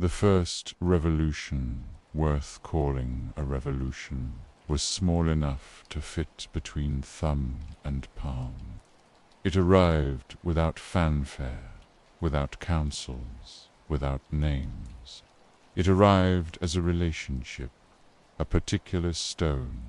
The first revolution, worth calling a revolution, was small enough to fit between thumb and palm. It arrived without fanfare, without councils, without names. It arrived as a relationship, a particular stone,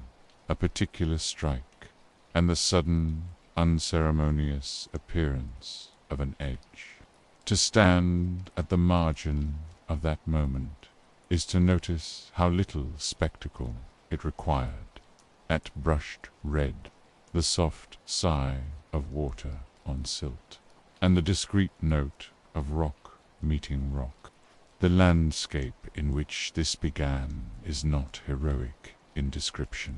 a particular strike, and the sudden, unceremonious appearance of an edge. To stand at the margin of that moment is to notice how little spectacle it required. At brushed red, the soft sigh of water on silt, and the discreet note of rock meeting rock. The landscape in which this began is not heroic in description.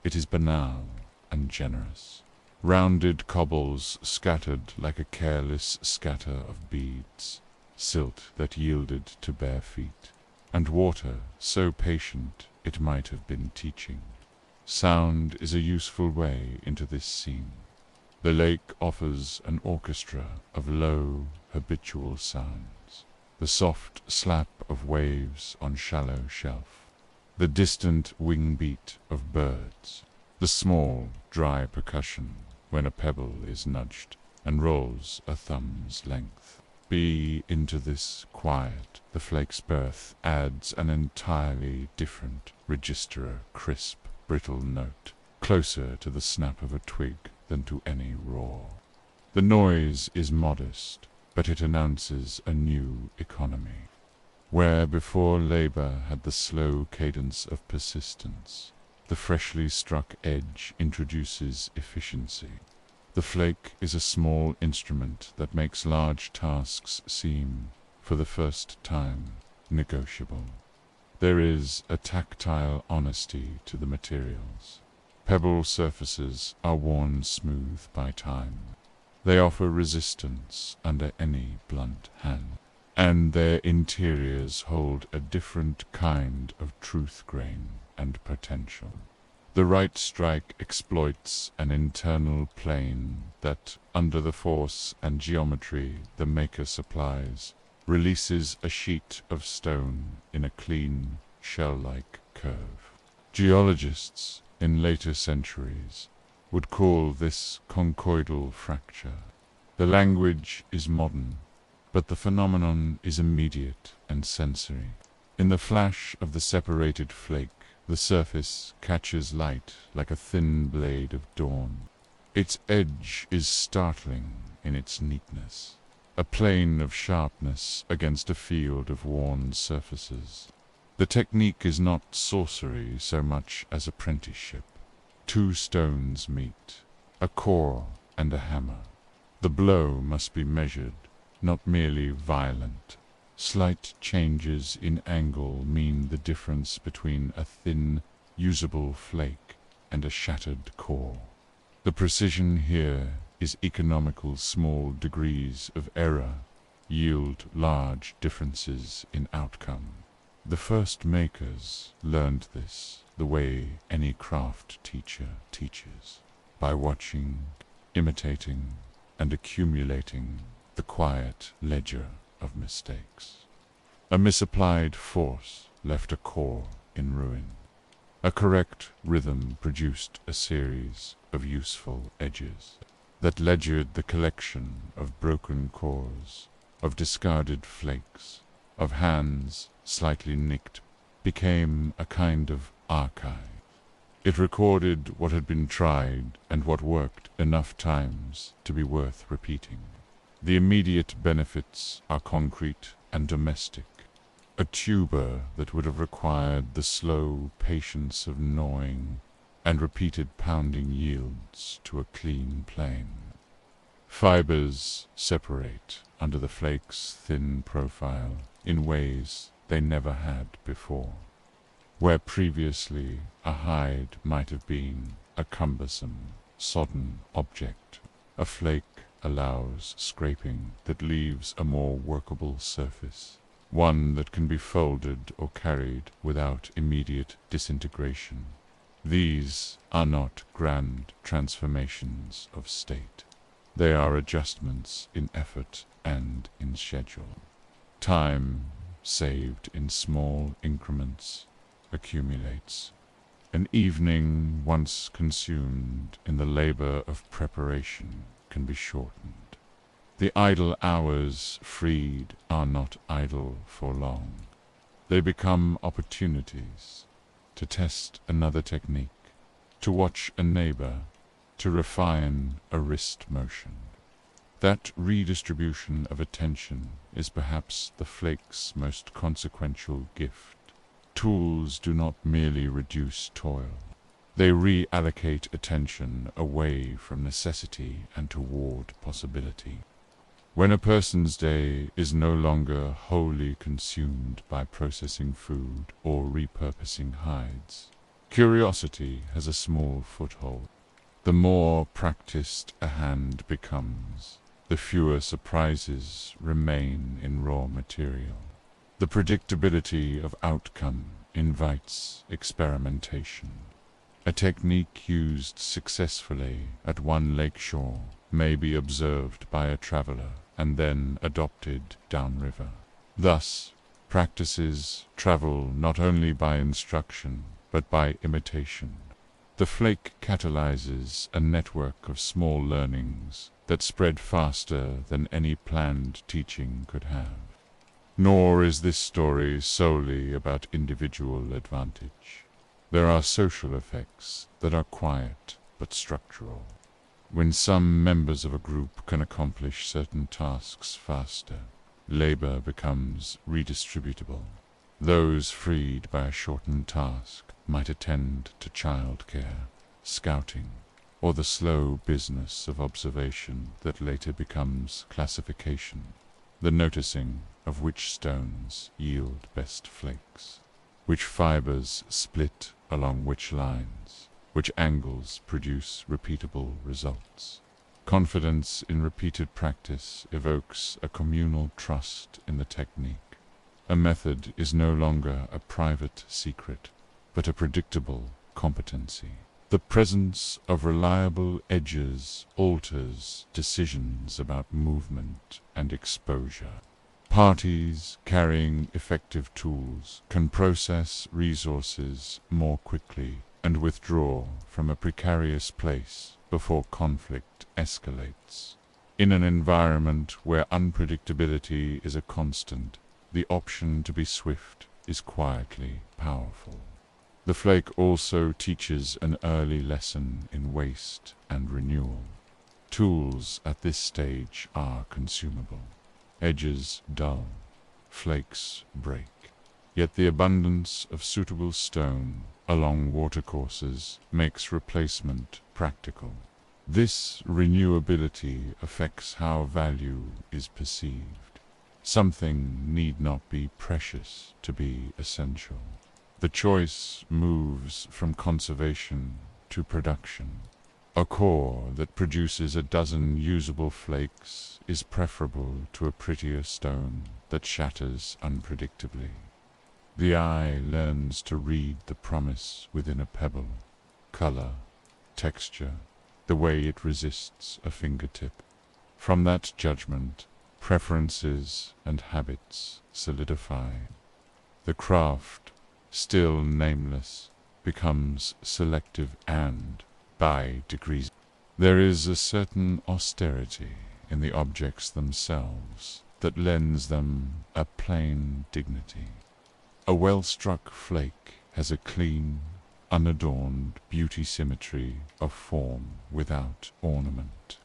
It is banal and generous. Rounded cobbles scattered like a careless scatter of beads, silt that yielded to bare feet, and water so patient it might have been teaching. Sound is a useful way into this scene. The lake offers an orchestra of low, habitual sounds. The soft slap of waves on shallow shelf, the distant wing beat of birds, the small, dry percussion when a pebble is nudged and rolls a thumb's length. Into this quiet, the flake's birth adds an entirely different register, crisp, brittle note, closer to the snap of a twig than to any roar. The noise is modest, but it announces a new economy. Where before labor had the slow cadence of persistence, the freshly struck edge introduces efficiency. The flake is a small instrument that makes large tasks seem, for the first time, negotiable. There is a tactile honesty to the materials. Pebble surfaces are worn smooth by time. They offer resistance under any blunt hand, and their interiors hold a different kind of truth grain and potential. The right strike exploits an internal plane that, under the force and geometry the maker supplies, releases a sheet of stone in a clean, shell-like curve. Geologists, in later centuries, would call this conchoidal fracture. The language is modern, but the phenomenon is immediate and sensory. In the flash of the separated flake, the surface catches light like a thin blade of dawn. Its edge is startling in its neatness, a plane of sharpness against a field of worn surfaces. The technique is not sorcery so much as apprenticeship. Two stones meet, a core and a hammer. The blow must be measured, not merely violent. Slight changes in angle mean the difference between a thin, usable flake and a shattered core. The precision here is economical. Small degrees of error yield large differences in outcome. The first makers learned this the way any craft teacher teaches, by watching, imitating, and accumulating the quiet ledger of mistakes. A misapplied force left a core in ruin. A correct rhythm produced a series of useful edges that ledgered the collection of broken cores, of discarded flakes, of hands slightly nicked, became a kind of archive. It recorded what had been tried and what worked enough times to be worth repeating. The immediate benefits are concrete and domestic. A tuber that would have required the slow patience of gnawing and repeated pounding yields to a clean plane. Fibers separate under the flake's thin profile in ways they never had before. Where previously a hide might have been a cumbersome, sodden object, a flake allows scraping that leaves a more workable surface, one that can be folded or carried without immediate disintegration. These are not grand transformations of state. They are adjustments in effort and in schedule. Time saved in small increments, accumulates. An evening once consumed in the labor of preparation can be shortened. The idle hours freed are not idle for long. They become opportunities to test another technique, to watch a neighbor, to refine a wrist motion. That redistribution of attention is perhaps the flake's most consequential gift. Tools do not merely reduce toil. They reallocate attention away from necessity and toward possibility. When a person's day is no longer wholly consumed by processing food or repurposing hides, curiosity has a small foothold. The more practiced a hand becomes, the fewer surprises remain in raw material. The predictability of outcome invites experimentation. A technique used successfully at one lakeshore may be observed by a traveler and then adopted downriver. Thus, practices travel not only by instruction, but by imitation. The flake catalyzes a network of small learnings that spread faster than any planned teaching could have. Nor is this story solely about individual advantage. There are social effects that are quiet but structural. When some members of a group can accomplish certain tasks faster, labor becomes redistributable. Those freed by a shortened task might attend to childcare, scouting, or the slow business of observation that later becomes classification, the noticing of which stones yield best flakes, which fibers split along which lines, which angles produce repeatable results. Confidence in repeated practice evokes a communal trust in the technique. A method is no longer a private secret, but a predictable competency. The presence of reliable edges alters decisions about movement and exposure. Parties carrying effective tools can process resources more quickly and withdraw from a precarious place before conflict escalates. In an environment where unpredictability is a constant, the option to be swift is quietly powerful. The flake also teaches an early lesson in waste and renewal. Tools at this stage are consumable. Edges dull, flakes break. Yet the abundance of suitable stone along watercourses makes replacement practical. This renewability affects how value is perceived. Something need not be precious to be essential. The choice moves from conservation to production. A core that produces a dozen usable flakes is preferable to a prettier stone that shatters unpredictably. The eye learns to read the promise within a pebble, color, texture, the way it resists a fingertip. From that judgment, preferences and habits solidify. The craft, still nameless, becomes selective and, by degrees, there is a certain austerity in the objects themselves that lends them a plain dignity. A well-struck flake has a clean, unadorned beauty symmetry of form without ornament.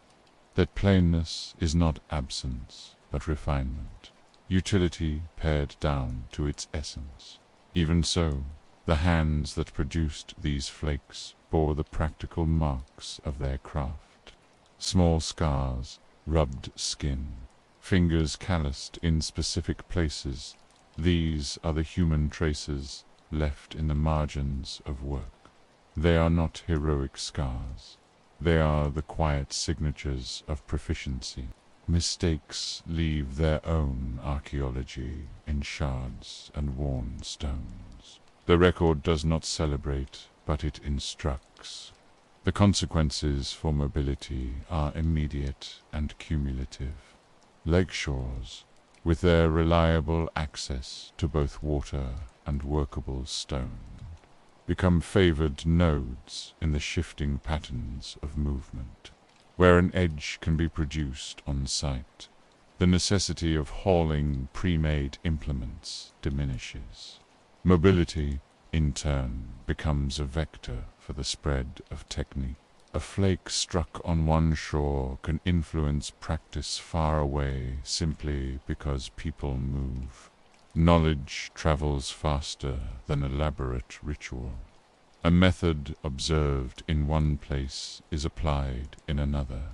That plainness is not absence, but refinement, utility pared down to its essence. Even so, the hands that produced these flakes bore the practical marks of their craft. Small scars, rubbed skin, fingers calloused in specific places, these are the human traces left in the margins of work. They are not heroic scars. They are the quiet signatures of proficiency. Mistakes leave their own archaeology in shards and worn stones. The record does not celebrate, but it instructs. The consequences for mobility are immediate and cumulative. Lakeshores, with their reliable access to both water and workable stone, become favored nodes in the shifting patterns of movement. Where an edge can be produced on site, the necessity of hauling pre-made implements diminishes. Mobility, in turn, becomes a vector for the spread of technique. A flake struck on one shore can influence practice far away simply because people move. Knowledge travels faster than elaborate ritual. A method observed in one place is applied in another.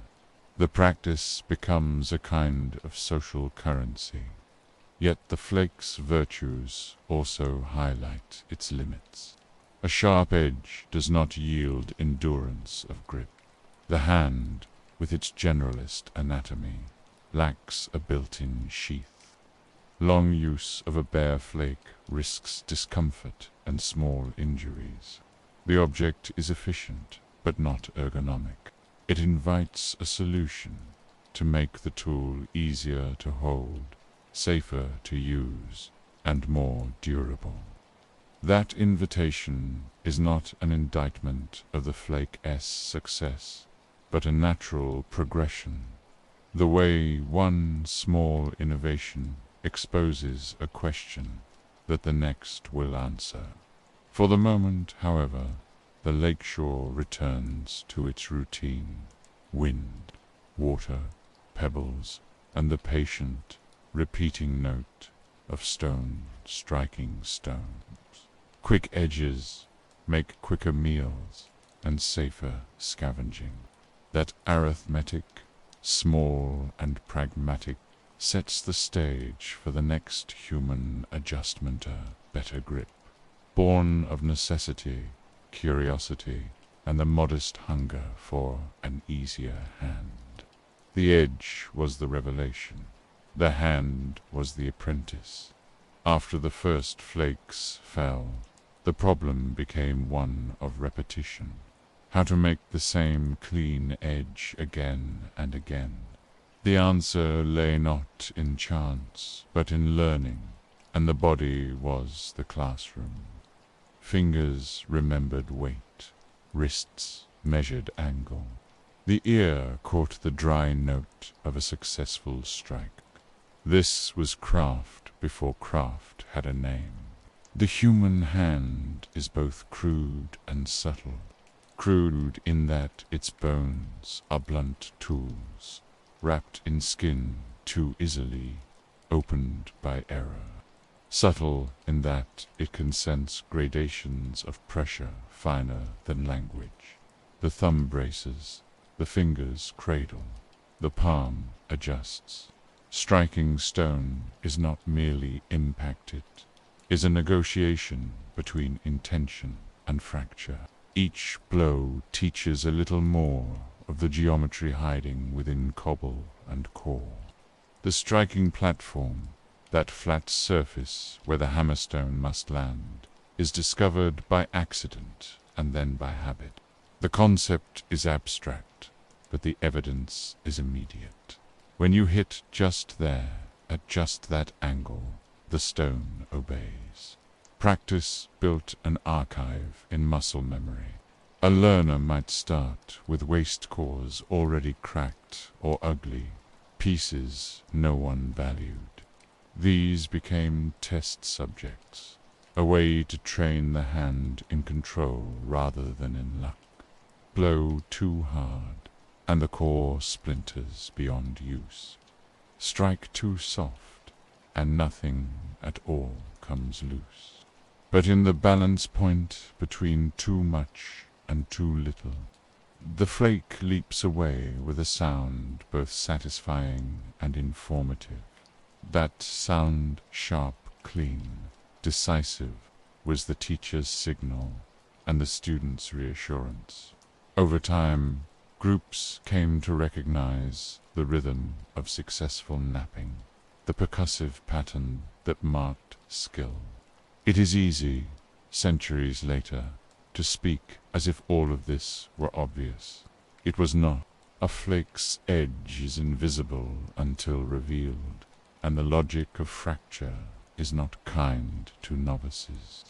The practice becomes a kind of social currency. Yet the flake's virtues also highlight its limits. A sharp edge does not yield endurance of grip. The hand, with its generalist anatomy, lacks a built-in sheath. Long use of a bare flake risks discomfort and small injuries. The object is efficient, but not ergonomic. It invites a solution to make the tool easier to hold, safer to use, and more durable. That invitation is not an indictment of the flake's success, but a natural progression. The way one small innovation exposes a question that the next will answer. For the moment, however, the lakeshore returns to its routine: wind, water, pebbles, and the patient, repeating note of stone striking stones. Quick edges make quicker meals and safer scavenging. That arithmetic, small and pragmatic, sets the stage for the next human adjustmenter, better grip. Born of necessity, curiosity, and the modest hunger for an easier hand. The edge was the revelation. The hand was the apprentice. After the first flakes fell, the problem became one of repetition. How to make the same clean edge again and again. The answer lay not in chance, but in learning, and the body was the classroom. Fingers remembered weight, wrists measured angle. The ear caught the dry note of a successful strike. This was craft before craft had a name. The human hand is both crude and subtle. Crude in that its bones are blunt tools, wrapped in skin too easily, opened by error. Subtle in that it can sense gradations of pressure finer than language. The thumb braces, the fingers cradle, the palm adjusts. Striking stone is not merely impacted, is a negotiation between intention and fracture. Each blow teaches a little more of the geometry hiding within cobble and core. The striking platform, that flat surface where the hammerstone must land, is discovered by accident and then by habit. The concept is abstract, but the evidence is immediate. When you hit just there, at just that angle, the stone obeys. Practice built an archive in muscle memory. A learner might start with waist cores already cracked or ugly, pieces no one valued. These became test subjects, a way to train the hand in control rather than in luck. Blow too hard, and the core splinters beyond use. Strike too soft, and nothing at all comes loose. But in the balance point between too much and too little, the flake leaps away with a sound both satisfying and informative. That sound, sharp, clean, decisive, was the teacher's signal and the student's reassurance. Over time, groups came to recognize the rhythm of successful napping, the percussive pattern that marked skill. It is easy, centuries later, to speak as if all of this were obvious. It was not. A flake's edge is invisible until revealed. and the logic of fracture is not kind to novices.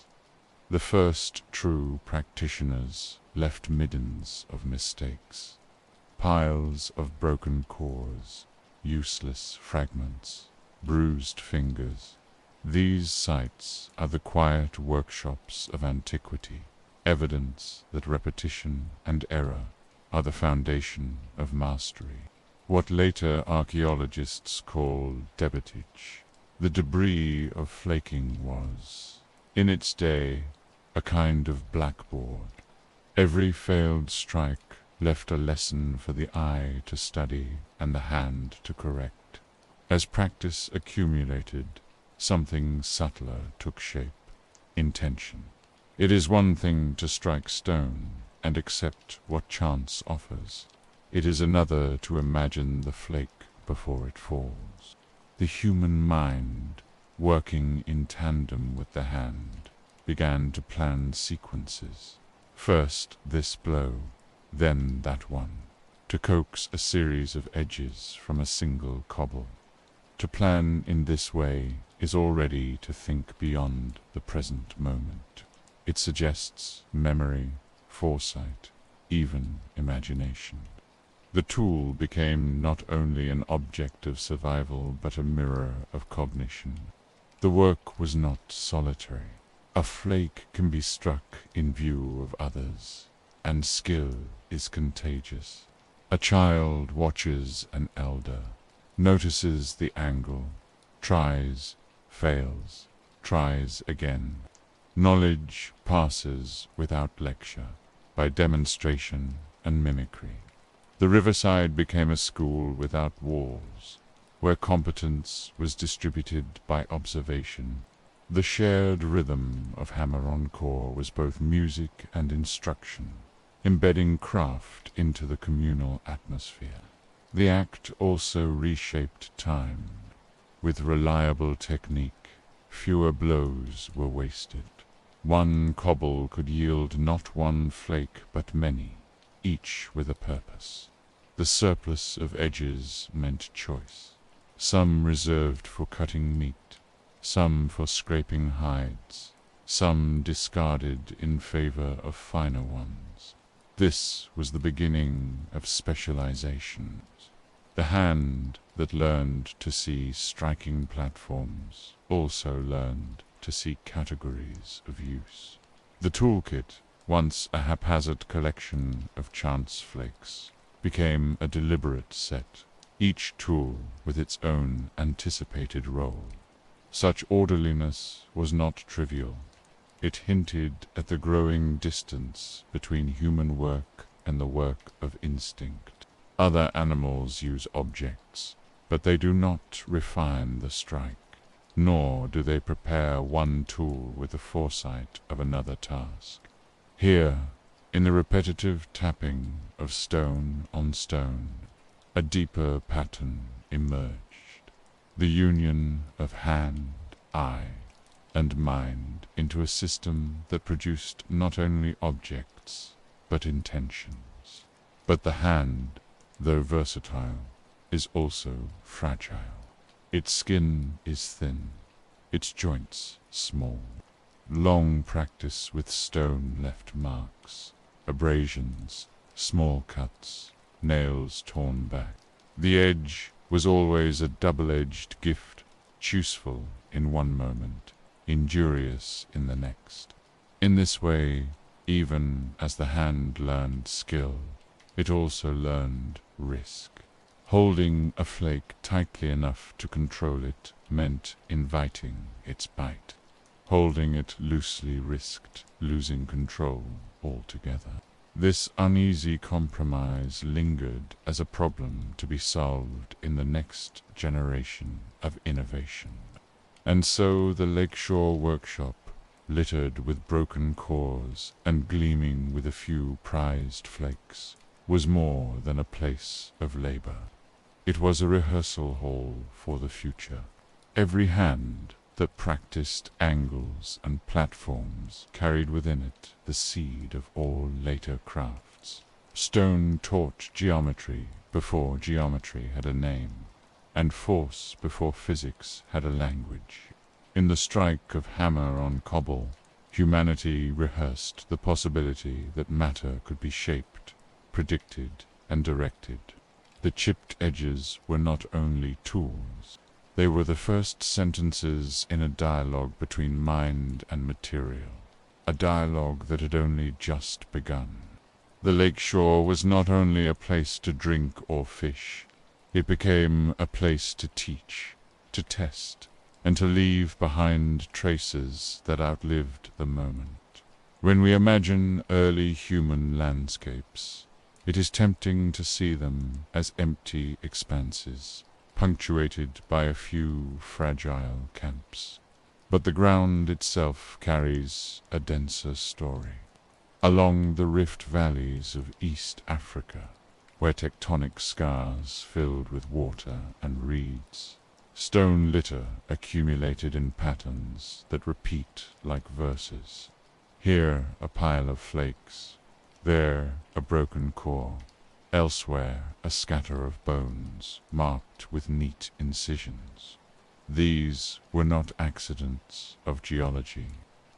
The first true practitioners left middens of mistakes, piles of broken cores, useless fragments, bruised fingers. These sites are the quiet workshops of antiquity, evidence that repetition and error are the foundation of mastery. What later archaeologists call debitage, the debris of flaking was, in its day, a kind of blackboard. Every failed strike left a lesson for the eye to study and the hand to correct. As practice accumulated, something subtler took shape: intention. It is one thing to strike stone and accept what chance offers. It is another to imagine the flake before it falls. The human mind, working in tandem with the hand, began to plan sequences. First this blow, then that one, to coax a series of edges from a single cobble. To plan in this way is already to think beyond the present moment. It suggests memory, foresight, even imagination. The tool became not only an object of survival, but a mirror of cognition. The work was not solitary. A flake can be struck in view of others, and skill is contagious. A child watches an elder, notices the angle, tries, fails, tries again. Knowledge passes without lecture, by demonstration and mimicry. The riverside became a school without walls, where competence was distributed by observation. The shared rhythm of hammer-on core was both music and instruction, embedding craft into the communal atmosphere. The act also reshaped time. With reliable technique, fewer blows were wasted. One cobble could yield not one flake but many, each with a purpose. The surplus of edges meant choice, some reserved for cutting meat, some for scraping hides, some discarded in favor of finer ones. This was the beginning of specializations. The hand that learned to see striking platforms also learned to see categories of use. The toolkit, once a haphazard collection of chance flakes, became a deliberate set, each tool with its own anticipated role. Such orderliness was not trivial. It hinted at the growing distance between human work and the work of instinct. Other animals use objects, but they do not refine the strike, nor do they prepare one tool with the foresight of another task. Here, in the repetitive tapping of stone on stone, a deeper pattern emerged, the union of hand, eye, and mind into a system that produced not only objects, but intentions. But the hand, though versatile, is also fragile. Its skin is thin, its joints small. Long practice with stone left marks, abrasions, small cuts, nails torn back. The edge was always a double-edged gift, useful in one moment, injurious in the next. In this way, even as the hand learned skill, it also learned risk. Holding a flake tightly enough to control it meant inviting its bite. Holding it loosely risked losing control altogether. This uneasy compromise lingered as a problem to be solved in the next generation of innovation. And so the lakeshore workshop, littered with broken cores and gleaming with a few prized flakes, was more than a place of labor. It was a rehearsal hall for the future. Every hand that practiced angles and platforms carried within it the seed of all later crafts. Stone taught geometry before geometry had a name. and force before physics had a language. In the strike of hammer on cobble, humanity rehearsed the possibility that matter could be shaped, predicted, and directed. The chipped edges were not only tools, they were the first sentences in a dialogue between mind and material, a dialogue that had only just begun. The lake shore was not only a place to drink or fish, it became a place to teach, to test, and to leave behind traces that outlived the moment. When we imagine early human landscapes, it is tempting to see them as empty expanses, punctuated by a few fragile camps. But the ground itself carries a denser story. Along the rift valleys of East Africa, where tectonic scars filled with water and reeds, stone litter accumulated in patterns that repeat like verses. Here a pile of flakes, there a broken core, elsewhere a scatter of bones marked with neat incisions. These were not accidents of geology.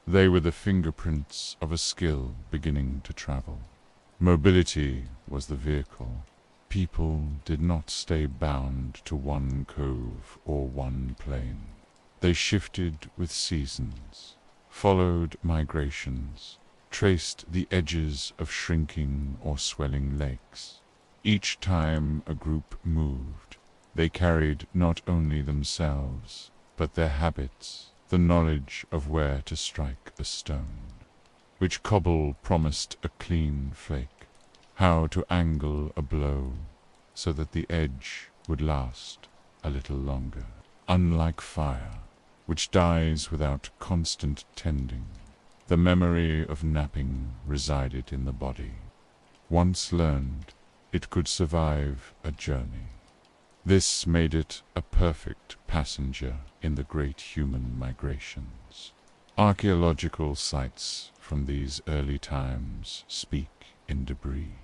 They were the fingerprints of a skill beginning to travel. Mobility was the vehicle. People did not stay bound to one cove or one plain. They shifted with seasons, followed migrations, traced the edges of shrinking or swelling lakes. Each time a group moved, they carried not only themselves, but their habits, the knowledge of where to strike a stone, which cobble promised a clean flake, how to angle a blow so that the edge would last a little longer. Unlike fire, which dies without constant tending, the memory of napping resided in the body. Once learned, it could survive a journey. This made it a perfect passenger in the great human migrations. Archaeological sites from these early times speak in debris.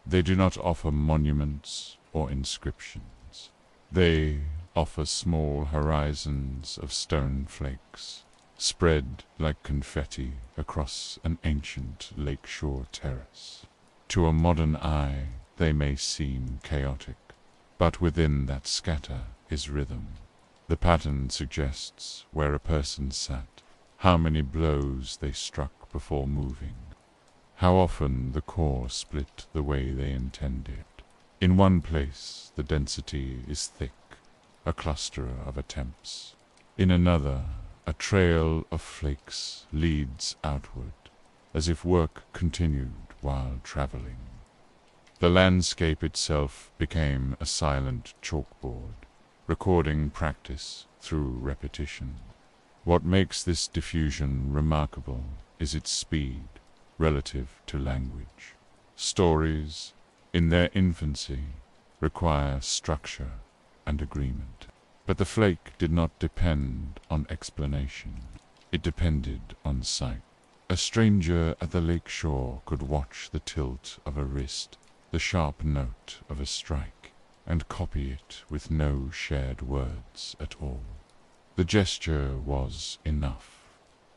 They do not offer monuments or inscriptions. They offer small horizons of stone flakes, spread like confetti across an ancient lakeshore terrace. To a modern eye, they may seem chaotic, but within that scatter is rhythm. The pattern suggests where a person sat, how many blows they struck before moving, how often the core split the way they intended. In one place the density is thick, a cluster of attempts. In another, a trail of flakes leads outward, as if work continued while traveling. The landscape itself became a silent chalkboard, recording practice through repetition. What makes this diffusion remarkable is its speed relative to language. Stories, in their infancy, require structure and agreement. But the flake did not depend on explanation. It depended on sight. A stranger at the lake shore could watch the tilt of a wrist, the sharp note of a strike, and copy it with no shared words at all. The gesture was enough.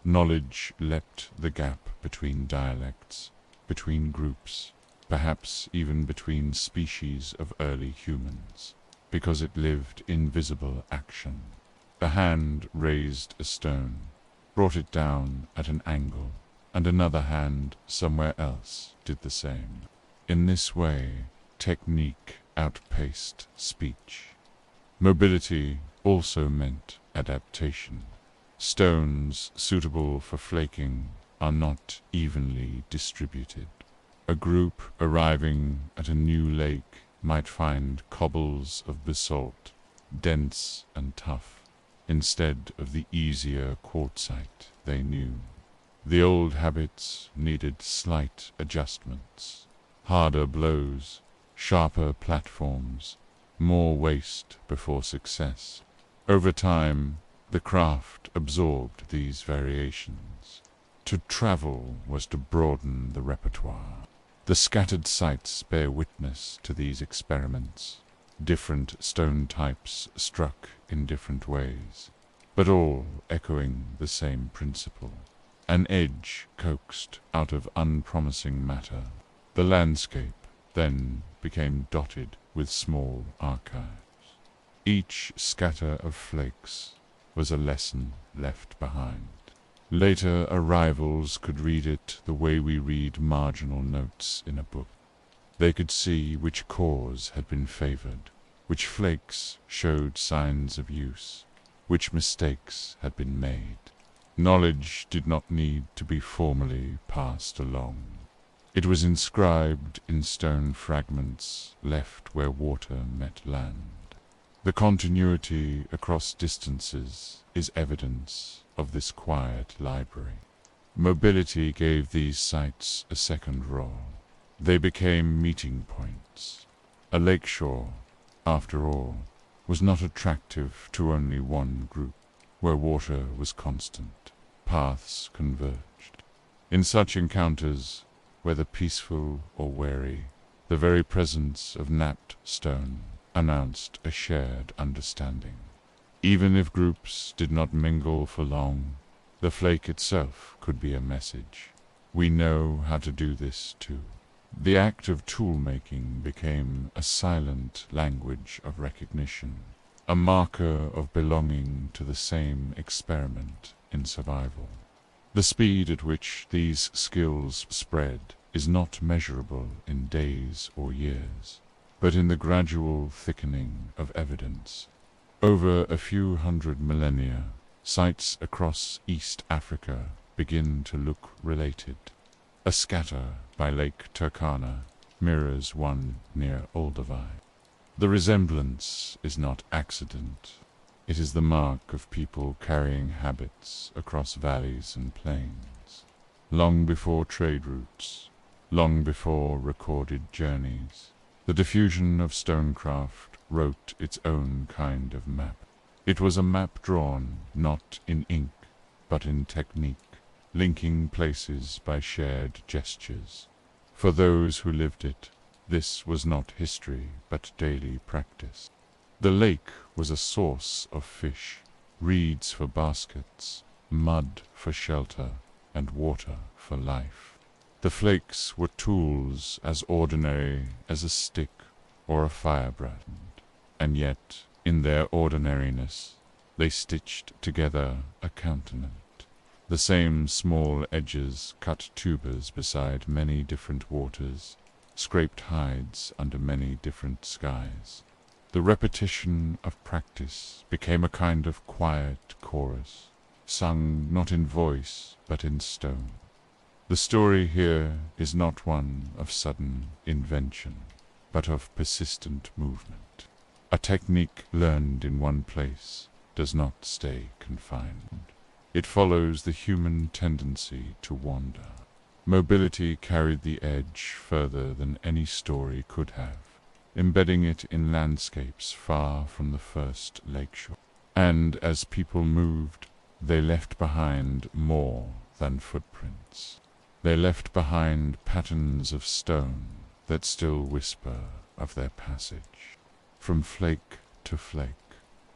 Knowledge leapt the gap between dialects, between groups, perhaps even between species of early humans, because it lived in visible action. The hand raised a stone, brought it down at an angle, and another hand somewhere else did the same. In this way, technique outpaced speech. Mobility also meant adaptation. Stones suitable for flaking are not evenly distributed. A group arriving at a new lake might find cobbles of basalt, dense and tough, instead of the easier quartzite they knew. The old habits needed slight adjustments, harder blows, sharper platforms, more waste before success. Over time, the craft absorbed these variations. To travel was to broaden the repertoire. The scattered sites bear witness to these experiments. different stone types struck in different ways, but all echoing the same principle. An edge coaxed out of unpromising matter. The landscape then became dotted with small archives. Each scatter of flakes was a lesson left behind. Later arrivals could read it the way we read marginal notes in a book. They could see which cause had been favored, which flakes showed signs of use, which mistakes had been made. Knowledge did not need to be formally passed along. It was inscribed in stone fragments left where water met land. The continuity across distances is evidence of this quiet library. Mobility gave these sites a second role. They became meeting points. A lakeshore, after all, was not attractive to only one group. Where water was constant, paths converged. In such encounters, whether peaceful or wary, the very presence of napped stone announced a shared understanding. Even if groups did not mingle for long, the flake itself could be a message. We know how to do this too. The act of tool-making became a silent language of recognition, a marker of belonging to the same experiment in survival. The speed at which these skills spread is not measurable in days or years, but in the gradual thickening of evidence. Over a few hundred millennia, sites across East Africa begin to look related. A scatter by Lake Turkana mirrors one near Olduvai. The resemblance is not accident. It is the mark of people carrying habits across valleys and plains. Long before trade routes, long before recorded journeys, the diffusion of stonecraft wrote its own kind of map. It was a map drawn not in ink, but in technique, linking places by shared gestures. For those who lived it, this was not history, but daily practice. The lake was a source of fish, reeds for baskets, mud for shelter, and water for life. The flakes were tools as ordinary as a stick or a firebrand, and yet, in their ordinariness, they stitched together a countenance. The same small edges cut tubers beside many different waters, scraped hides under many different skies. The repetition of practice became a kind of quiet chorus, sung not in voice but in stone. The story here is not one of sudden invention, but of persistent movement. A technique learned in one place does not stay confined. It follows the human tendency to wander. Mobility carried the edge further than any story could have, embedding it in landscapes far from the first lakeshore. And as people moved, they left behind more than footprints. They left behind patterns of stone that still whisper of their passage. From flake to flake,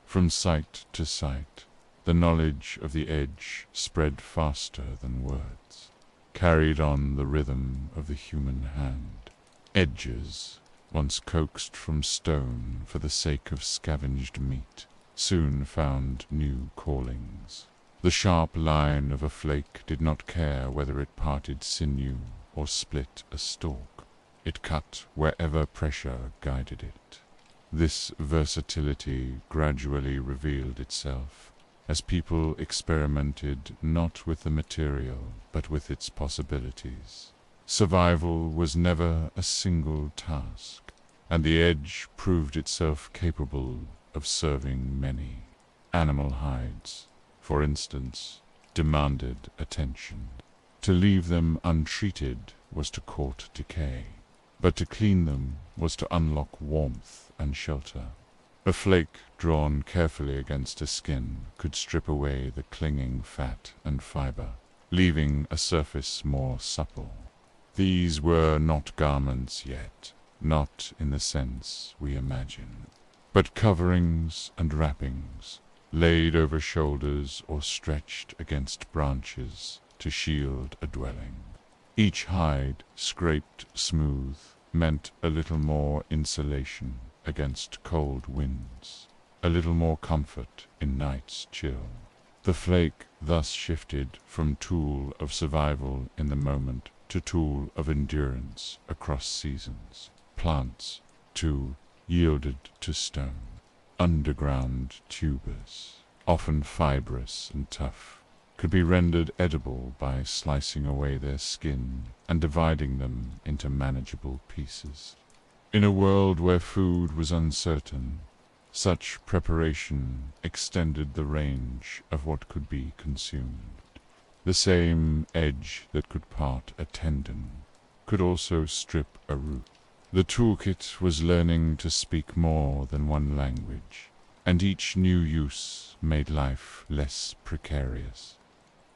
from site to site, the knowledge of the edge spread faster than words, carried on the rhythm of the human hand. Edges, once coaxed from stone for the sake of scavenged meat, soon found new callings. The sharp line of a flake did not care whether it parted sinew or split a stalk. It cut wherever pressure guided it. This versatility gradually revealed itself as people experimented not with the material, but with its possibilities. Survival was never a single task, and the edge proved itself capable of serving many. Animal hides, for instance, demanded attention. To leave them untreated was to court decay, but to clean them was to unlock warmth and shelter. A flake drawn carefully against a skin could strip away the clinging fat and fiber, leaving a surface more supple. These were not garments yet. not in the sense we imagine, but coverings and wrappings laid over shoulders or stretched against branches to shield a dwelling. Each hide, scraped smooth, meant a little more insulation against cold winds, a little more comfort in night's chill. The flake thus shifted from tool of survival in the moment to tool of endurance across seasons. Plants, too, yielded to stone. Underground tubers, often fibrous and tough, could be rendered edible by slicing away their skin and dividing them into manageable pieces. In a world where food was uncertain, such preparation extended the range of what could be consumed. The same edge that could part a tendon could also strip a root. The toolkit was learning to speak more than one language, and each new use made life less precarious.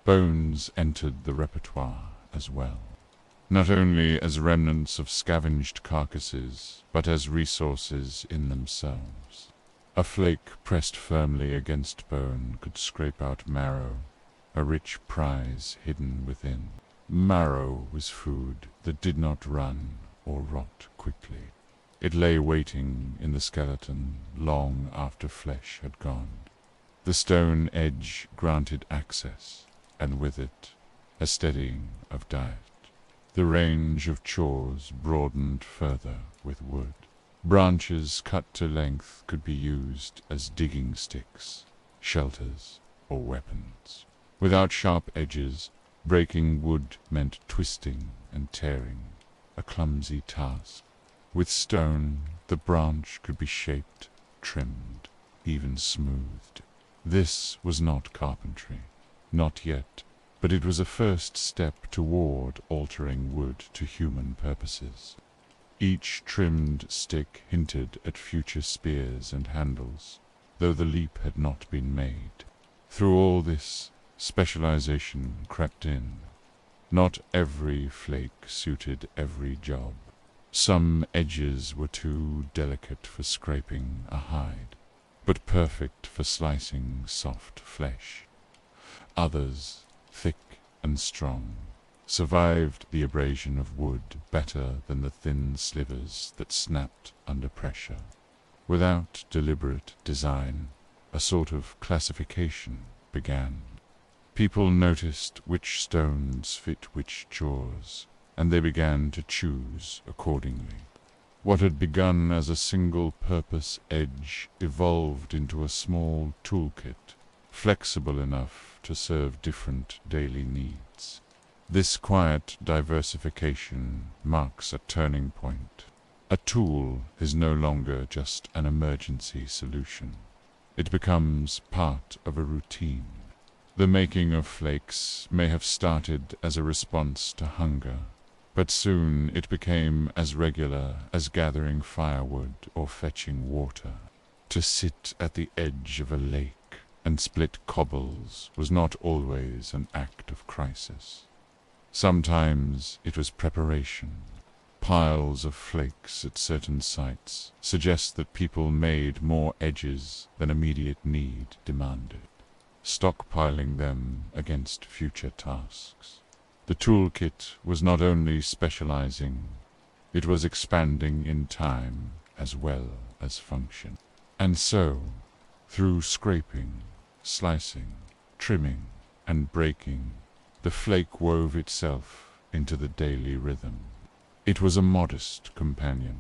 Bones entered the repertoire as well, not only as remnants of scavenged carcasses, but as resources in themselves. A flake pressed firmly against bone could scrape out marrow, a rich prize hidden within. Marrow was food that did not run or rot quickly. It lay waiting in the skeleton long after flesh had gone. The stone edge granted access, and with it, a steadying of diet. The range of chores broadened further with wood. Branches cut to length could be used as digging sticks, shelters, or weapons. Without sharp edges, breaking wood meant twisting and tearing, a clumsy task. With stone, the branch could be shaped, trimmed, even smoothed. This was not carpentry, not yet, but it was a first step toward altering wood to human purposes. Each trimmed stick hinted at future spears and handles, though the leap had not been made. Through all this, specialization crept in. Not every flake suited every job. Some edges were too delicate for scraping a hide, but perfect for slicing soft flesh. Others, thick and strong, survived the abrasion of wood better than the thin slivers that snapped under pressure. Without deliberate design, a sort of classification began. People noticed which stones fit which chores, and they began to choose accordingly. What had begun as a single-purpose edge evolved into a small toolkit, flexible enough to serve different daily needs. This quiet diversification marks a turning point. A tool is no longer just an emergency solution. It becomes part of a routine. The making of flakes may have started as a response to hunger, but soon it became as regular as gathering firewood or fetching water. To sit at the edge of a lake and split cobbles was not always an act of crisis. Sometimes it was preparation. Piles of flakes at certain sites suggest that people made more edges than immediate need demanded, stockpiling them against future tasks. The toolkit was not only specializing, it was expanding in time as well as function. And so, through scraping, slicing, trimming, and breaking, the flake wove itself into the daily rhythm. It was a modest companion,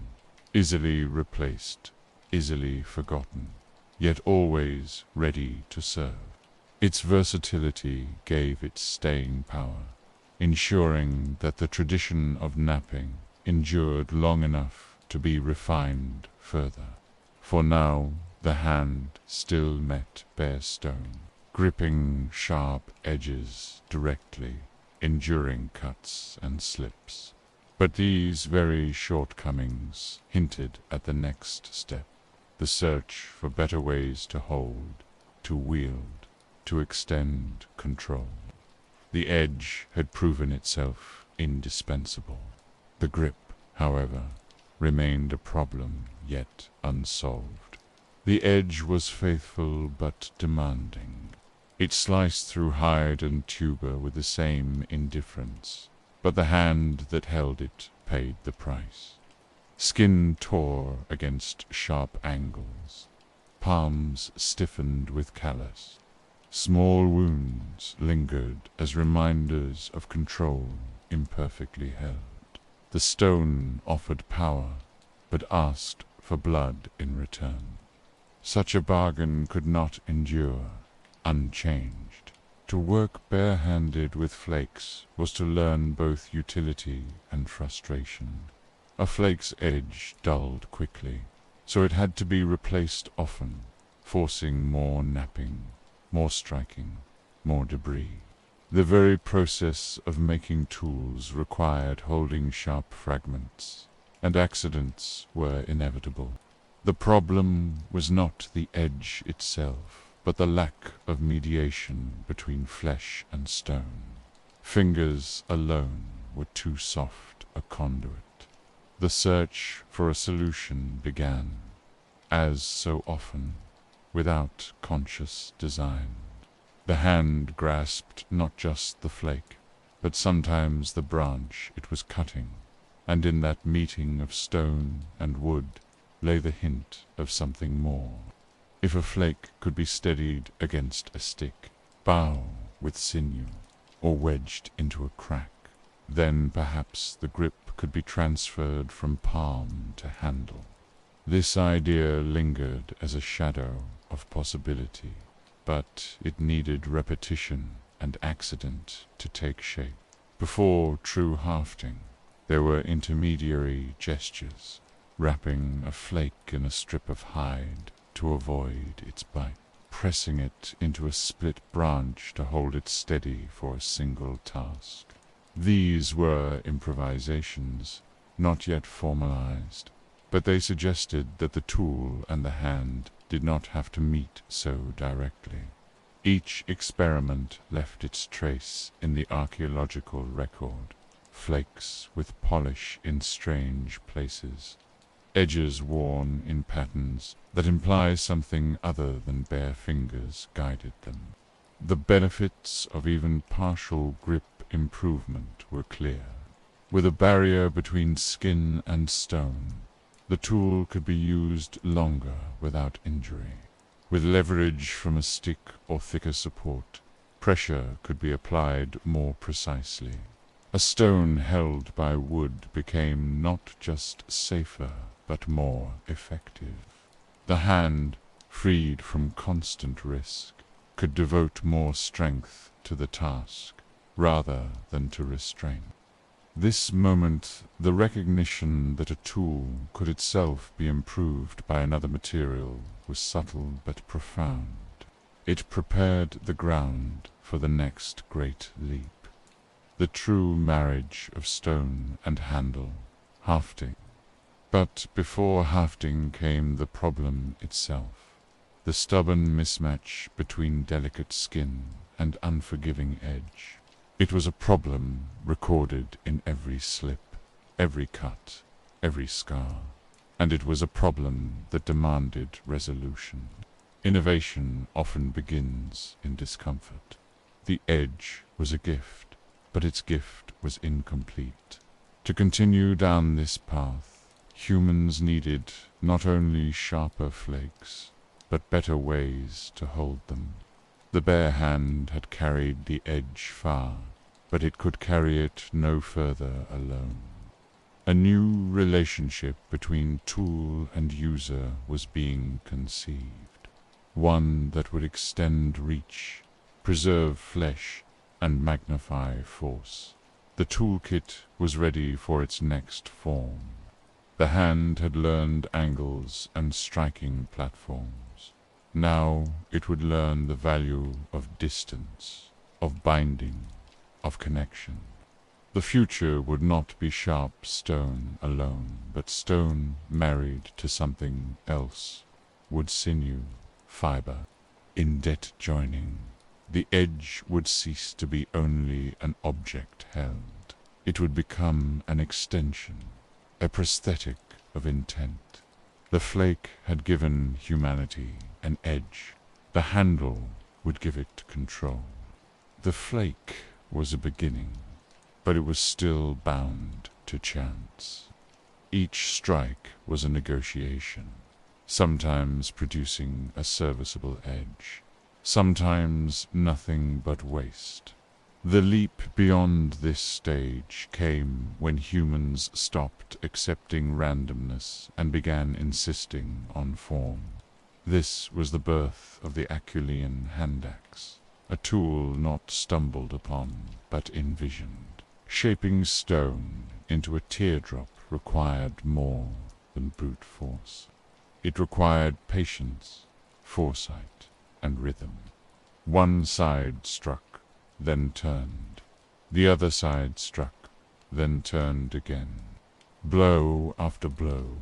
easily replaced, easily forgotten, yet always ready to serve. Its versatility gave it staying power, ensuring that the tradition of napping endured long enough to be refined further. For now, the hand still met bare stone, gripping sharp edges directly, enduring cuts and slips. But these very shortcomings hinted at the next step, the search for better ways to hold, to wield, to extend control. The edge had proven itself indispensable. The grip, however, remained a problem yet unsolved. The edge was faithful but demanding. It sliced through hide and tuber with the same indifference, but the hand that held it paid the price. Skin tore against sharp angles. Palms stiffened with callus. Small wounds lingered as reminders of control imperfectly held. The stone offered power, but asked for blood in return. Such a bargain could not endure unchanged. To work bare-handed with flakes was to learn both utility and frustration. A flake's edge dulled quickly, so it had to be replaced often, forcing more napping, more striking, more debris. The very process of making tools required holding sharp fragments, and accidents were inevitable. The problem was not the edge itself, but the lack of mediation between flesh and stone. Fingers alone were too soft a conduit. The search for a solution began, as so often, without conscious design. The hand grasped not just the flake, but sometimes the branch it was cutting, and in that meeting of stone and wood lay the hint of something more. If a flake could be steadied against a stick, bow with sinew, or wedged into a crack, then perhaps the grip could be transferred from palm to handle. This idea lingered as a shadow of possibility, but it needed repetition and accident to take shape. Before true hafting, there were intermediary gestures, wrapping a flake in a strip of hide to avoid its bite, pressing it into a split branch to hold it steady for a single task. These were improvisations, not yet formalized, but they suggested that the tool and the hand did not have to meet so directly. Each experiment left its trace in the archaeological record, flakes with polish in strange places, edges worn in patterns that imply something other than bare fingers guided them. The benefits of even partial grip improvement were clear. With a barrier between skin and stone, the tool could be used longer without injury. With leverage from a stick or thicker support, pressure could be applied more precisely. A stone held by wood became not just safer, but more effective. The hand, freed from constant risk, could devote more strength to the task, rather than to restraint. This moment, the recognition that a tool could itself be improved by another material was subtle but profound. It prepared the ground for the next great leap. The true marriage of stone and handle, hafting. But before hafting came the problem itself, the stubborn mismatch between delicate skin and unforgiving edge. It was a problem recorded in every slip, every cut, every scar, and it was a problem that demanded resolution. Innovation often begins in discomfort. The edge was a gift, but its gift was incomplete. To continue down this path, humans needed not only sharper flakes, but better ways to hold them. The bare hand had carried the edge far, but it could carry it no further alone. A new relationship between tool and user was being conceived, one that would extend reach, preserve flesh, and magnify force. The toolkit was ready for its next form. The hand had learned angles and striking platforms. Now it would learn the value of distance, of binding, of connection. The future would not be sharp stone alone, but stone married to something else, wood sinew, fiber, indet joining. The edge would cease to be only an object held. It would become an extension, a prosthetic of intent. The flake had given humanity an edge. The handle would give it control. The flake was a beginning, but it was still bound to chance. Each strike was a negotiation, sometimes producing a serviceable edge, sometimes nothing but waste. The leap beyond this stage came when humans stopped accepting randomness and began insisting on form. This was the birth of the Acheulean Handaxe, a tool not stumbled upon but envisioned. Shaping stone into a teardrop required more than brute force. It required patience, foresight, and rhythm. One side struck, then turned. The other side struck, then turned again. Blow after blow,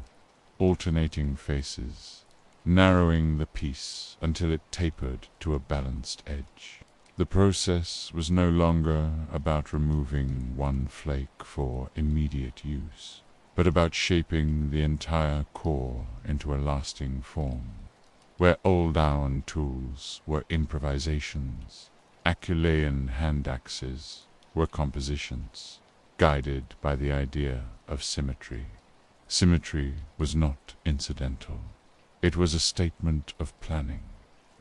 alternating faces, narrowing the piece until it tapered to a balanced edge. The process was no longer about removing one flake for immediate use, but about shaping the entire core into a lasting form. Where old-down tools were improvisations, Acheulean Handaxes were compositions, guided by the idea of symmetry. Symmetry was not incidental. It was a statement of planning,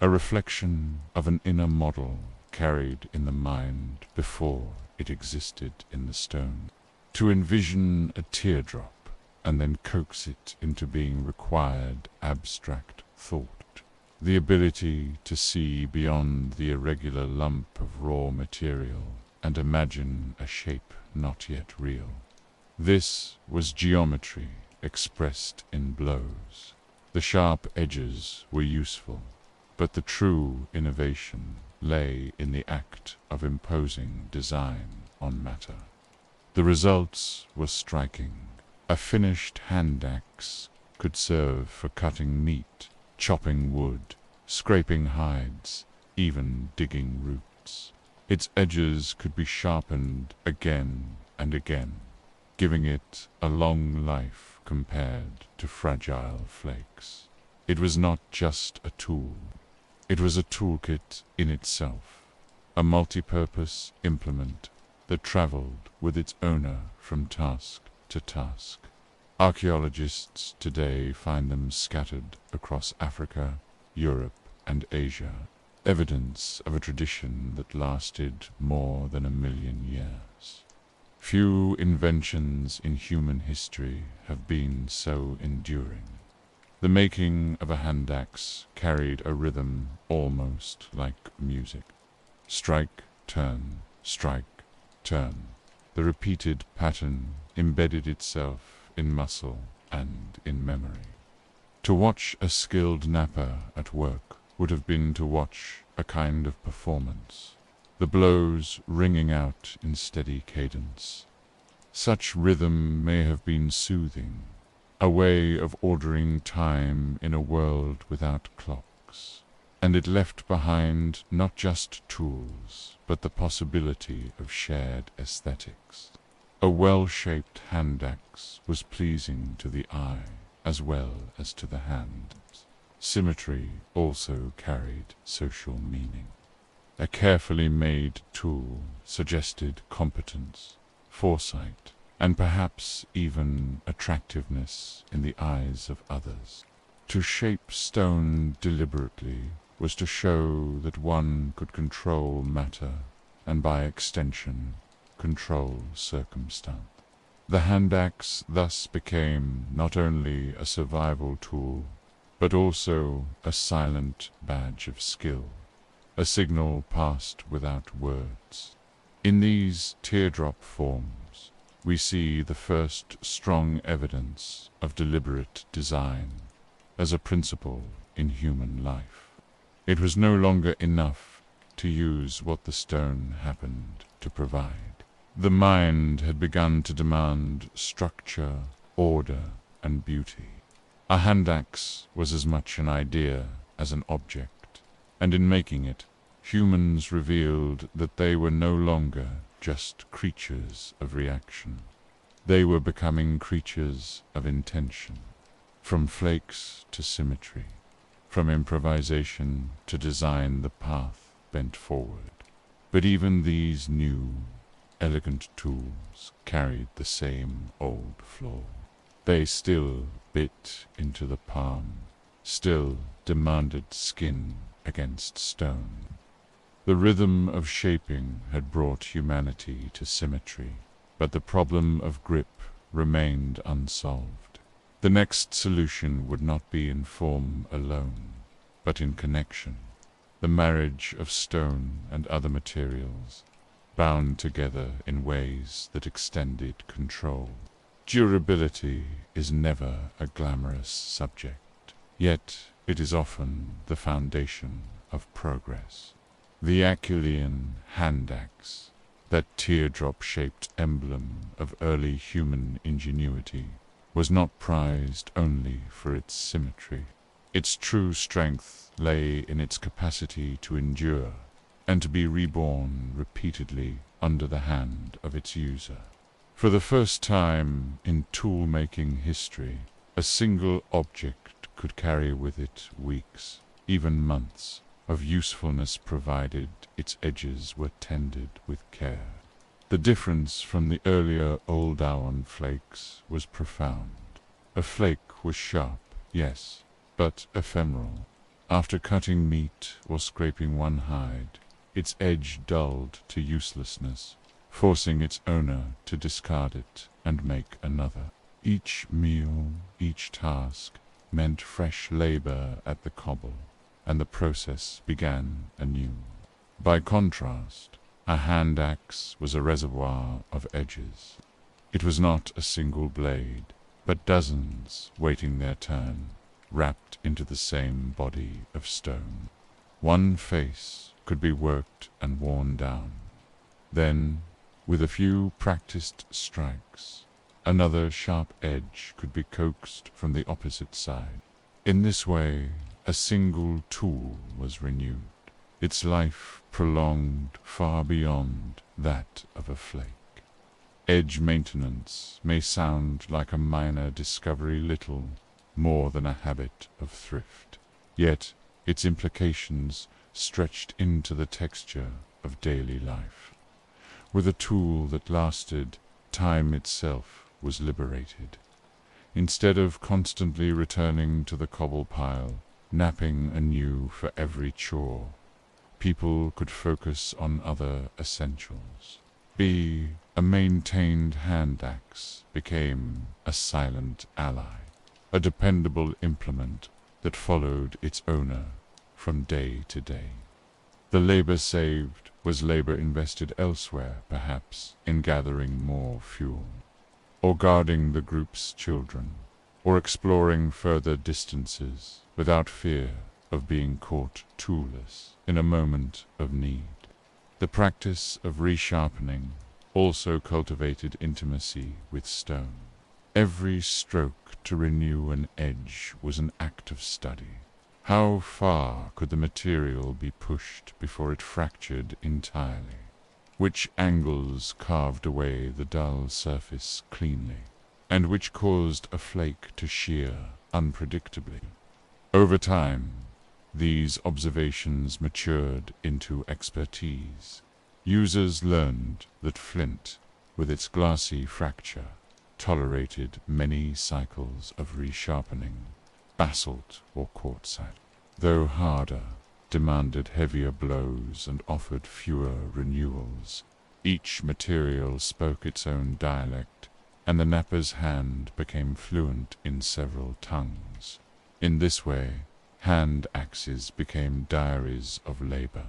a reflection of an inner model carried in the mind before it existed in the stone. To envision a teardrop and then coax it into being required abstract thought. The ability to see beyond the irregular lump of raw material and imagine a shape not yet real. This was geometry expressed in blows. The sharp edges were useful, but the true innovation lay in the act of imposing design on matter. The results were striking. A finished handaxe could serve for cutting meat, chopping wood, scraping hides, even digging roots. Its edges could be sharpened again and again, giving it a long life compared to fragile flakes. It was not just a tool. It was a toolkit in itself, a multi-purpose implement that traveled with its owner from task to task. Archaeologists today find them scattered across Africa, Europe, and Asia, evidence of a tradition that lasted more than 1,000,000 years. Few inventions in human history have been so enduring. The making of a handaxe carried a rhythm almost like music. Strike, turn, strike, turn. The repeated pattern embedded itself in muscle and in memory. To watch a skilled napper at work would have been to watch a kind of performance, the blows ringing out in steady cadence. Such rhythm may have been soothing, a way of ordering time in a world without clocks, and it left behind not just tools, but the possibility of shared aesthetics. A well-shaped handaxe was pleasing to the eye as well as to the hand. Symmetry also carried social meaning. A carefully made tool suggested competence, foresight, and perhaps even attractiveness in the eyes of others. To shape stone deliberately was to show that one could control matter and by extension control circumstance. The handaxe thus became not only a survival tool, but also a silent badge of skill, a signal passed without words. In these teardrop forms, we see the first strong evidence of deliberate design as a principle in human life. It was no longer enough to use what the stone happened to provide. The mind had begun to demand structure, order, and beauty. A handaxe was as much an idea as an object, and in making it, humans revealed that they were no longer just creatures of reaction. They were becoming creatures of intention, from flakes to symmetry, from improvisation to design the path bent forward. But even these new, elegant tools carried the same old flaw. They still bit into the palm, still demanded skin against stone. The rhythm of shaping had brought humanity to symmetry, but the problem of grip remained unsolved. The next solution would not be in form alone, but in connection, the marriage of stone and other materials, bound together in ways that extended control. Durability is never a glamorous subject, yet it is often the foundation of progress. The Acheulean Handaxe, that teardrop-shaped emblem of early human ingenuity, was not prized only for its symmetry. Its true strength lay in its capacity to endure and to be reborn repeatedly under the hand of its user. For the first time in tool-making history, a single object could carry with it weeks, even months, of usefulness provided its edges were tended with care. The difference from the earlier old iron flakes was profound. A flake was sharp, yes, but ephemeral. After cutting meat or scraping one hide, its edge dulled to uselessness, forcing its owner to discard it and make another. Each meal, each task, meant fresh labor at the cobble, and the process began anew. By contrast, a hand axe was a reservoir of edges. It was not a single blade, but dozens waiting their turn, wrapped into the same body of stone. One face could be worked and worn down. Then, with a few practiced strikes, another sharp edge could be coaxed from the opposite side. In this way, a single tool was renewed, its life prolonged far beyond that of a flake. Edge maintenance may sound like a minor discovery, little more than a habit of thrift, yet its implications stretched into the texture of daily life. With a tool that lasted, time itself was liberated. Instead of constantly returning to the cobble pile, napping anew for every chore, people could focus on other essentials. A maintained hand axe became a silent ally, a dependable implement that followed its owner from day to day. The labor saved was labor invested elsewhere, perhaps in gathering more fuel, or guarding the group's children, or exploring further distances without fear of being caught toolless in a moment of need. The practice of resharpening also cultivated intimacy with stone. Every stroke to renew an edge was an act of study. How far could the material be pushed before it fractured entirely? Which angles carved away the dull surface cleanly, and which caused a flake to shear unpredictably? Over time, these observations matured into expertise. Users learned that flint, with its glassy fracture, tolerated many cycles of resharpening. Basalt or quartzite, though harder, demanded heavier blows and offered fewer renewals. Each material spoke its own dialect, and the napper's hand became fluent in several tongues. In this way, hand axes became diaries of labor.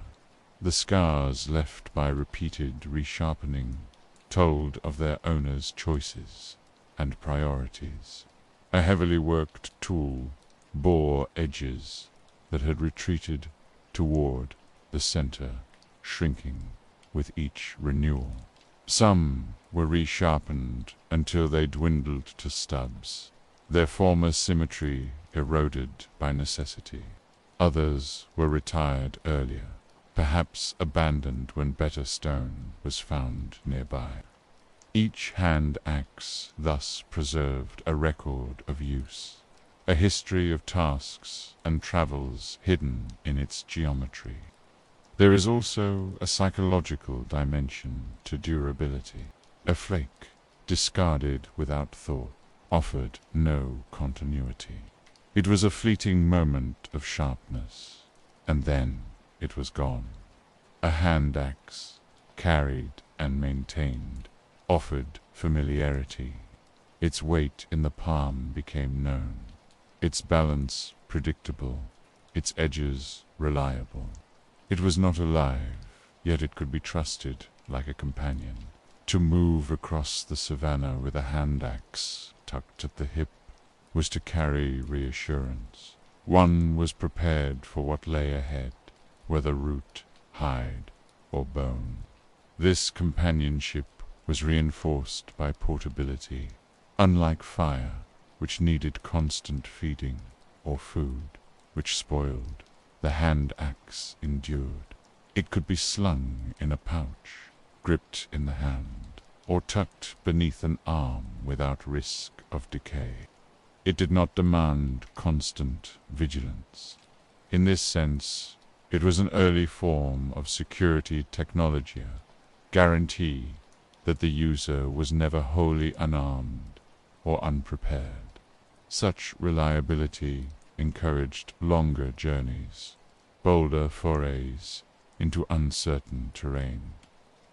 The scars left by repeated resharpening told of their owner's choices and priorities. A heavily worked tool bore edges that had retreated toward the center, shrinking with each renewal. Some were resharpened until they dwindled to stubs, their former symmetry eroded by necessity. Others were retired earlier, perhaps abandoned when better stone was found nearby. Each hand axe thus preserved a record of use, a history of tasks and travels hidden in its geometry. There is also a psychological dimension to durability. A flake, discarded without thought, offered no continuity. It was a fleeting moment of sharpness, and then it was gone. A hand axe, carried and maintained, offered familiarity. Its weight in the palm became known, its balance predictable, its edges reliable. It was not alive, yet it could be trusted like a companion. To move across the savannah with a hand axe tucked at the hip was to carry reassurance. One was prepared for what lay ahead, whether root, hide, or bone. This companionship was reinforced by portability. Unlike fire, which needed constant feeding, or food, which spoiled, the hand axe endured. It could be slung in a pouch, gripped in the hand, or tucked beneath an arm without risk of decay. It did not demand constant vigilance. In this sense, it was an early form of security technologia, guarantee that the user was never wholly unarmed or unprepared. Such reliability encouraged longer journeys, bolder forays into uncertain terrain,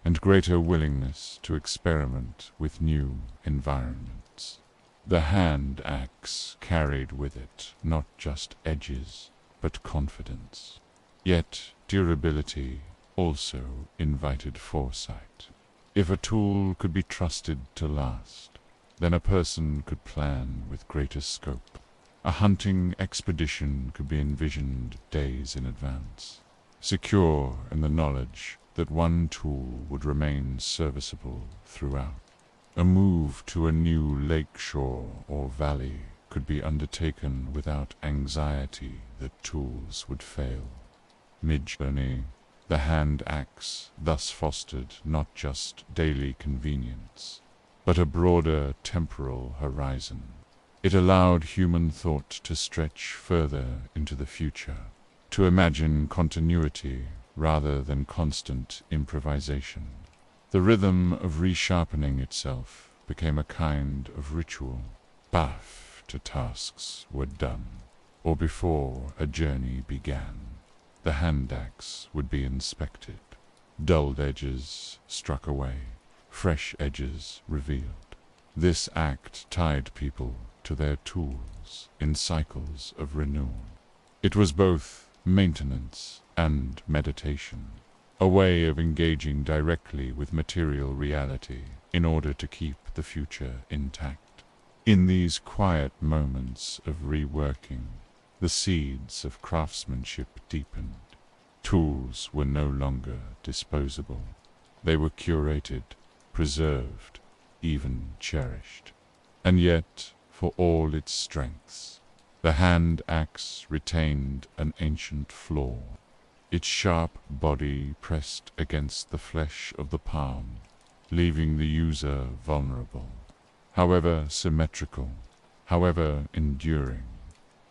and greater willingness to experiment with new environments. The hand axe carried with it not just edges, but confidence. Yet durability also invited foresight. If a tool could be trusted to last, then a person could plan with greater scope. A hunting expedition could be envisioned days in advance, secure in the knowledge that one tool would remain serviceable throughout. A move to a new lake shore or valley could be undertaken without anxiety that tools would fail. Mid-journey, the hand axe thus fostered not just daily convenience, but a broader temporal horizon. It allowed human thought to stretch further into the future, to imagine continuity rather than constant improvisation. The rhythm of resharpening itself became a kind of ritual, after tasks were done, or before a journey began. The hand axe would be inspected, dulled edges struck away, fresh edges revealed. This act tied people to their tools in cycles of renewal. It was both maintenance and meditation, a way of engaging directly with material reality in order to keep the future intact. In these quiet moments of reworking, the seeds of craftsmanship deepened. Tools were no longer disposable. They were curated, preserved, even cherished. And yet, for all its strengths, the hand axe retained an ancient flaw. Its sharp body pressed against the flesh of the palm, leaving the user vulnerable. However symmetrical, however enduring,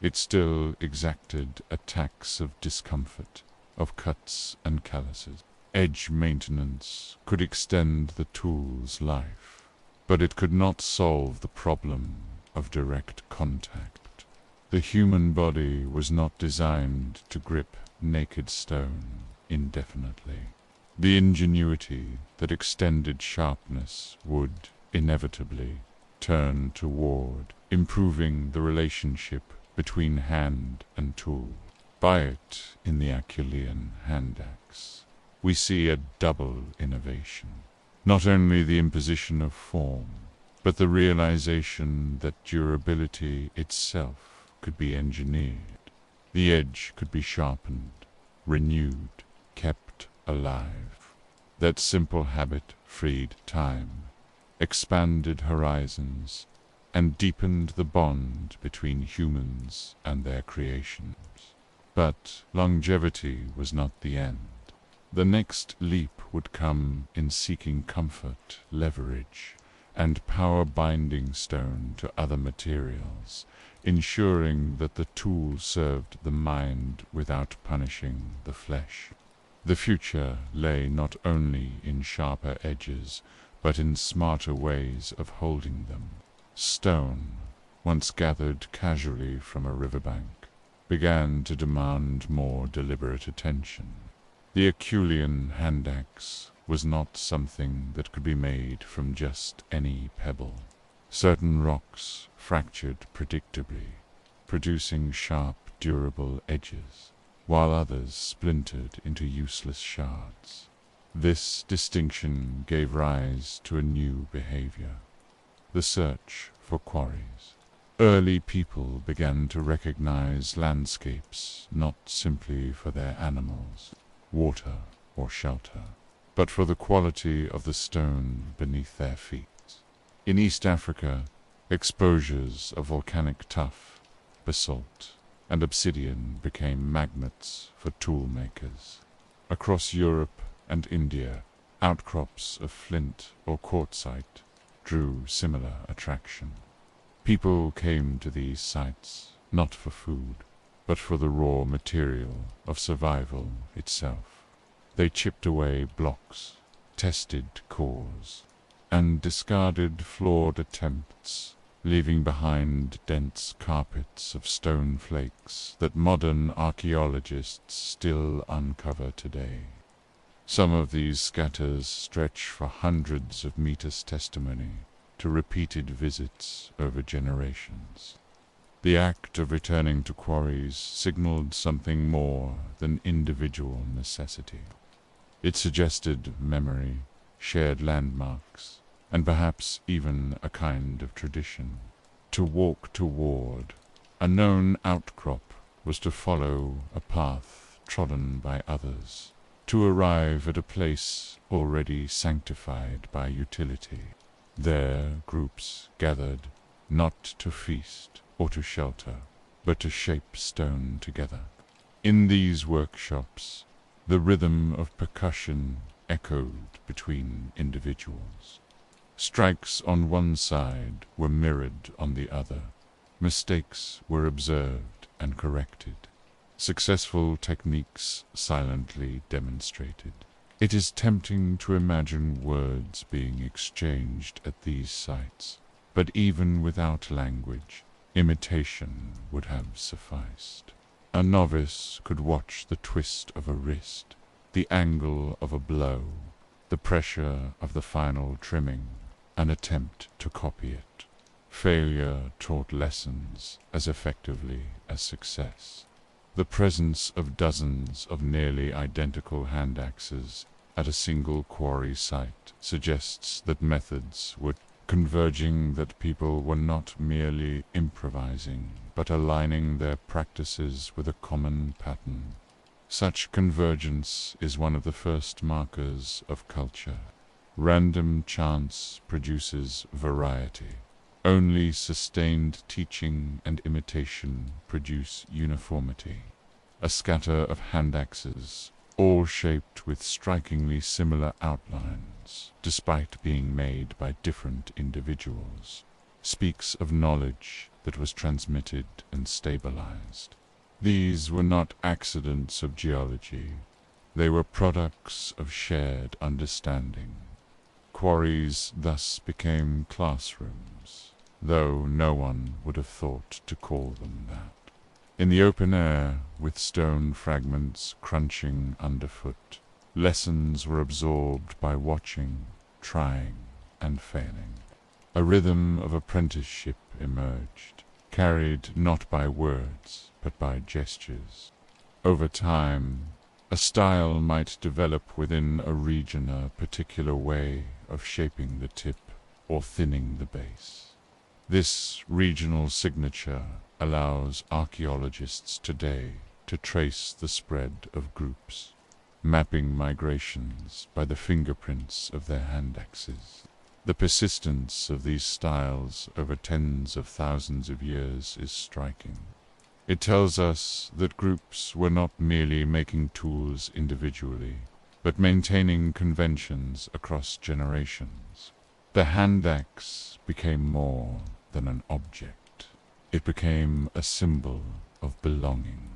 it still exacted a tax of discomfort, of cuts and calluses. Edge maintenance could extend the tool's life, but it could not solve the problem of direct contact. The human body was not designed to grip naked stone indefinitely. The ingenuity that extended sharpness would, inevitably, turn toward improving the relationship between hand and tool. By it, in the Acheulean Handaxe, we see a double innovation. Not only the imposition of form, but the realization that durability itself could be engineered. The edge could be sharpened, renewed, kept alive. That simple habit freed time, expanded horizons, and deepened the bond between humans and their creations. But longevity was not the end. The next leap would come in seeking comfort, leverage, and power binding stone to other materials, ensuring that the tool served the mind without punishing the flesh. The future lay not only in sharper edges, but in smarter ways of holding them. Stone, once gathered casually from a riverbank, began to demand more deliberate attention. The Acheulean handaxe was not something that could be made from just any pebble. Certain rocks fractured predictably, producing sharp, durable edges, while others splintered into useless shards. This distinction gave rise to a new behavior: the search for quarries. Early people began to recognize landscapes not simply for their animals, water, or shelter, but for the quality of the stone beneath their feet. In East Africa, exposures of volcanic tuff, basalt, and obsidian became magnets for tool makers. Across Europe and India, outcrops of flint or quartzite drew similar attraction. People came to these sites not for food, but for the raw material of survival itself. They chipped away blocks, tested cores, and discarded flawed attempts, leaving behind dense carpets of stone flakes that modern archaeologists still uncover today. Some of these scatters stretch for hundreds of meters testimony to repeated visits over generations. The act of returning to quarries signaled something more than individual necessity. It suggested memory, shared landmarks, and perhaps even a kind of tradition. To walk toward a known outcrop was to follow a path trodden by others, to arrive at a place already sanctified by utility. There groups gathered, not to feast or to shelter, but to shape stone together. In these workshops, the rhythm of percussion echoed between individuals. Strikes on one side were mirrored on the other. Mistakes were observed and corrected. Successful techniques silently demonstrated. It is tempting to imagine words being exchanged at these sites, but even without language, imitation would have sufficed. A novice could watch the twist of a wrist, the angle of a blow, the pressure of the final trimming, and attempt to copy it. Failure taught lessons as effectively as success. The presence of dozens of nearly identical handaxes at a single quarry site suggests that methods were converging, that people were not merely improvising, but aligning their practices with a common pattern. Such convergence is one of the first markers of culture. Random chance produces variety. Only sustained teaching and imitation produce uniformity. A scatter of handaxes, all shaped with strikingly similar outlines, despite being made by different individuals, speaks of knowledge that was transmitted and stabilized. These were not accidents of geology. They were products of shared understanding. Quarries thus became classrooms, though no one would have thought to call them that. In the open air, with stone fragments crunching underfoot, lessons were absorbed by watching, trying, and failing. A rhythm of apprenticeship emerged, carried not by words, but by gestures. Over time, a style might develop within a region, a particular way of shaping the tip or thinning the base. This regional signature allows archaeologists today to trace the spread of groups, mapping migrations by the fingerprints of their handaxes. The persistence of these styles over tens of thousands of years is striking. It tells us that groups were not merely making tools individually, but maintaining conventions across generations. The handaxe became more than an object. It became a symbol of belonging.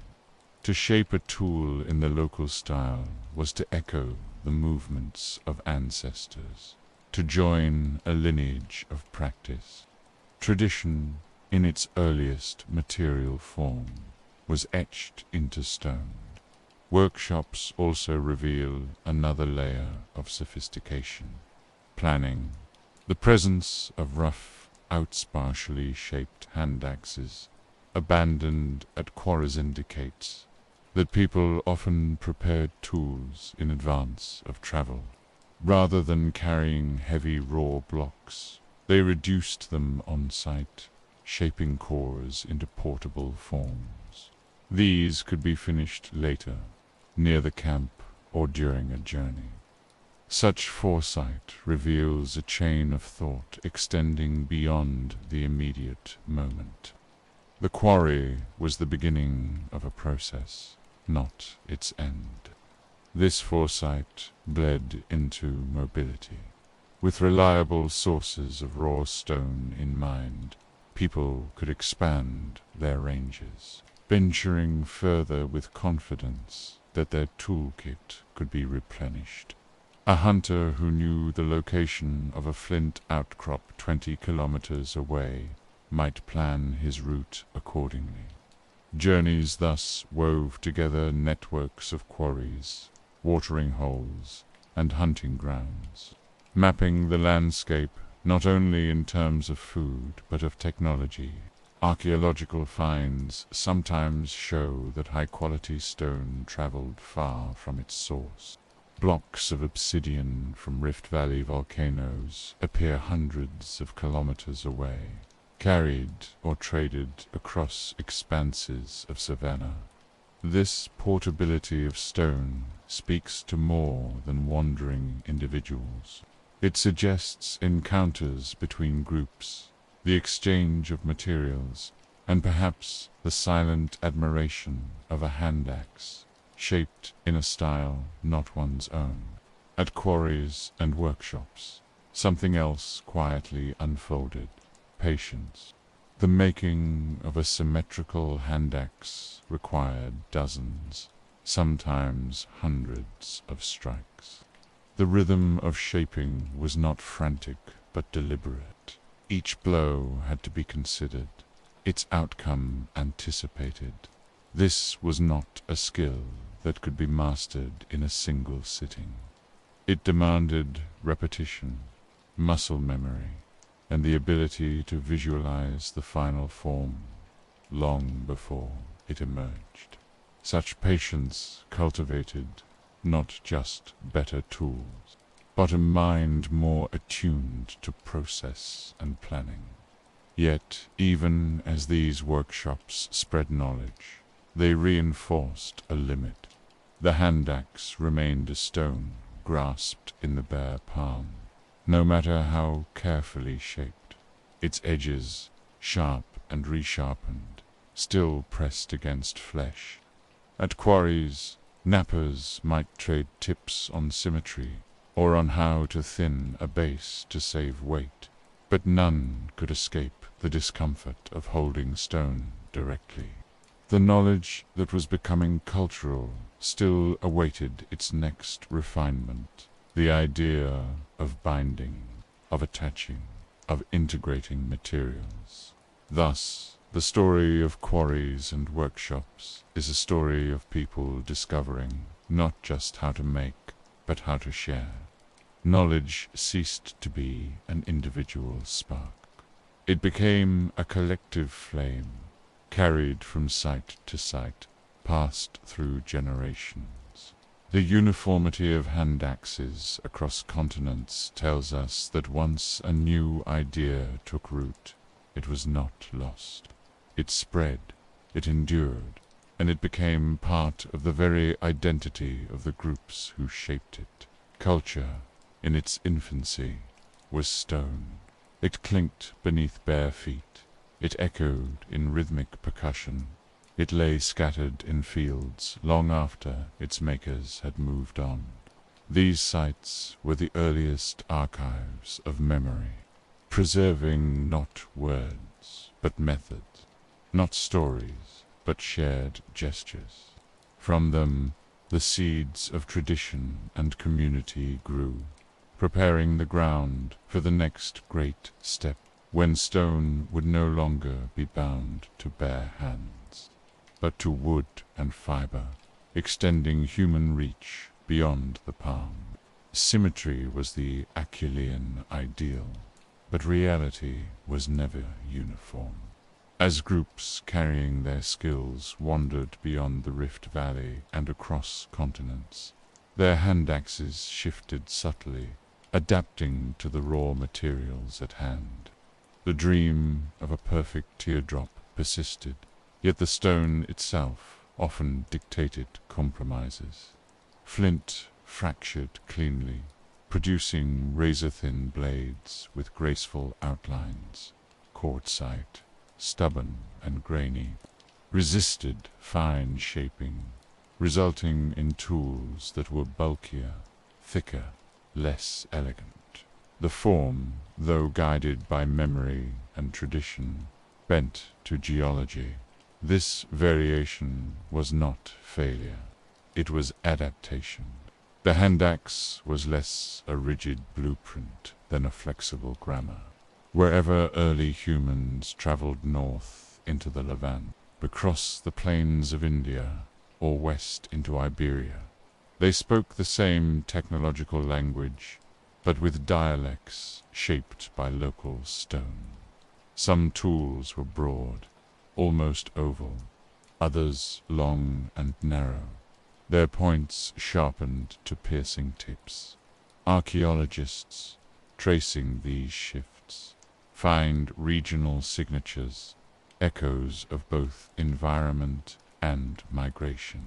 To shape a tool in the local style was to echo the movements of ancestors, to join a lineage of practice. Tradition, in its earliest material form, was etched into stone. Workshops also reveal another layer of sophistication. Planning. The presence of rough, outspartially shaped handaxes, abandoned at quarries, indicates that people often prepared tools in advance of travel. Rather than carrying heavy raw blocks, they reduced them on site, shaping cores into portable forms. These could be finished later, near the camp or during a journey. Such foresight reveals a chain of thought extending beyond the immediate moment. The quarry was the beginning of a process, not its end. This foresight bled into mobility. With reliable sources of raw stone in mind, people could expand their ranges, venturing further with confidence that their toolkit could be replenished. A hunter who knew the location of a flint outcrop 20 kilometers away might plan his route accordingly. Journeys thus wove together networks of quarries, watering holes, and hunting grounds, mapping the landscape not only in terms of food but of technology. Archaeological finds sometimes show that high-quality stone traveled far from its source. Blocks of obsidian from Rift Valley volcanoes appear hundreds of kilometers away, carried or traded across expanses of savanna. This portability of stone speaks to more than wandering individuals. It suggests encounters between groups, the exchange of materials, and perhaps the silent admiration of a handaxe, shaped in a style not one's own. At quarries and workshops, something else quietly unfolded: patience. The making of a symmetrical handaxe required dozens, sometimes hundreds of strikes. The rhythm of shaping was not frantic but deliberate. Each blow had to be considered, its outcome anticipated. This was not a skill that could be mastered in a single sitting. It demanded repetition, muscle memory, and the ability to visualize the final form long before it emerged. Such patience cultivated not just better tools, but a mind more attuned to process and planning. Yet, even as these workshops spread knowledge, they reinforced a limit. The handaxe remained a stone grasped in the bare palm, no matter how carefully shaped. Its edges, sharp and resharpened, still pressed against flesh. At quarries, knappers might trade tips on symmetry, or on how to thin a base to save weight, but none could escape the discomfort of holding stone directly. The knowledge that was becoming cultural still awaited its next refinement, the idea of binding, of attaching, of integrating materials. Thus, the story of quarries and workshops is a story of people discovering not just how to make, but how to share. Knowledge ceased to be an individual spark. It became a collective flame, carried from site to site, passed through generations. The uniformity of handaxes across continents tells us that once a new idea took root, it was not lost. It spread, it endured, and it became part of the very identity of the groups who shaped it. Culture, in its infancy, was stone. It clinked beneath bare feet. It echoed in rhythmic percussion. It lay scattered in fields long after its makers had moved on. These sites were the earliest archives of memory, preserving not words, but methods, not stories, but shared gestures. From them, the seeds of tradition and community grew, preparing the ground for the next great step, when stone would no longer be bound to bare hands, but to wood and fiber, extending human reach beyond the palm. Symmetry was the Acheulean ideal, but reality was never uniform. As groups carrying their skills wandered beyond the Rift Valley and across continents, their Handaxes shifted subtly, adapting to the raw materials at hand. The dream of a perfect teardrop persisted, yet the stone itself often dictated compromises. Flint fractured cleanly, producing razor-thin blades with graceful outlines. Quartzite, stubborn and grainy, resisted fine shaping, resulting in tools that were bulkier, thicker, less elegant. The form, though guided by memory and tradition, bent to geology. This variation was not failure. It was adaptation. The Handaxe was less a rigid blueprint than a flexible grammar. Wherever early humans traveled north into the Levant, across the plains of India, or west into Iberia, they spoke the same technological language, but with dialects shaped by local stone. Some tools were broad, almost oval, others long and narrow, their points sharpened to piercing tips. Archaeologists, tracing these shifts, find regional signatures, echoes of both environment and migration.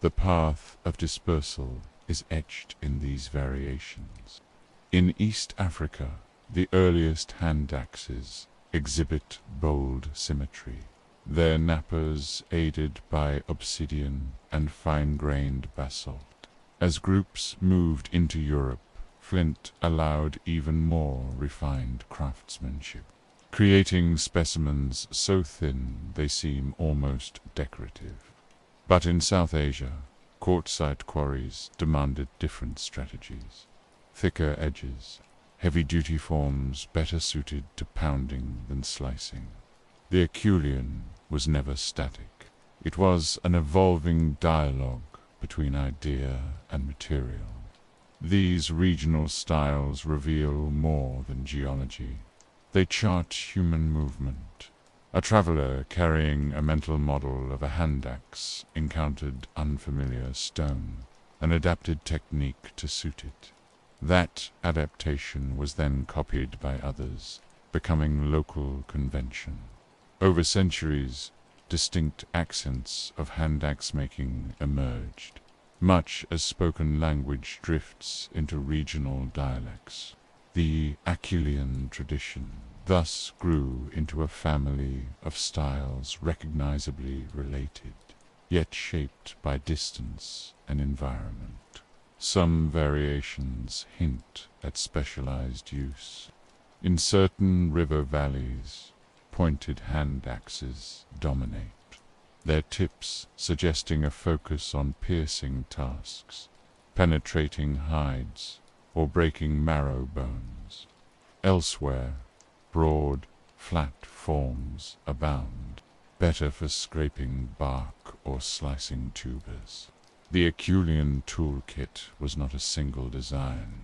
The path of dispersal is etched in these variations. In East Africa, the earliest Handaxes exhibit bold symmetry, their nappers aided by obsidian and fine-grained basalt. As groups moved into Europe, flint allowed even more refined craftsmanship, creating specimens so thin they seem almost decorative. But in South Asia, quartzite quarries demanded different strategies. Thicker edges, heavy-duty forms better suited to pounding than slicing. The Acheulean was never static. It was an evolving dialogue between idea and material. These regional styles reveal more than geology. They chart human movement. A traveler carrying a mental model of a Handaxe encountered unfamiliar stone, and adapted technique to suit it. That adaptation was then copied by others, becoming local convention. Over centuries, distinct accents of Handaxe making emerged, much as spoken language drifts into regional dialects. The Acheulean tradition thus grew into a family of styles recognizably related, yet shaped by distance and environment. Some variations hint at specialized use. In certain river valleys, pointed Handaxes dominate, their tips suggesting a focus on piercing tasks, penetrating hides, or breaking marrow bones. Elsewhere, broad, flat forms abound, better for scraping bark or slicing tubers. The Acheulean toolkit was not a single design,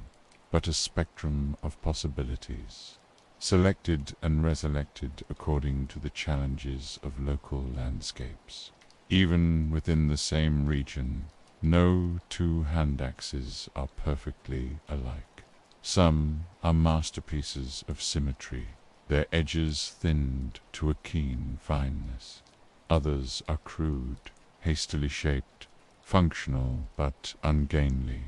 but a spectrum of possibilities, selected and reselected according to the challenges of local landscapes. Even within the same region, no two Handaxes are perfectly alike. Some are masterpieces of symmetry, their edges thinned to a keen fineness. Others are crude, hastily shaped, functional but ungainly.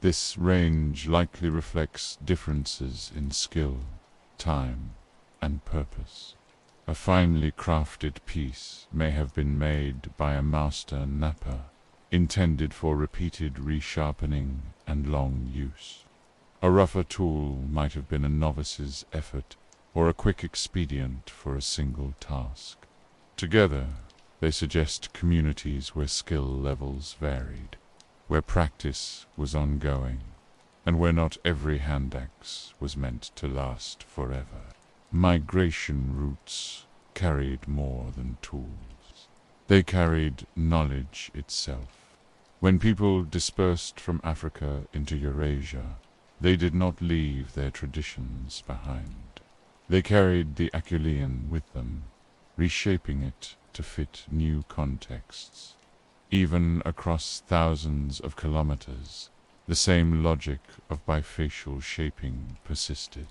This range likely reflects differences in skill, time, and purpose. A finely crafted piece may have been made by a master napper, intended for repeated resharpening and long use. A rougher tool might have been a novice's effort or a quick expedient for a single task. Together, they suggest communities where skill levels varied, where practice was ongoing, and where not every handaxe was meant to last forever. Migration routes carried more than tools. They carried knowledge itself. When people dispersed from Africa into Eurasia, they did not leave their traditions behind. They carried the Acheulean with them, reshaping it to fit new contexts. Even across thousands of kilometers, the same logic of bifacial shaping persisted.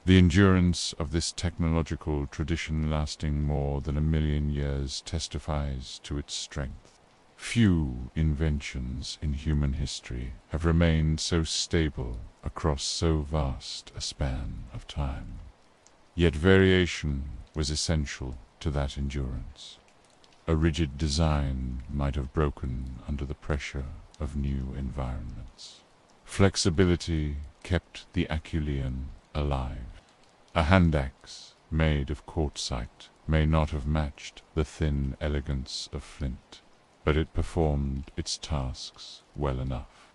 The endurance of this technological tradition lasting more than 1,000,000 years testifies to its strength. Few inventions in human history have remained so stable across so vast a span of time. Yet variation was essential to that endurance. A rigid design might have broken under the pressure of new environments. Flexibility kept the Acheulean alive. A handaxe made of quartzite may not have matched the thin elegance of flint, but it performed its tasks well enough.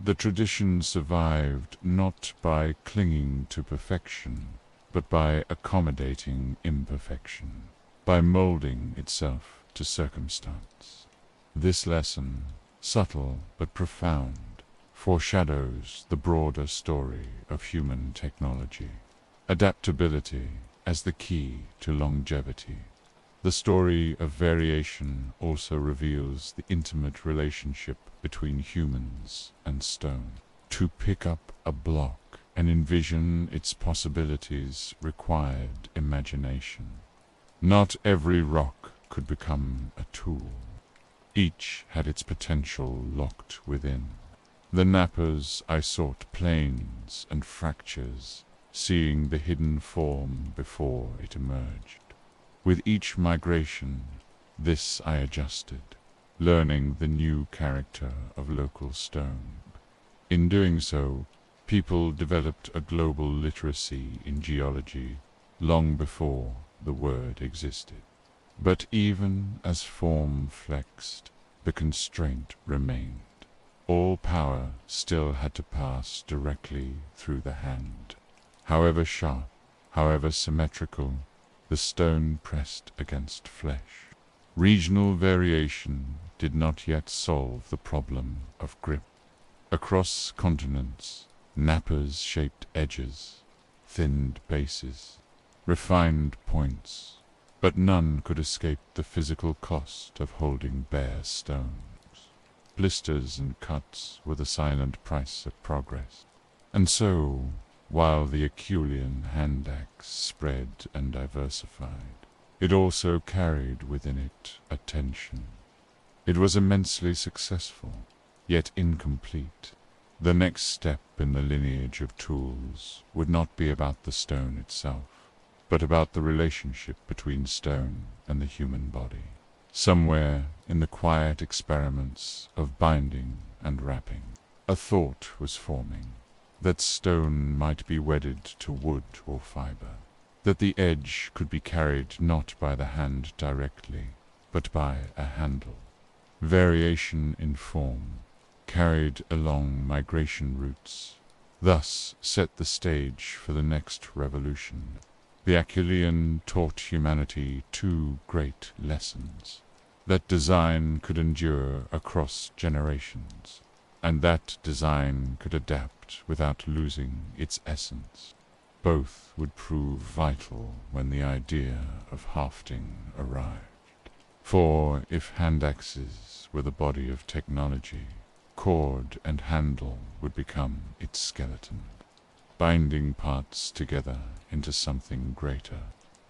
The tradition survived not by clinging to perfection, but by accommodating imperfection, by molding itself to circumstance. This lesson, subtle but profound, foreshadows the broader story of human technology. Adaptability as the key to longevity. The story of variation also reveals the intimate relationship between humans and stone. To pick up a block and envision its possibilities required imagination. Not every rock could become a tool. Each had its potential locked within. The nappers I sought planes and fractures, seeing the hidden form before it emerged. With each migration, this I adjusted, learning the new character of local stone. In doing so, people developed a global literacy in geology long before the word existed. But even as form flexed, the constraint remained. All power still had to pass directly through the hand. However sharp, however symmetrical, the stone pressed against flesh. Regional variation did not yet solve the problem of grip. Across continents, nappers shaped edges, thinned bases, refined points, but none could escape the physical cost of holding bare stones. Blisters and cuts were the silent price of progress. And so, while the Acheulean handaxe spread and diversified, it also carried within it a tension. It was immensely successful, yet incomplete. The next step in the lineage of tools would not be about the stone itself, but about the relationship between stone and the human body. Somewhere in the quiet experiments of binding and wrapping, a thought was forming. That stone might be wedded to wood or fiber, that the edge could be carried not by the hand directly, but by a handle. Variation in form, carried along migration routes, thus set the stage for the next revolution. The Acheulean taught humanity two great lessons: that design could endure across generations, and that design could adapt without losing its essence. Both would prove vital when the idea of hafting arrived. For if handaxes were the body of technology, cord and handle would become its skeleton, binding parts together into something greater,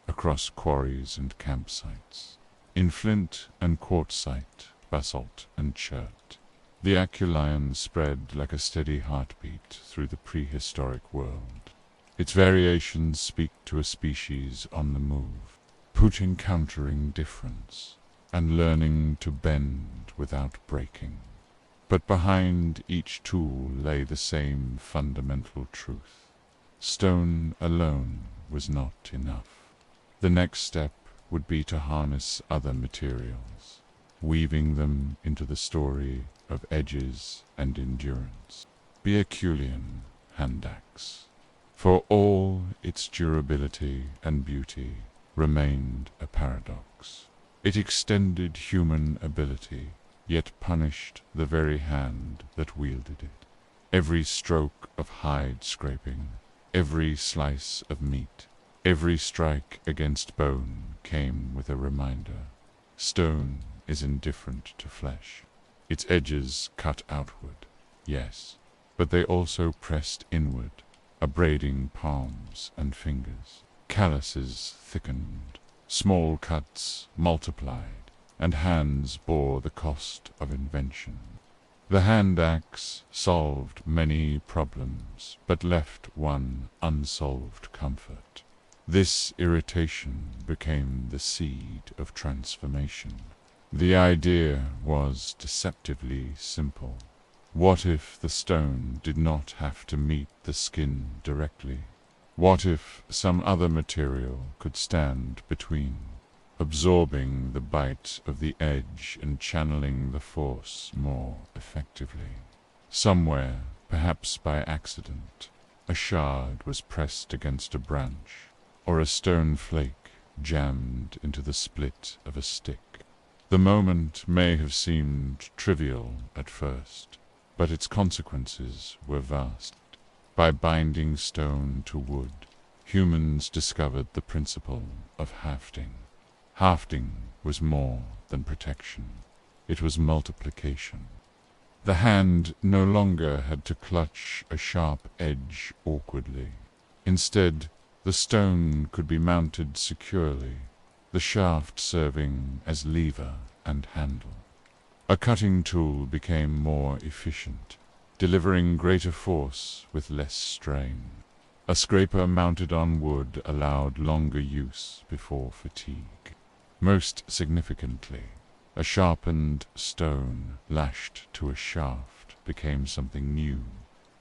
across quarries and campsites, in flint and quartzite, basalt and chert. The Acheulean spread like a steady heartbeat through the prehistoric world. Its variations speak to a species on the move, put encountering difference, and learning to bend without breaking. But behind each tool lay the same fundamental truth. Stone alone was not enough. The next step would be to harness other materials, weaving them into the story of edges and endurance. Be Acheulean, Handaxes, for all its durability and beauty remained a paradox. It extended human ability, yet punished the very hand that wielded it. Every stroke of hide scraping, every slice of meat, every strike against bone came with a reminder. Stone is indifferent to flesh. Its edges cut outward, yes, but they also pressed inward, abrading palms and fingers. Calluses thickened, small cuts multiplied, and hands bore the cost of invention. The hand axe solved many problems, but left one unsolved comfort. This irritation became the seed of transformation. The idea was deceptively simple. What if the stone did not have to meet the skin directly? What if some other material could stand between, absorbing the bite of the edge and channeling the force more effectively? Somewhere, perhaps by accident, a shard was pressed against a branch, or a stone flake jammed into the split of a stick. The moment may have seemed trivial at first, but its consequences were vast. By binding stone to wood, humans discovered the principle of hafting. Hafting was more than protection. It was multiplication. The hand no longer had to clutch a sharp edge awkwardly. Instead, the stone could be mounted securely, the shaft serving as lever and handle. A cutting tool became more efficient, delivering greater force with less strain. A scraper mounted on wood allowed longer use before fatigue. Most significantly, a sharpened stone lashed to a shaft became something new,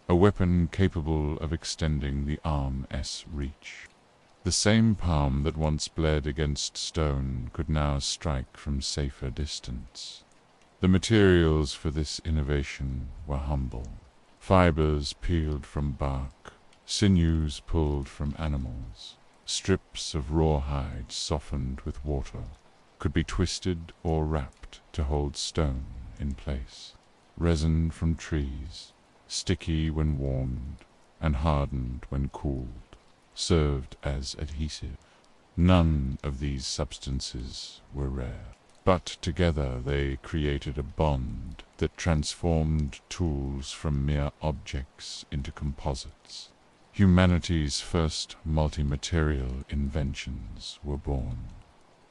a weapon capable of extending the arm's reach. The same palm that once bled against stone could now strike from safer distance. The materials for this innovation were humble. Fibers peeled from bark, sinews pulled from animals, strips of rawhide softened with water, could be twisted or wrapped to hold stone in place. Resin from trees, sticky when warmed and hardened when cooled, served as adhesive. None of these substances were rare, but together they created a bond that transformed tools from mere objects into composites. Humanity's first multi-material inventions were born,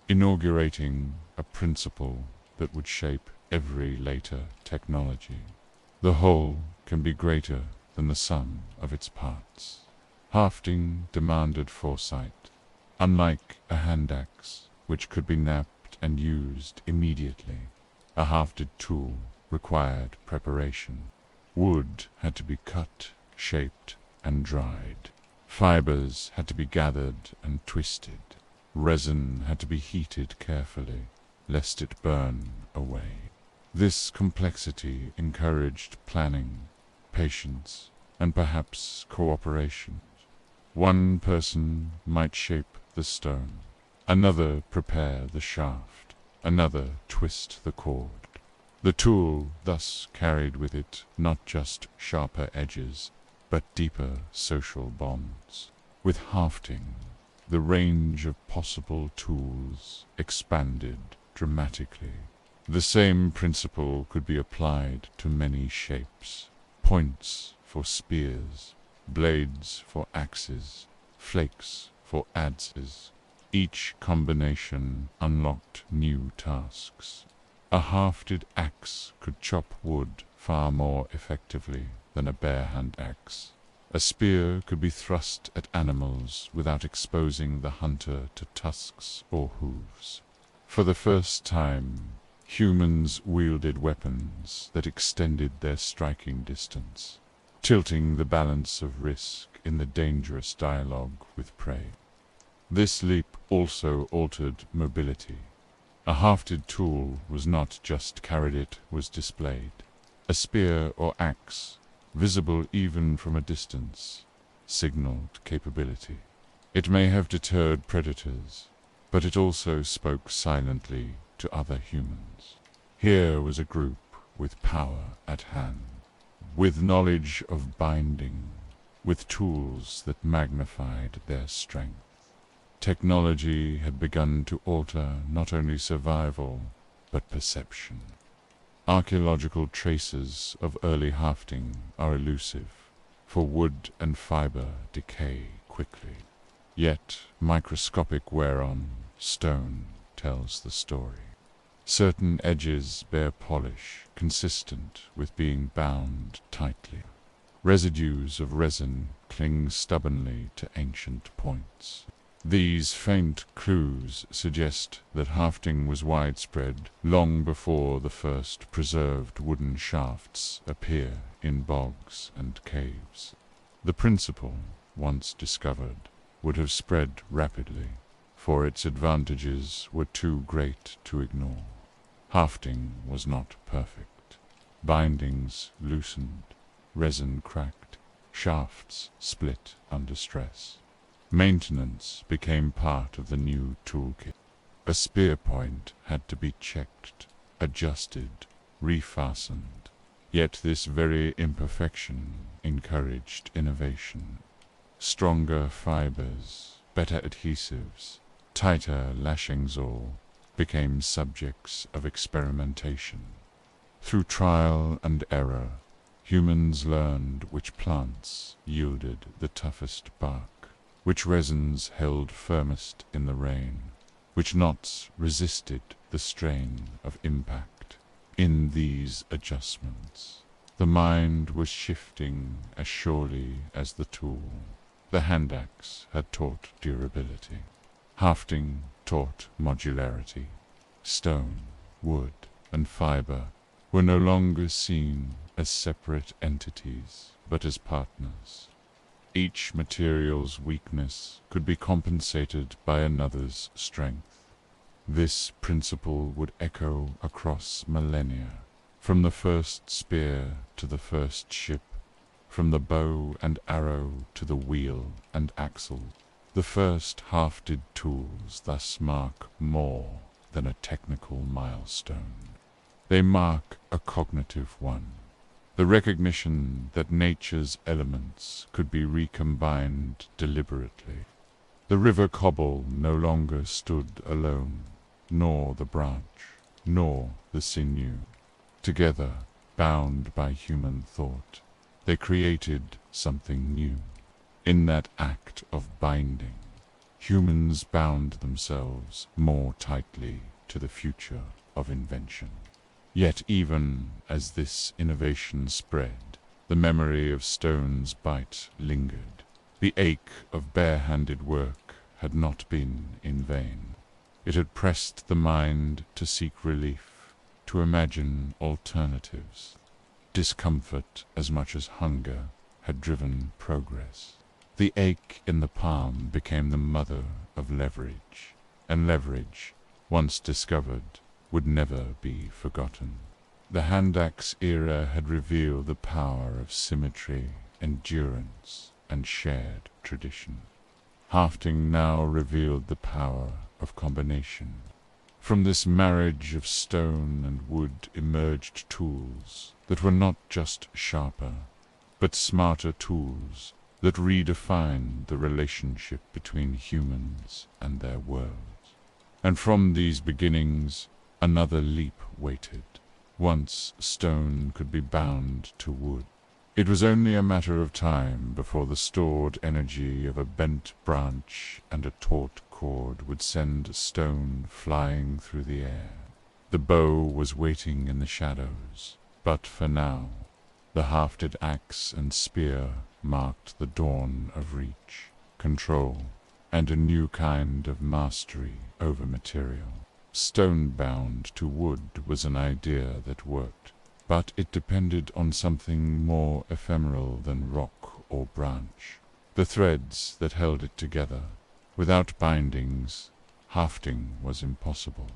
inaugurating a principle that would shape every later technology. The whole can be greater than the sum of its parts. Hafting demanded foresight. Unlike a hand axe, which could be napped and used immediately, a hafted tool required preparation. Wood had to be cut, shaped, and dried. Fibers had to be gathered and twisted. Resin had to be heated carefully, lest it burn away. This complexity encouraged planning, patience, and perhaps cooperation. One person might shape the stone, another prepare the shaft, another twist the cord. The tool thus carried with it not just sharper edges, but deeper social bonds. With hafting, the range of possible tools expanded dramatically. The same principle could be applied to many shapes: points for spears, blades for axes, flakes for adzes. Each combination unlocked new tasks. A hafted axe could chop wood far more effectively than a bare hand axe. A spear could be thrust at animals without exposing the hunter to tusks or hooves. For the first time, humans wielded weapons that extended their striking distance, tilting the balance of risk in the dangerous dialogue with prey. This leap also altered mobility. A hafted tool was not just carried, it was displayed. A spear or axe, visible even from a distance, signaled capability. It may have deterred predators, but it also spoke silently to other humans. Here was a group with power at hand, with knowledge of binding, with tools that magnified their strength. Technology had begun to alter not only survival, but perception. Archaeological traces of early hafting are elusive, for wood and fiber decay quickly. Yet microscopic wear on stone tells the story. Certain edges bear polish consistent with being bound tightly. Residues of resin cling stubbornly to ancient points. These faint clues suggest that hafting was widespread long before the first preserved wooden shafts appear in bogs and caves. The principle, once discovered, would have spread rapidly, for its advantages were too great to ignore. Hafting was not perfect. Bindings loosened, resin cracked, shafts split under stress. Maintenance became part of the new toolkit. A spear point had to be checked, adjusted, refastened. Yet this very imperfection encouraged innovation. Stronger fibers, better adhesives, tighter lashings all became subjects of experimentation. Through trial and error, humans learned which plants yielded the toughest bark, which resins held firmest in the rain, which knots resisted the strain of impact. In these adjustments, the mind was shifting as surely as the tool. The Handaxe had taught durability. Hafting taught modularity. Stone, wood, and fiber were no longer seen as separate entities, but as partners. Each material's weakness could be compensated by another's strength. This principle would echo across millennia, from the first spear to the first ship, from the bow and arrow to the wheel and axle. The first hafted tools thus mark more than a technical milestone. They mark a cognitive one. The recognition that nature's elements could be recombined deliberately. The river cobble no longer stood alone, nor the branch, nor the sinew. Together, bound by human thought, they created something new. In that act of binding, humans bound themselves more tightly to the future of invention. Yet even as this innovation spread, the memory of stone's bite lingered. The ache of bare-handed work had not been in vain. It had pressed the mind to seek relief, to imagine alternatives. Discomfort as much as hunger had driven progress. The ache in the palm became the mother of leverage, and leverage, once discovered, would never be forgotten. The Handaxe era had revealed the power of symmetry, endurance, and shared tradition. Hafting now revealed the power of combination. From this marriage of stone and wood emerged tools that were not just sharper, but smarter tools that redefined the relationship between humans and their worlds. And from these beginnings, another leap waited. Once stone could be bound to wood, it was only a matter of time before the stored energy of a bent branch and a taut cord would send stone flying through the air. The bow was waiting in the shadows, but for now, the hafted axe and spear marked the dawn of reach, control, and a new kind of mastery over material. Stone bound to wood was an idea that worked, but it depended on something more ephemeral than rock or branch. The threads that held it together. Without bindings, hafting was impossible,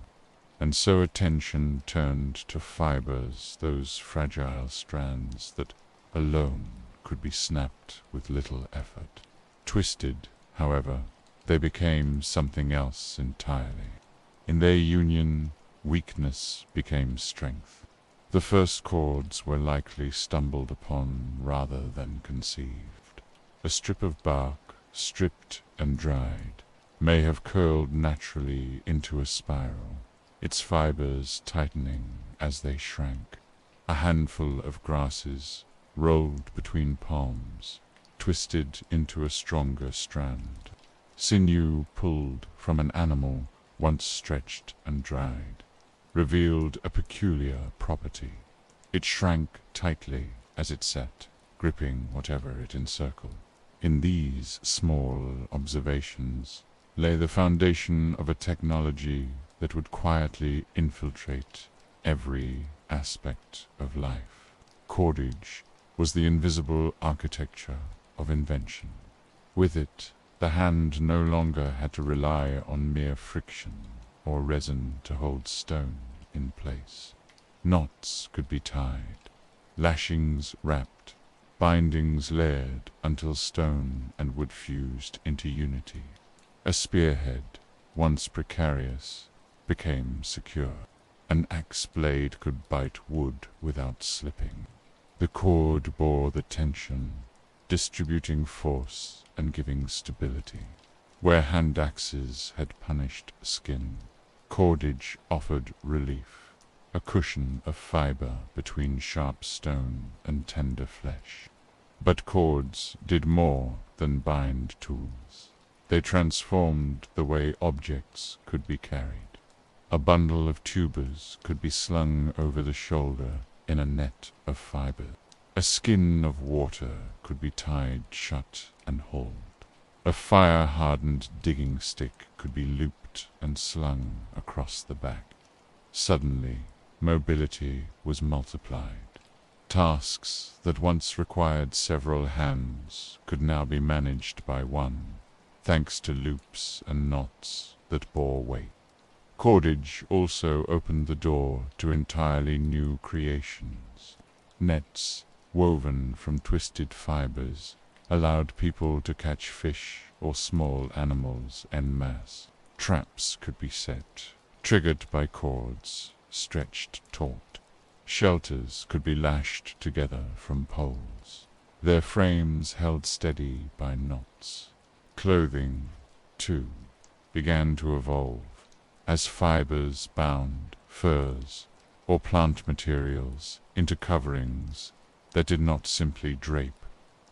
and so attention turned to fibers, those fragile strands that alone could be snapped with little effort. Twisted, however, they became something else entirely. In their union, weakness became strength. The first chords were likely stumbled upon rather than conceived. A strip of bark, stripped and dried, may have curled naturally into a spiral, its fibers tightening as they shrank. A handful of grasses, rolled between palms, twisted into a stronger strand. Sinew pulled from an animal once stretched and dried, revealed a peculiar property. It shrank tightly as it sat, gripping whatever it encircled. In these small observations lay the foundation of a technology that would quietly infiltrate every aspect of life. Cordage was the invisible architecture of invention. With it, the hand no longer had to rely on mere friction or resin to hold stone in place. Knots could be tied, lashings wrapped, bindings layered until stone and wood fused into unity. A spearhead, once precarious, became secure. An axe blade could bite wood without slipping. The cord bore the tension, distributing force and giving stability. Where Handaxes had punished skin, cordage offered relief, a cushion of fiber between sharp stone and tender flesh. But cords did more than bind tools. They transformed the way objects could be carried. A bundle of tubers could be slung over the shoulder in a net of fiber. A skin of water could be tied shut and hauled. A fire-hardened digging stick could be looped and slung across the back. Suddenly, mobility was multiplied. Tasks that once required several hands could now be managed by one, thanks to loops and knots that bore weight. Cordage also opened the door to entirely new creations. Nets, woven from twisted fibers, allowed people to catch fish or small animals en masse. Traps could be set, triggered by cords, stretched taut. Shelters could be lashed together from poles, their frames held steady by knots. Clothing, too, began to evolve, as fibers bound furs or plant materials into coverings that did not simply drape,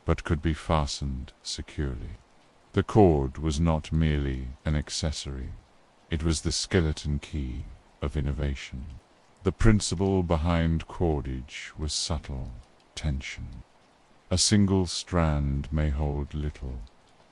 but could be fastened securely. The cord was not merely an accessory, it was the skeleton key of innovation. The principle behind cordage was subtle tension. A single strand may hold little,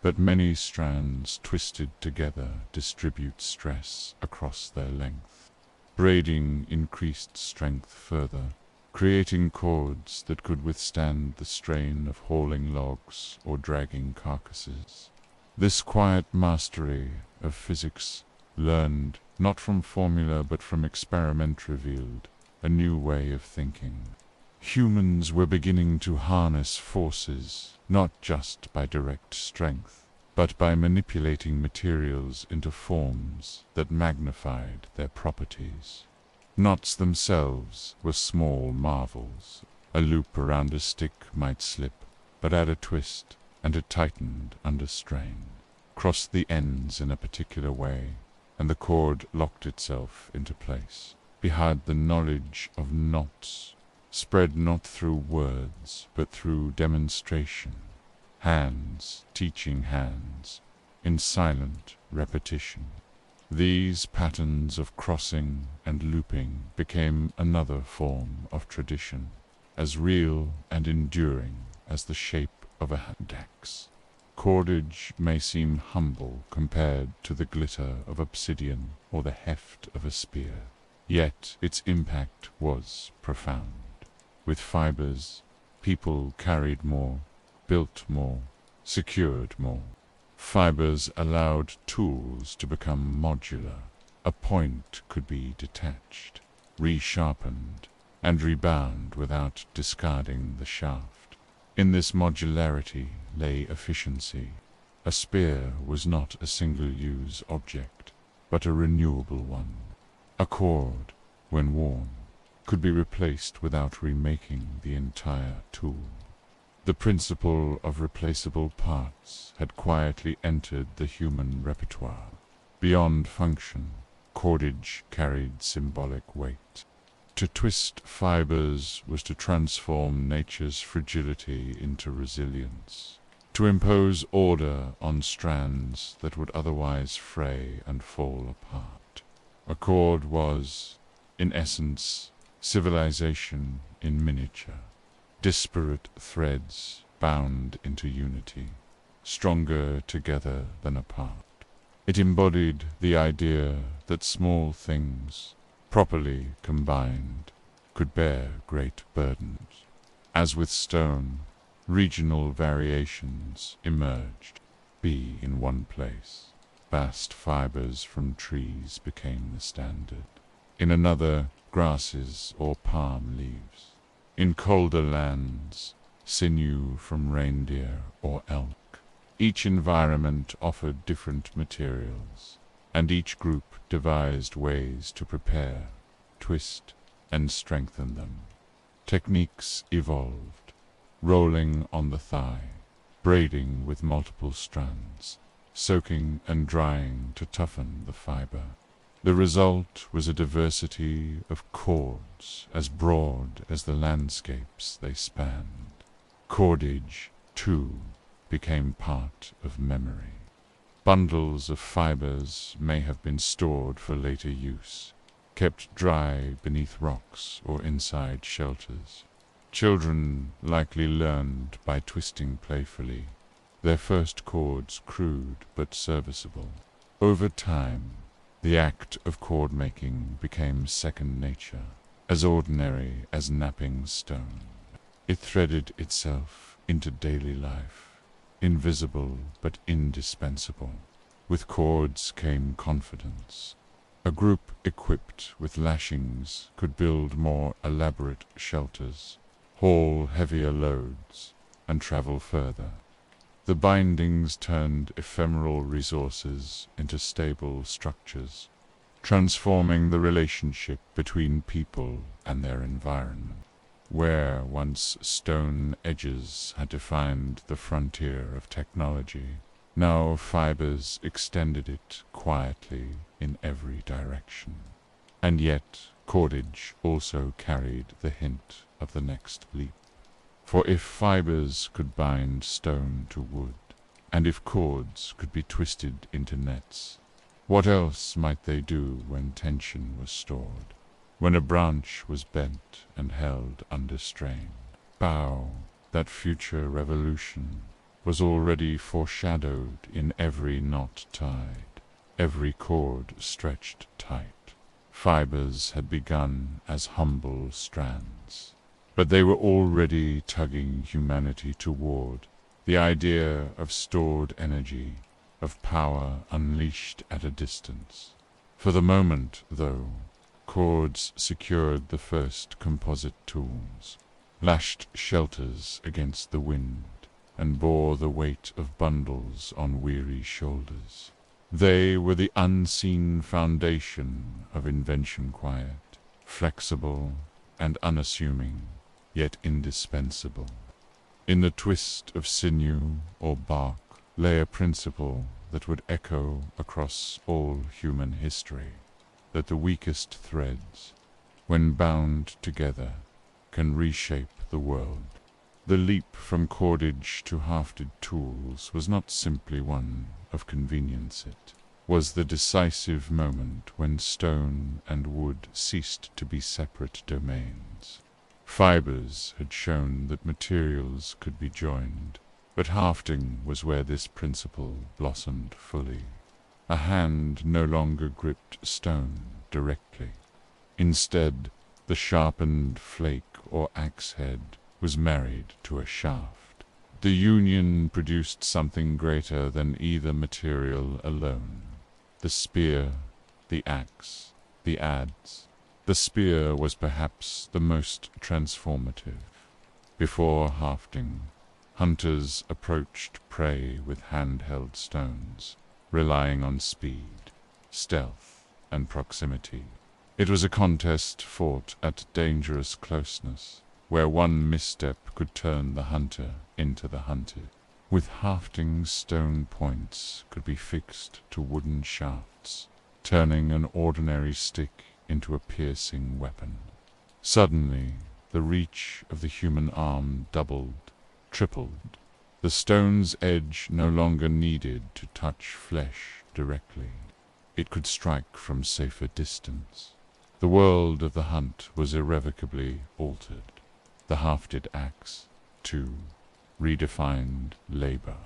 but many strands twisted together distribute stress across their length. Braiding increased strength further, creating cords that could withstand the strain of hauling logs or dragging carcasses. This quiet mastery of physics, learned not from formula but from experiment, revealed a new way of thinking. Humans were beginning to harness forces not just by direct strength, but by manipulating materials into forms that magnified their properties. Knots themselves were small marvels. A loop around a stick might slip, but add a twist, and it tightened under strain. Cross the ends in a particular way, and the cord locked itself into place. Behind the knowledge of knots, spread not through words, but through demonstration. Hands teaching hands, in silent repetition. These patterns of crossing and looping became another form of tradition, as real and enduring as the shape of a Handaxe. Cordage may seem humble compared to the glitter of obsidian or the heft of a spear, yet its impact was profound. With fibers, people carried more, built more, secured more. Fibers allowed tools to become modular. A point could be detached, resharpened, and rebound without discarding the shaft. In this modularity lay efficiency. A spear was not a single-use object, but a renewable one. A cord, when worn, could be replaced without remaking the entire tool. The principle of replaceable parts had quietly entered the human repertoire. Beyond function, cordage carried symbolic weight. To twist fibers was to transform nature's fragility into resilience, to impose order on strands that would otherwise fray and fall apart. A cord was, in essence, civilization in miniature. Disparate threads bound into unity, stronger together than apart. It embodied the idea that small things, properly combined, could bear great burdens. As with stone, regional variations emerged. Be in one place, vast fibers from trees became the standard. In another, grasses or palm leaves. In colder lands, sinew from reindeer or elk. Each environment offered different materials, and each group devised ways to prepare, twist, and strengthen them. Techniques evolved, rolling on the thigh, braiding with multiple strands, soaking and drying to toughen the fiber. The result was a diversity of cords as broad as the landscapes they spanned. Cordage, too, became part of memory. Bundles of fibers may have been stored for later use, kept dry beneath rocks or inside shelters. Children likely learned by twisting playfully, their first cords crude but serviceable. Over time, the act of cord-making became second nature, as ordinary as napping stone. It threaded itself into daily life, invisible but indispensable. With cords came confidence. A group equipped with lashings could build more elaborate shelters, haul heavier loads, and travel further. The bindings turned ephemeral resources into stable structures, transforming the relationship between people and their environment. Where once stone edges had defined the frontier of technology, now fibers extended it quietly in every direction. And yet cordage also carried the hint of the next leap. For if fibers could bind stone to wood, and if cords could be twisted into nets, what else might they do when tension was stored, when a branch was bent and held under strain? Bow, that future revolution, was already foreshadowed in every knot tied, every cord stretched tight. Fibers had begun as humble strands, but they were already tugging humanity toward the idea of stored energy, of power unleashed at a distance. For the moment, though, cords secured the first composite tools, lashed shelters against the wind, and bore the weight of bundles on weary shoulders. They were the unseen foundation of invention, quiet, flexible, and unassuming, yet indispensable. In the twist of sinew or bark lay a principle that would echo across all human history, that the weakest threads, when bound together, can reshape the world. The leap from cordage to hafted tools was not simply one of convenience. It was the decisive moment when stone and wood ceased to be separate domains. Fibers had shown that materials could be joined, But Hafting was where this principle blossomed fully. A hand no longer gripped stone directly. Instead, the sharpened flake or axe head was married to a shaft. The union produced something greater than either material alone. The spear, the axe, the adze. The spear was perhaps the most transformative. Before Hafting, hunters approached prey with handheld stones, relying on speed, stealth, and proximity. It was a contest fought at dangerous closeness, where one misstep could turn the hunter into the hunted. With Hafting, stone points could be fixed to wooden shafts, turning an ordinary stick into a piercing weapon. Suddenly, the reach of the human arm doubled, tripled. The stone's edge no longer needed to touch flesh directly. It could strike from safer distance. The world of the hunt was irrevocably altered. The hafted axe, too, redefined labor.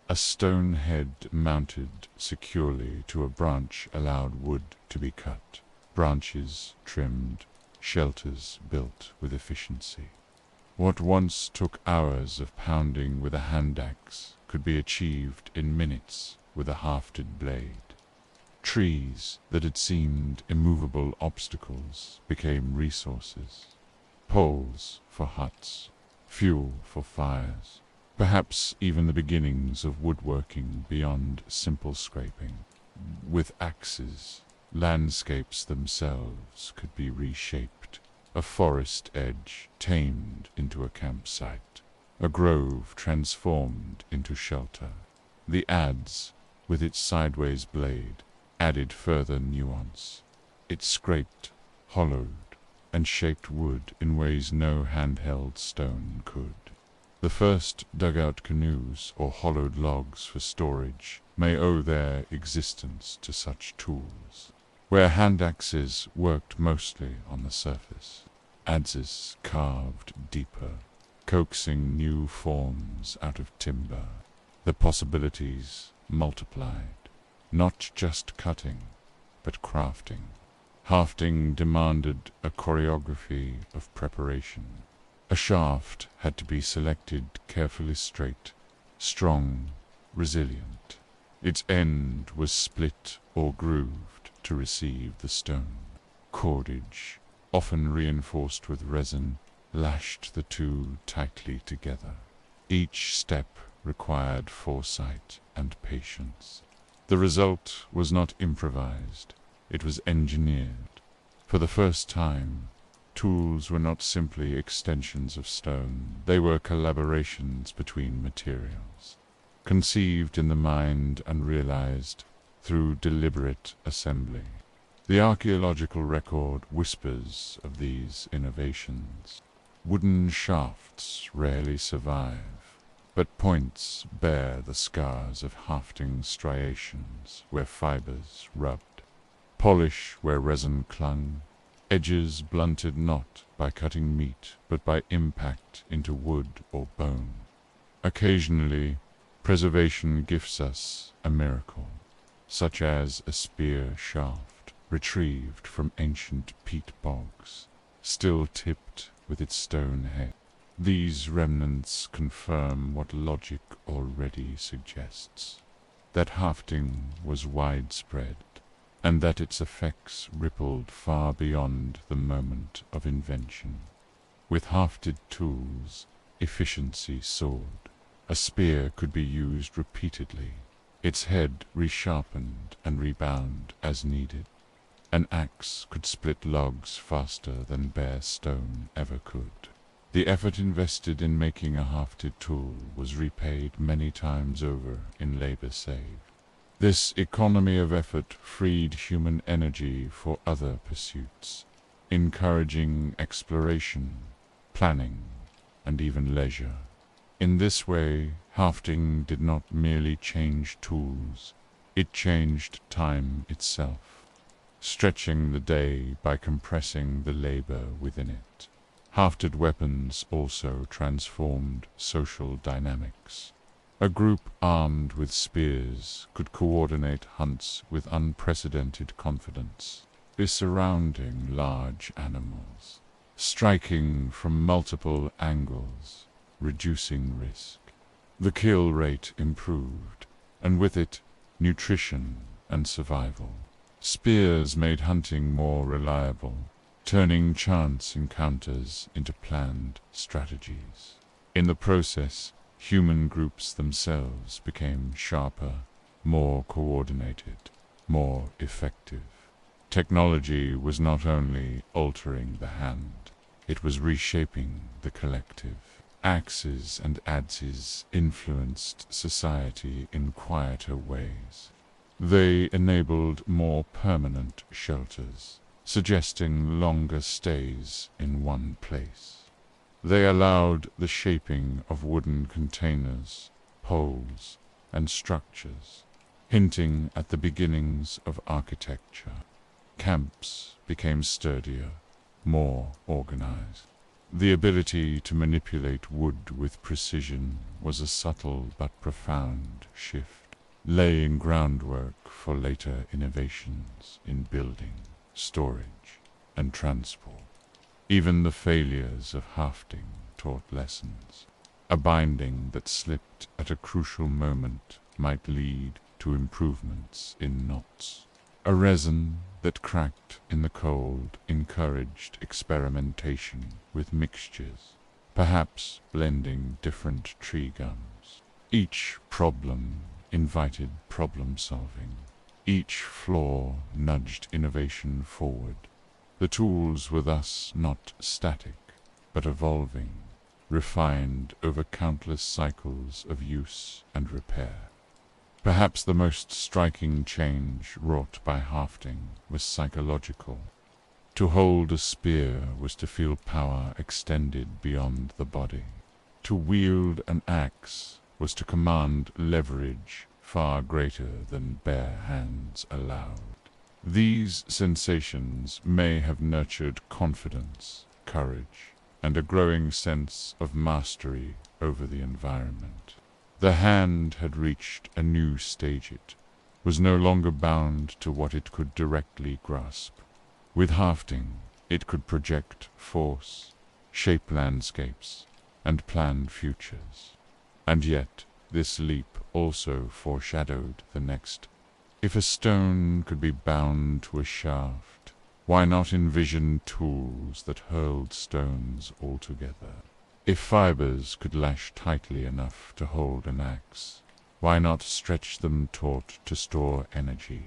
A stone head mounted securely to a branch allowed wood to be cut, branches trimmed, shelters built with efficiency. What once took hours of pounding with a handaxe could be achieved in minutes with a hafted blade. Trees that had seemed immovable obstacles became resources. Poles for huts, fuel for fires, perhaps even the beginnings of woodworking beyond simple scraping. With axes, landscapes themselves could be reshaped. A forest edge tamed into a campsite, a grove transformed into shelter. The adze, with its sideways blade, added further nuance. It scraped, hollowed, and shaped wood in ways no handheld stone could. The first dug-out canoes or hollowed logs for storage may owe their existence to such tools. Where handaxes worked mostly on the surface, adzes carved deeper, coaxing new forms out of timber. The possibilities multiplied. Not just cutting, but crafting. Hafting demanded a choreography of preparation. A shaft had to be selected carefully straight, strong, resilient. Its end was split or grooved to receive the stone. Cordage, often reinforced with resin, lashed the two tightly together. Each step required foresight and patience. The result was not improvised, it was engineered. For the first time, tools were not simply extensions of stone, they were collaborations between materials, conceived in the mind and realized through deliberate assembly. The archaeological record whispers of these innovations. Wooden shafts rarely survive, but points bear the scars of hafting striations where fibers rubbed, polish where resin clung, edges blunted not by cutting meat but by impact into wood or bone. Occasionally, preservation gifts us a miracle, such as a spear shaft retrieved from ancient peat bogs, still tipped with its stone head. These remnants confirm what logic already suggests, that hafting was widespread, and that its effects rippled far beyond the moment of invention. With hafted tools, efficiency soared. A spear could be used repeatedly, its head resharpened and rebound as needed. An axe could split logs faster than bare stone ever could. The effort invested in making a hafted tool was repaid many times over in labor saved. This economy of effort freed human energy for other pursuits, encouraging exploration, planning, and even leisure. In this way, hafting did not merely change tools, it changed time itself, stretching the day by compressing the labor within it. Hafted weapons also transformed social dynamics. A group armed with spears could coordinate hunts with unprecedented confidence, surrounding large animals, striking from multiple angles, reducing risk. The kill rate improved, and with it, nutrition and survival. Spears made hunting more reliable, turning chance encounters into planned strategies. In the process, human groups themselves became sharper, more coordinated, more effective. Technology was not only altering the hand, it was reshaping the collective. Axes and adzes influenced society in quieter ways. They enabled more permanent shelters, suggesting longer stays in one place. They allowed the shaping of wooden containers, poles, and structures, hinting at the beginnings of architecture. Camps became sturdier, more organized. The ability to manipulate wood with precision was a subtle but profound shift, laying groundwork for later innovations in building, storage, and transport. Even the failures of Hafting taught lessons. A binding that slipped at a crucial moment might lead to improvements in knots. A resin that cracked in the cold encouraged experimentation with mixtures, perhaps blending different tree gums. Each problem invited problem-solving. Each flaw nudged innovation forward. The tools were thus not static, but evolving, refined over countless cycles of use and repair. Perhaps the most striking change wrought by Hafting was psychological. To hold a spear was to feel power extended beyond the body. To wield an axe was to command leverage far greater than bare hands allowed. These sensations may have nurtured confidence, courage, and a growing sense of mastery over the environment. The hand had reached a new stage. It was no longer bound to what it could directly grasp. With Hafting, it could project force, shape landscapes, and plan futures. And yet, this leap also foreshadowed the next. If a stone could be bound to a shaft, why not envision tools that hurled stones altogether? If fibers could lash tightly enough to hold an axe, why not stretch them taut to store energy?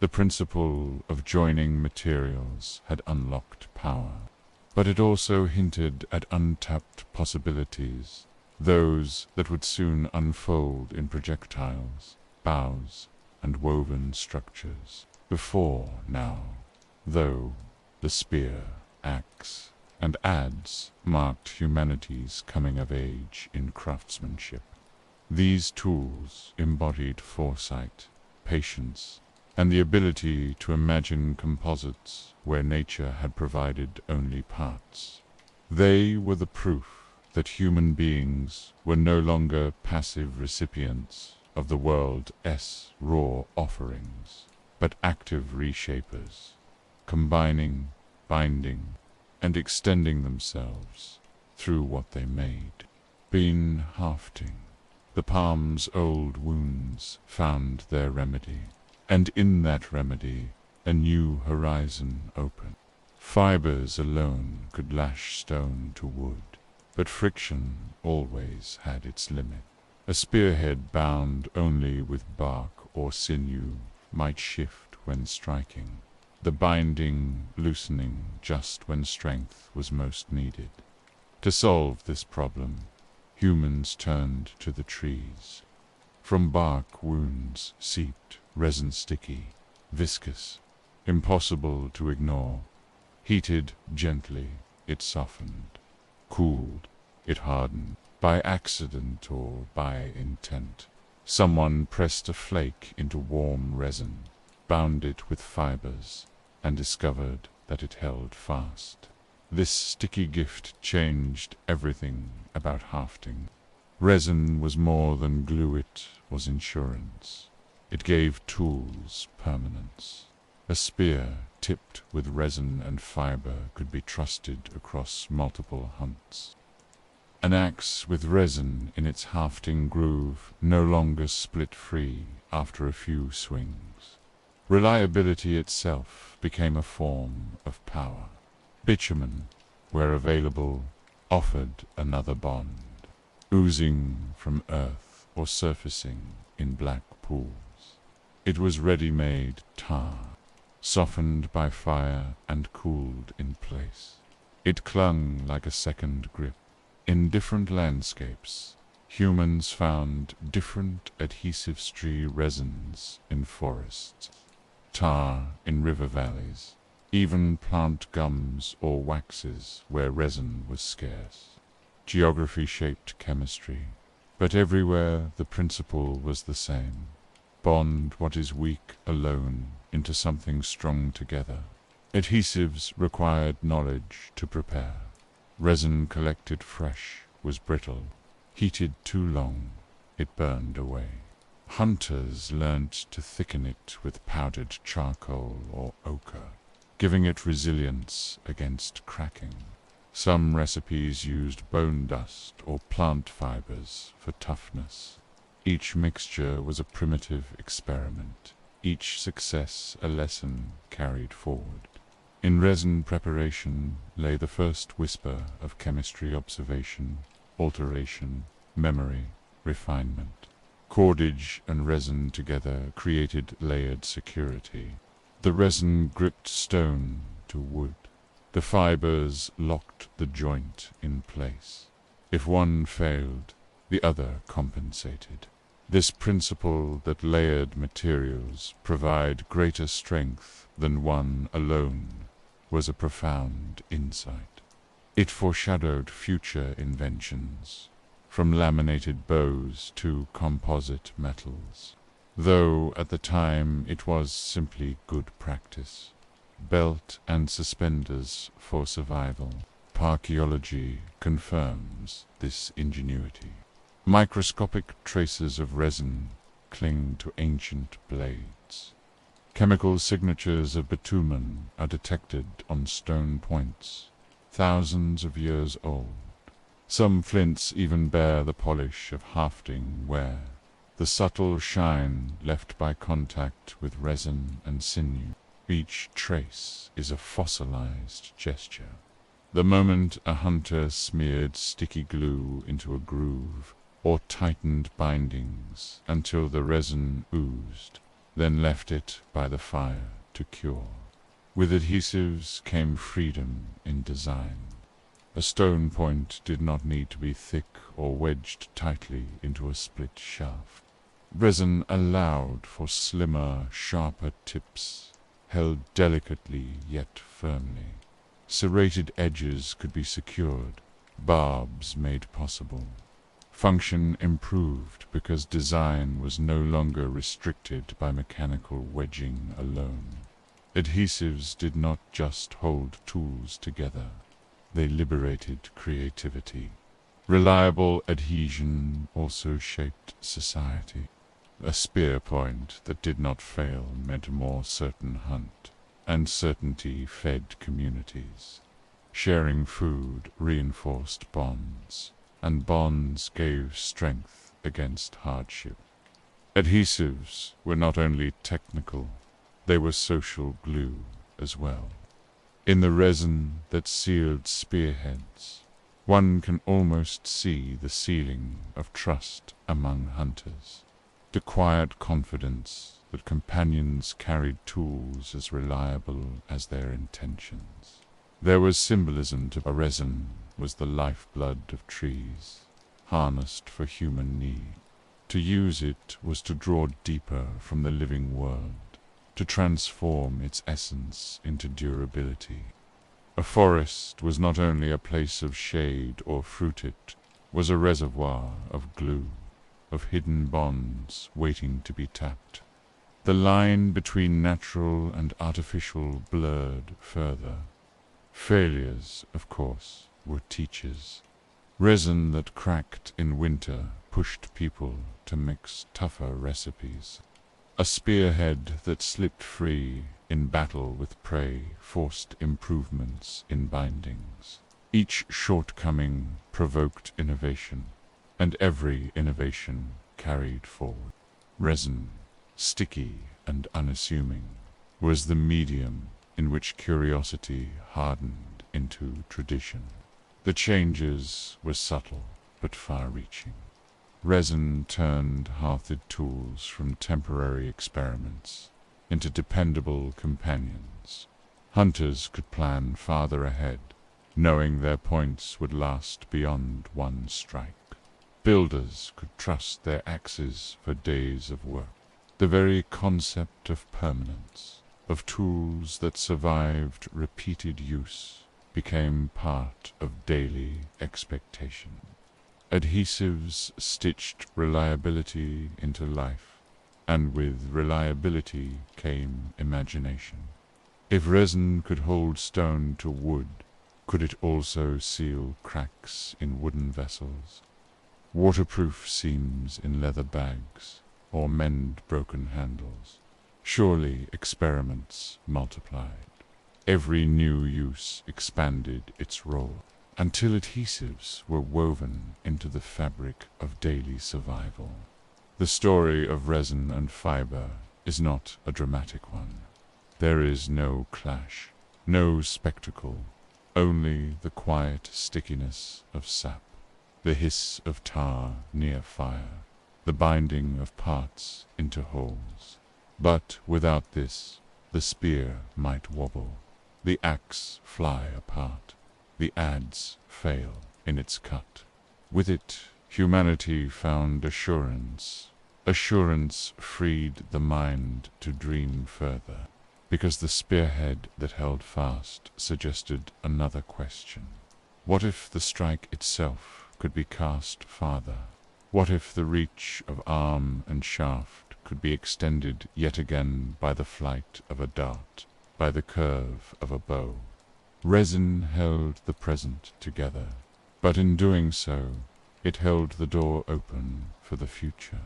The principle of joining materials had unlocked power, but it also hinted at untapped possibilities, those that would soon unfold in projectiles, bows, and woven structures. Before now, though, the spear, axe, and adze marked humanity's coming of age in craftsmanship. These tools embodied foresight, patience, and the ability to imagine composites where nature had provided only parts. They were the proof that human beings were no longer passive recipients of the world's raw offerings, but active reshapers, combining, binding, and extending themselves through what they made. Been Hafting, the palm's old wounds found their remedy, and in that remedy a new horizon opened. Fibers alone could lash stone to wood, but friction always had its limit. A spearhead bound only with bark or sinew might shift when striking, the binding loosening just when strength was most needed. To solve this problem, humans turned to the trees. From bark wounds seeped resin sticky, viscous, impossible to ignore. Heated gently, it softened. Cooled, it hardened. By accident or by intent, someone pressed a flake into warm resin, bound it with fibers, and discovered that it held fast. This sticky gift changed everything about Hafting. Resin was more than glue, it was insurance. It gave tools permanence. A spear tipped with resin and fiber could be trusted across multiple hunts. An axe with resin in its hafting groove no longer split free after a few swings. Reliability itself became a form of power. Bitumen, where available, offered another bond, oozing from earth or surfacing in black pools. It was ready-made tar, softened by fire and cooled in place. It clung like a second grip. In different landscapes, humans found different adhesive-tree resins in forests, tar in river valleys, even plant gums or waxes where resin was scarce. Geography shaped chemistry, but everywhere the principle was the same. Bond what is weak alone into something strong together. Adhesives required knowledge to prepare. Resin collected fresh was brittle. Heated too long, it burned away. Hunters learnt to thicken it with powdered charcoal or ochre, giving it resilience against cracking. Some recipes used bone dust or plant fibers for toughness. Each mixture was a primitive experiment, each success a lesson carried forward. In resin preparation lay the first whisper of chemistry observation, alteration, memory, refinement. Cordage and resin together created layered security. The resin gripped stone to wood. The fibers locked the joint in place. If one failed, the other compensated. This principle that layered materials provide greater strength than one alone was a profound insight. It foreshadowed future inventions, from laminated bows to composite metals, though at the time it was simply good practice. Belt and suspenders for survival. Archaeology confirms this ingenuity. Microscopic traces of resin cling to ancient blades. Chemical signatures of bitumen are detected on stone points, thousands of years old. Some flints even bear the polish of hafting wear, the subtle shine left by contact with resin and sinew. Each trace is a fossilized gesture. The moment a hunter smeared sticky glue into a groove or tightened bindings until the resin oozed, then left it by the fire to cure. With adhesives came freedom in design. A stone point did not need to be thick or wedged tightly into a split shaft. Resin allowed for slimmer, sharper tips, held delicately yet firmly. Serrated edges could be secured, barbs made possible. Function improved because design was no longer restricted by mechanical wedging alone. Adhesives did not just hold tools together, they liberated creativity. Reliable adhesion also shaped society. A spear point that did not fail meant a more certain hunt, and certainty fed communities. Sharing food reinforced bonds, and bonds gave strength against hardship. Adhesives were not only technical, they were social glue as well. In the resin that sealed spearheads, one can almost see the sealing of trust among hunters. The quiet confidence that companions carried tools as reliable as their intentions. There was symbolism to a resin was the lifeblood of trees, harnessed for human need. To use it was to draw deeper from the living world, to transform its essence into durability. A forest was not only a place of shade or fruit, it was a reservoir of glue, of hidden bonds waiting to be tapped. The line between natural and artificial blurred further. Failures, of course, were teachers. Resin that cracked in winter pushed people to mix tougher recipes. A spearhead that slipped free in battle with prey forced improvements in bindings. Each shortcoming provoked innovation, and every innovation carried forward. Resin, sticky and unassuming, was the medium in which curiosity hardened into tradition. The changes were subtle but far-reaching. Resin turned hearted tools from temporary experiments into dependable companions. Hunters could plan farther ahead, knowing their points would last beyond one strike. Builders could trust their axes for days of work. The very concept of permanence, of tools that survived repeated use, became part of daily expectation. Adhesives stitched reliability into life, and with reliability came imagination. If resin could hold stone to wood, could it also seal cracks in wooden vessels? Waterproof seams in leather bags, or mend broken handles? Surely experiments multiplied. Every new use expanded its role, until adhesives were woven into the fabric of daily survival. The story of resin and fiber is not a dramatic one. There is no clash, no spectacle, only the quiet stickiness of sap, the hiss of tar near fire, the binding of parts into wholes. But without this, the spear might wobble, the axe fly apart, the adze fail in its cut. With it, humanity found assurance. Assurance freed the mind to dream further, because the spearhead that held fast suggested another question. What if the strike itself could be cast farther? What if the reach of arm and shaft could be extended yet again by the flight of a dart, by the curve of a bow? Resin held the present together, but in doing so, it held the door open for the future.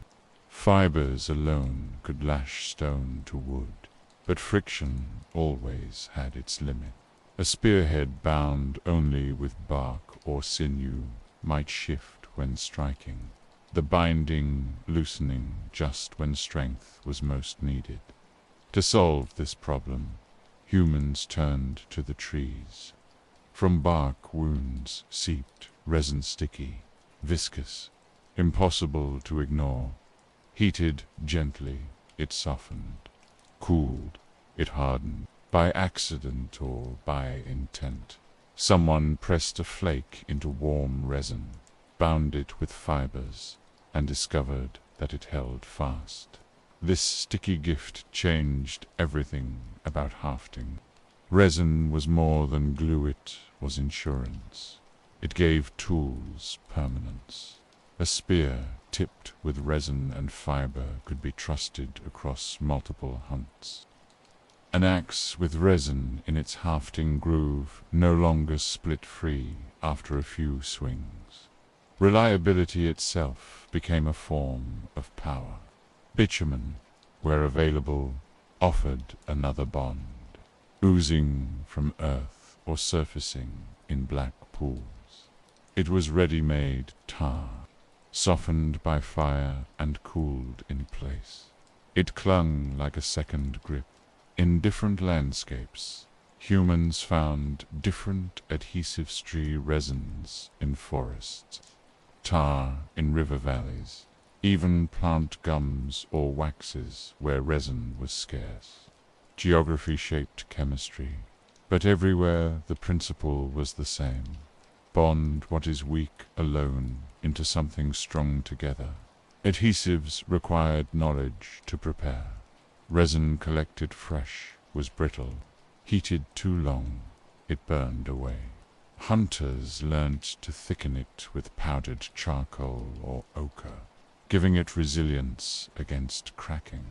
Fibers alone could lash stone to wood, but friction always had its limit. A spearhead bound only with bark or sinew might shift when striking, the binding loosening just when strength was most needed. To solve this problem, humans turned to the trees. From bark wounds seeped resin sticky, viscous, impossible to ignore. Heated gently, it softened. Cooled, it hardened, by accident or by intent. Someone pressed a flake into warm resin, bound it with fibers, and discovered that it held fast. This sticky gift changed everything about hafting. Resin was more than glue, it was insurance. It gave tools permanence. A spear tipped with resin and fiber could be trusted across multiple hunts. An axe with resin in its hafting groove no longer split free after a few swings. Reliability itself became a form of power. Bitumen, where available, offered another bond, oozing from earth or surfacing in black pools. It was ready-made tar, softened by fire and cooled in place. It clung like a second grip. In different landscapes, humans found different adhesive-stree resins in forests, tar in river valleys, even plant gums or waxes where resin was scarce. Geography shaped chemistry, but everywhere the principle was the same. Bond what is weak alone into something strong together. Adhesives required knowledge to prepare. Resin collected fresh was brittle. Heated too long, it burned away. Hunters learnt to thicken it with powdered charcoal or ochre, giving it resilience against cracking.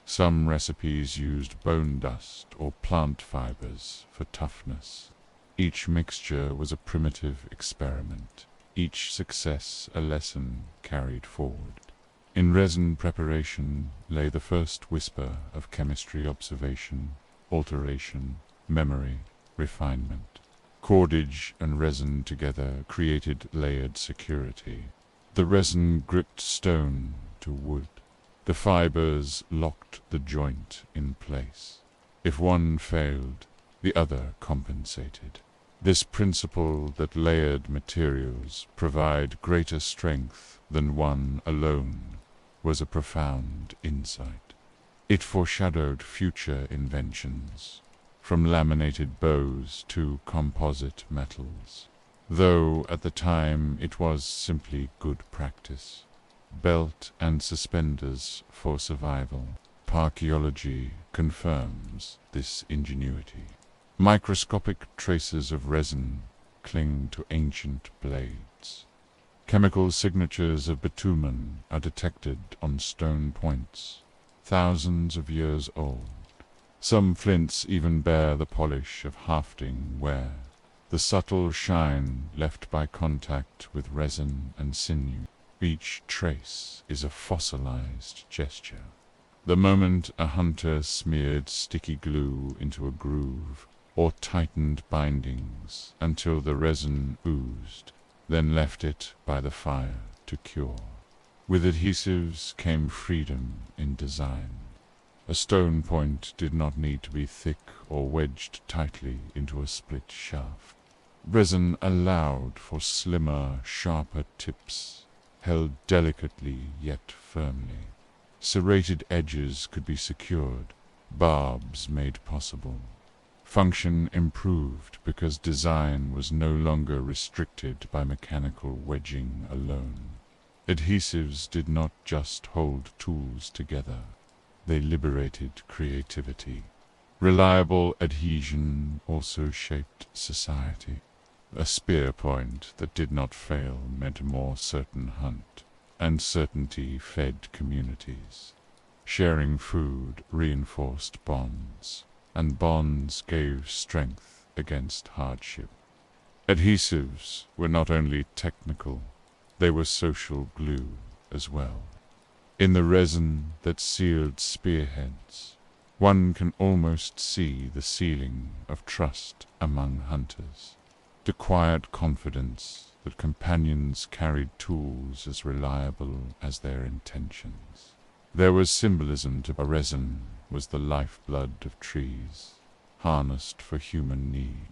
Some recipes used bone dust or plant fibers for toughness. Each mixture was a primitive experiment, each success a lesson carried forward. In resin preparation lay the first whisper of chemistry observation, alteration, memory, refinement. Cordage and resin together created layered security. The resin gripped stone to wood. The fibers locked the joint in place. If one failed, the other compensated. This principle that layered materials provide greater strength than one alone was a profound insight. It foreshadowed future inventions, from laminated bows to composite metals, though at the time it was simply good practice. Belt and suspenders for survival. Archaeology confirms this ingenuity. Microscopic traces of resin cling to ancient blades. Chemical signatures of bitumen are detected on stone points, thousands of years old. Some flints even bear the polish of hafting wear, the subtle shine left by contact with resin and sinew. Each trace is a fossilized gesture. The moment a hunter smeared sticky glue into a groove, or tightened bindings until the resin oozed, then left it by the fire to cure. With adhesives came freedom in design. A stone point did not need to be thick or wedged tightly into a split shaft. Resin allowed for slimmer, sharper tips, held delicately yet firmly. Serrated edges could be secured, barbs made possible. Function improved because design was no longer restricted by mechanical wedging alone. Adhesives did not just hold tools together, they liberated creativity. Reliable adhesion also shaped society. A spear point that did not fail meant a more certain hunt, and certainty fed communities. Sharing food reinforced bonds, and bonds gave strength against hardship. Adhesives were not only technical, they were social glue as well. In the resin that sealed spearheads, one can almost see the sealing of trust among hunters, the quiet confidence that companions carried tools as reliable as their intentions. There was symbolism to resin was the lifeblood of trees, harnessed for human need.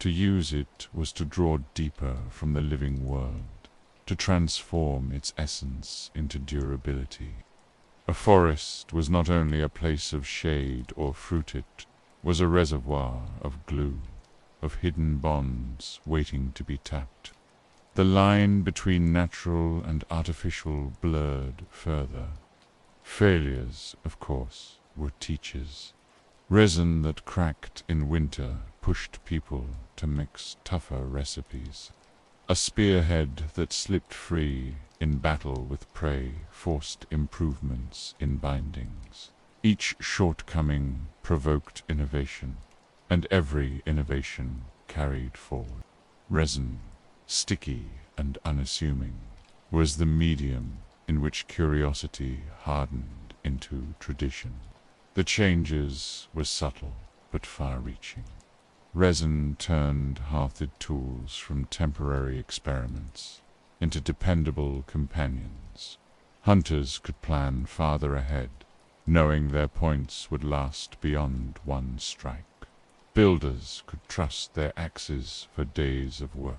To use it was to draw deeper from the living world, to transform its essence into durability. A forest was not only a place of shade or fruit, it was a reservoir of glue, of hidden bonds waiting to be tapped. The line between natural and artificial blurred further. Failures, of course, were teachers. Resin that cracked in winter pushed people to mix tougher recipes. A spearhead that slipped free in battle with prey forced improvements in bindings. Each shortcoming provoked innovation, and every innovation carried forward. Resin, sticky and unassuming, was the medium in which curiosity hardened into tradition. The changes were subtle but far-reaching. Resin turned hearted tools from temporary experiments into dependable companions. Hunters could plan farther ahead, knowing their points would last beyond one strike. Builders could trust their axes for days of work.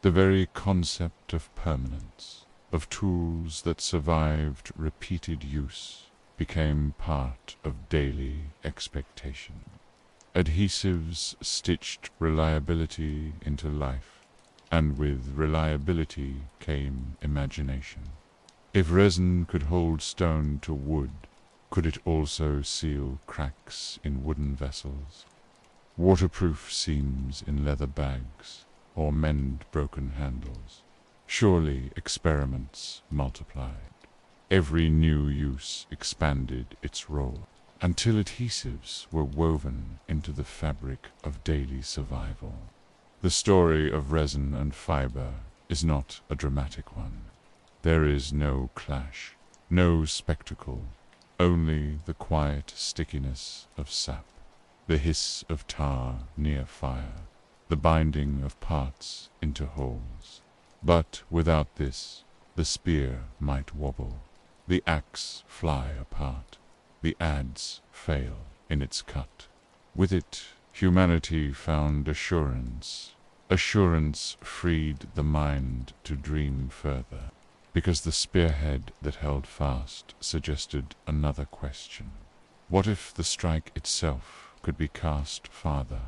The very concept of permanence, of tools that survived repeated use, became part of daily expectation. Adhesives stitched reliability into life, and with reliability came imagination. If resin could hold stone to wood, could it also seal cracks in wooden vessels, waterproof seams in leather bags, or mend broken handles? Surely experiments multiplied. Every new use expanded its role, until adhesives were woven into the fabric of daily survival. The story of resin and fiber is not a dramatic one. There is no clash, no spectacle, only the quiet stickiness of sap, the hiss of tar near fire, the binding of parts into holes. But without this, the spear might wobble, the axe fly apart, the adze fail in its cut. With it, humanity found assurance. Assurance freed the mind to dream further, because the spearhead that held fast suggested another question. What if the strike itself could be cast farther?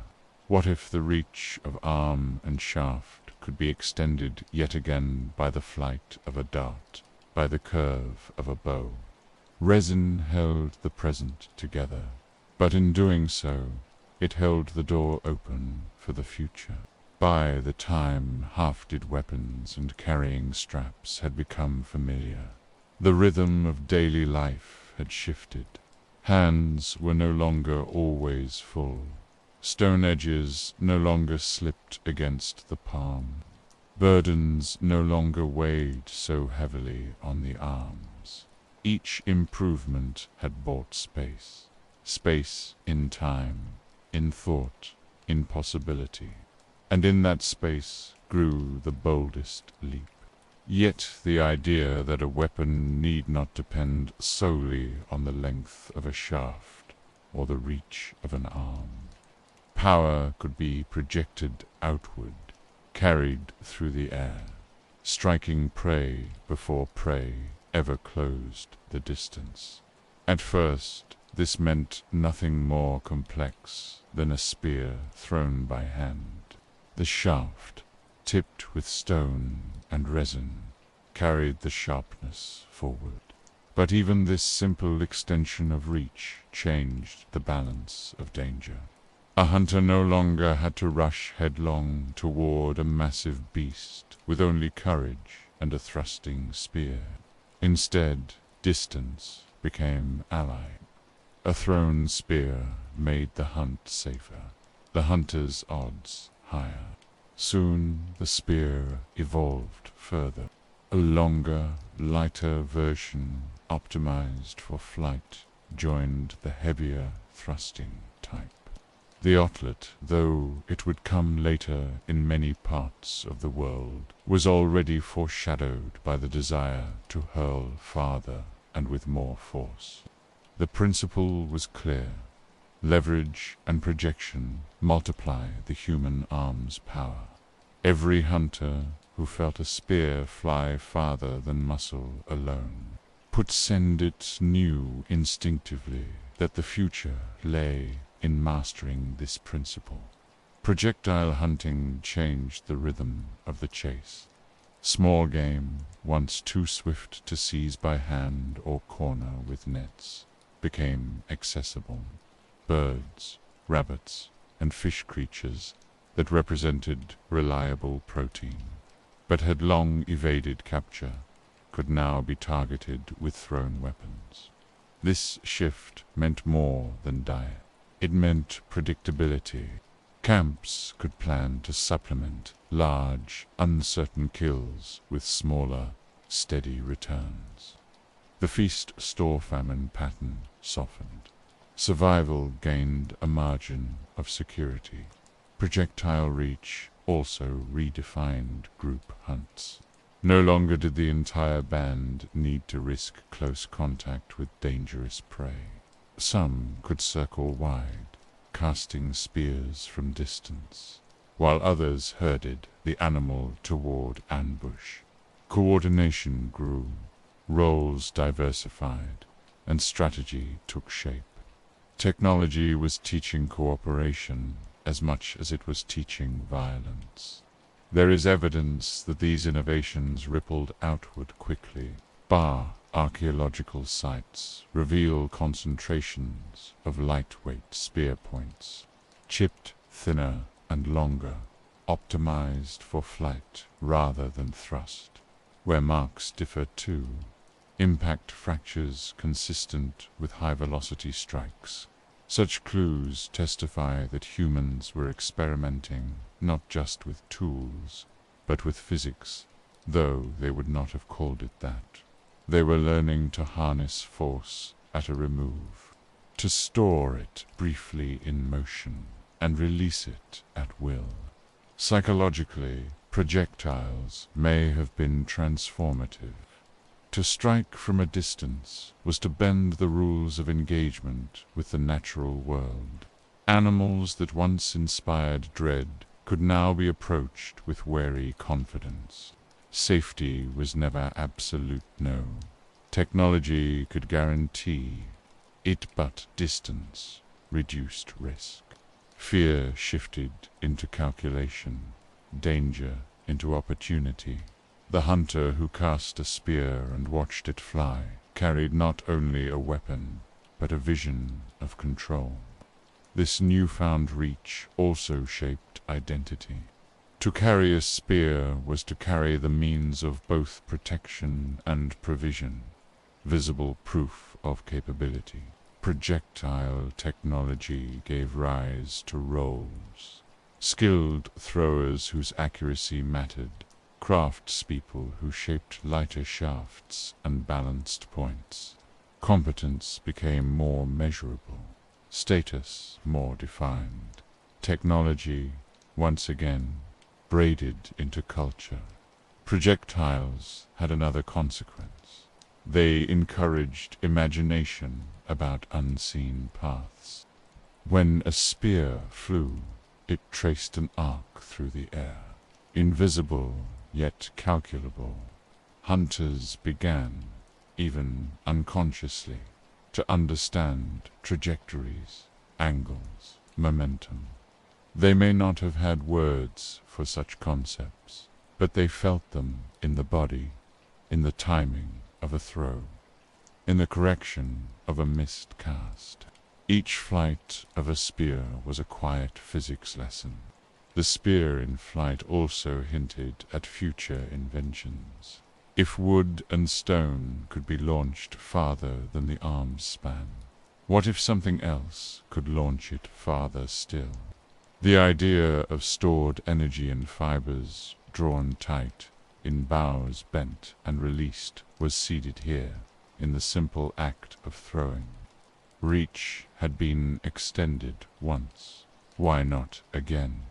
What if the reach of arm and shaft could be extended yet again by the flight of a dart, by the curve of a bow? Resin held the present together, but in doing so, it held the door open for the future. By the time hafted weapons and carrying straps had become familiar, the rhythm of daily life had shifted. Hands were no longer always full. Stone edges no longer slipped against the palm. Burdens no longer weighed so heavily on the arms. Each improvement had bought space. Space in time, in thought, in possibility. And in that space grew the boldest leap. Yet the idea that a weapon need not depend solely on the length of a shaft or the reach of an arm. Power could be projected outward, carried through the air, striking prey before prey ever closed the distance. At first, this meant nothing more complex than a spear thrown by hand. The shaft, tipped with stone and resin, carried the sharpness forward. But even this simple extension of reach changed the balance of danger. A hunter no longer had to rush headlong toward a massive beast with only courage and a thrusting spear. Instead, distance became ally. A thrown spear made the hunt safer, the hunter's odds higher. Soon the spear evolved further. A longer, lighter version, optimized for flight, joined the heavier thrusting type. The otlet, though it would come later in many parts of the world, was already foreshadowed by the desire to hurl farther and with more force. The principle was clear. Leverage and projection multiply the human arm's power. Every hunter who felt a spear fly farther than muscle alone knew instinctively that the future lay in mastering this principle. Projectile hunting changed the rhythm of the chase. Small game, once too swift to seize by hand or corner with nets, became accessible. Birds, rabbits, and fish creatures that represented reliable protein, but had long evaded capture, could now be targeted with thrown weapons. This shift meant more than diet. It meant predictability. Camps could plan to supplement large, uncertain kills with smaller, steady returns. The feast-store-famine pattern softened. Survival gained a margin of security. Projectile reach also redefined group hunts. No longer did the entire band need to risk close contact with dangerous prey. Some could circle wide, casting spears from distance, while others herded the animal toward ambush. Coordination grew, roles diversified, and strategy took shape. Technology was teaching cooperation as much as it was teaching violence. There is evidence that these innovations rippled outward quickly. Archaeological sites reveal concentrations of lightweight spear points, chipped thinner and longer, optimized for flight rather than thrust. Where marks differ too, impact fractures consistent with high-velocity strikes. Such clues testify that humans were experimenting not just with tools, but with physics though they would not have called it that. They were learning to harness force at a remove, to store it briefly in motion and release it at will. Psychologically, projectiles may have been transformative. To strike from a distance was to bend the rules of engagement with the natural world. Animals that once inspired dread could now be approached with wary confidence. Safety was never absolute, no. Technology could guarantee it, but distance reduced risk. Fear shifted into calculation, danger into opportunity. The hunter who cast a spear and watched it fly carried not only a weapon, but a vision of control. This newfound reach also shaped identity. To carry a spear was to carry the means of both protection and provision, visible proof of capability. Projectile technology gave rise to roles. Skilled throwers whose accuracy mattered, craftspeople who shaped lighter shafts and balanced points. Competence became more measurable, status more defined. Technology, once again, braided into culture. Projectiles had another consequence. They encouraged imagination about unseen paths. When a spear flew, it traced an arc through the air. Invisible, yet calculable, hunters began, even unconsciously, to understand trajectories, angles, momentum. They may not have had words for such concepts, but they felt them in the body, in the timing of a throw, in the correction of a missed cast. Each flight of a spear was a quiet physics lesson. The spear in flight also hinted at future inventions. If wood and stone could be launched farther than the arm's span, what if something else could launch it farther still? The idea of stored energy in fibers drawn tight, in bows bent and released, was seeded here, in the simple act of throwing. Reach had been extended once. Why not again?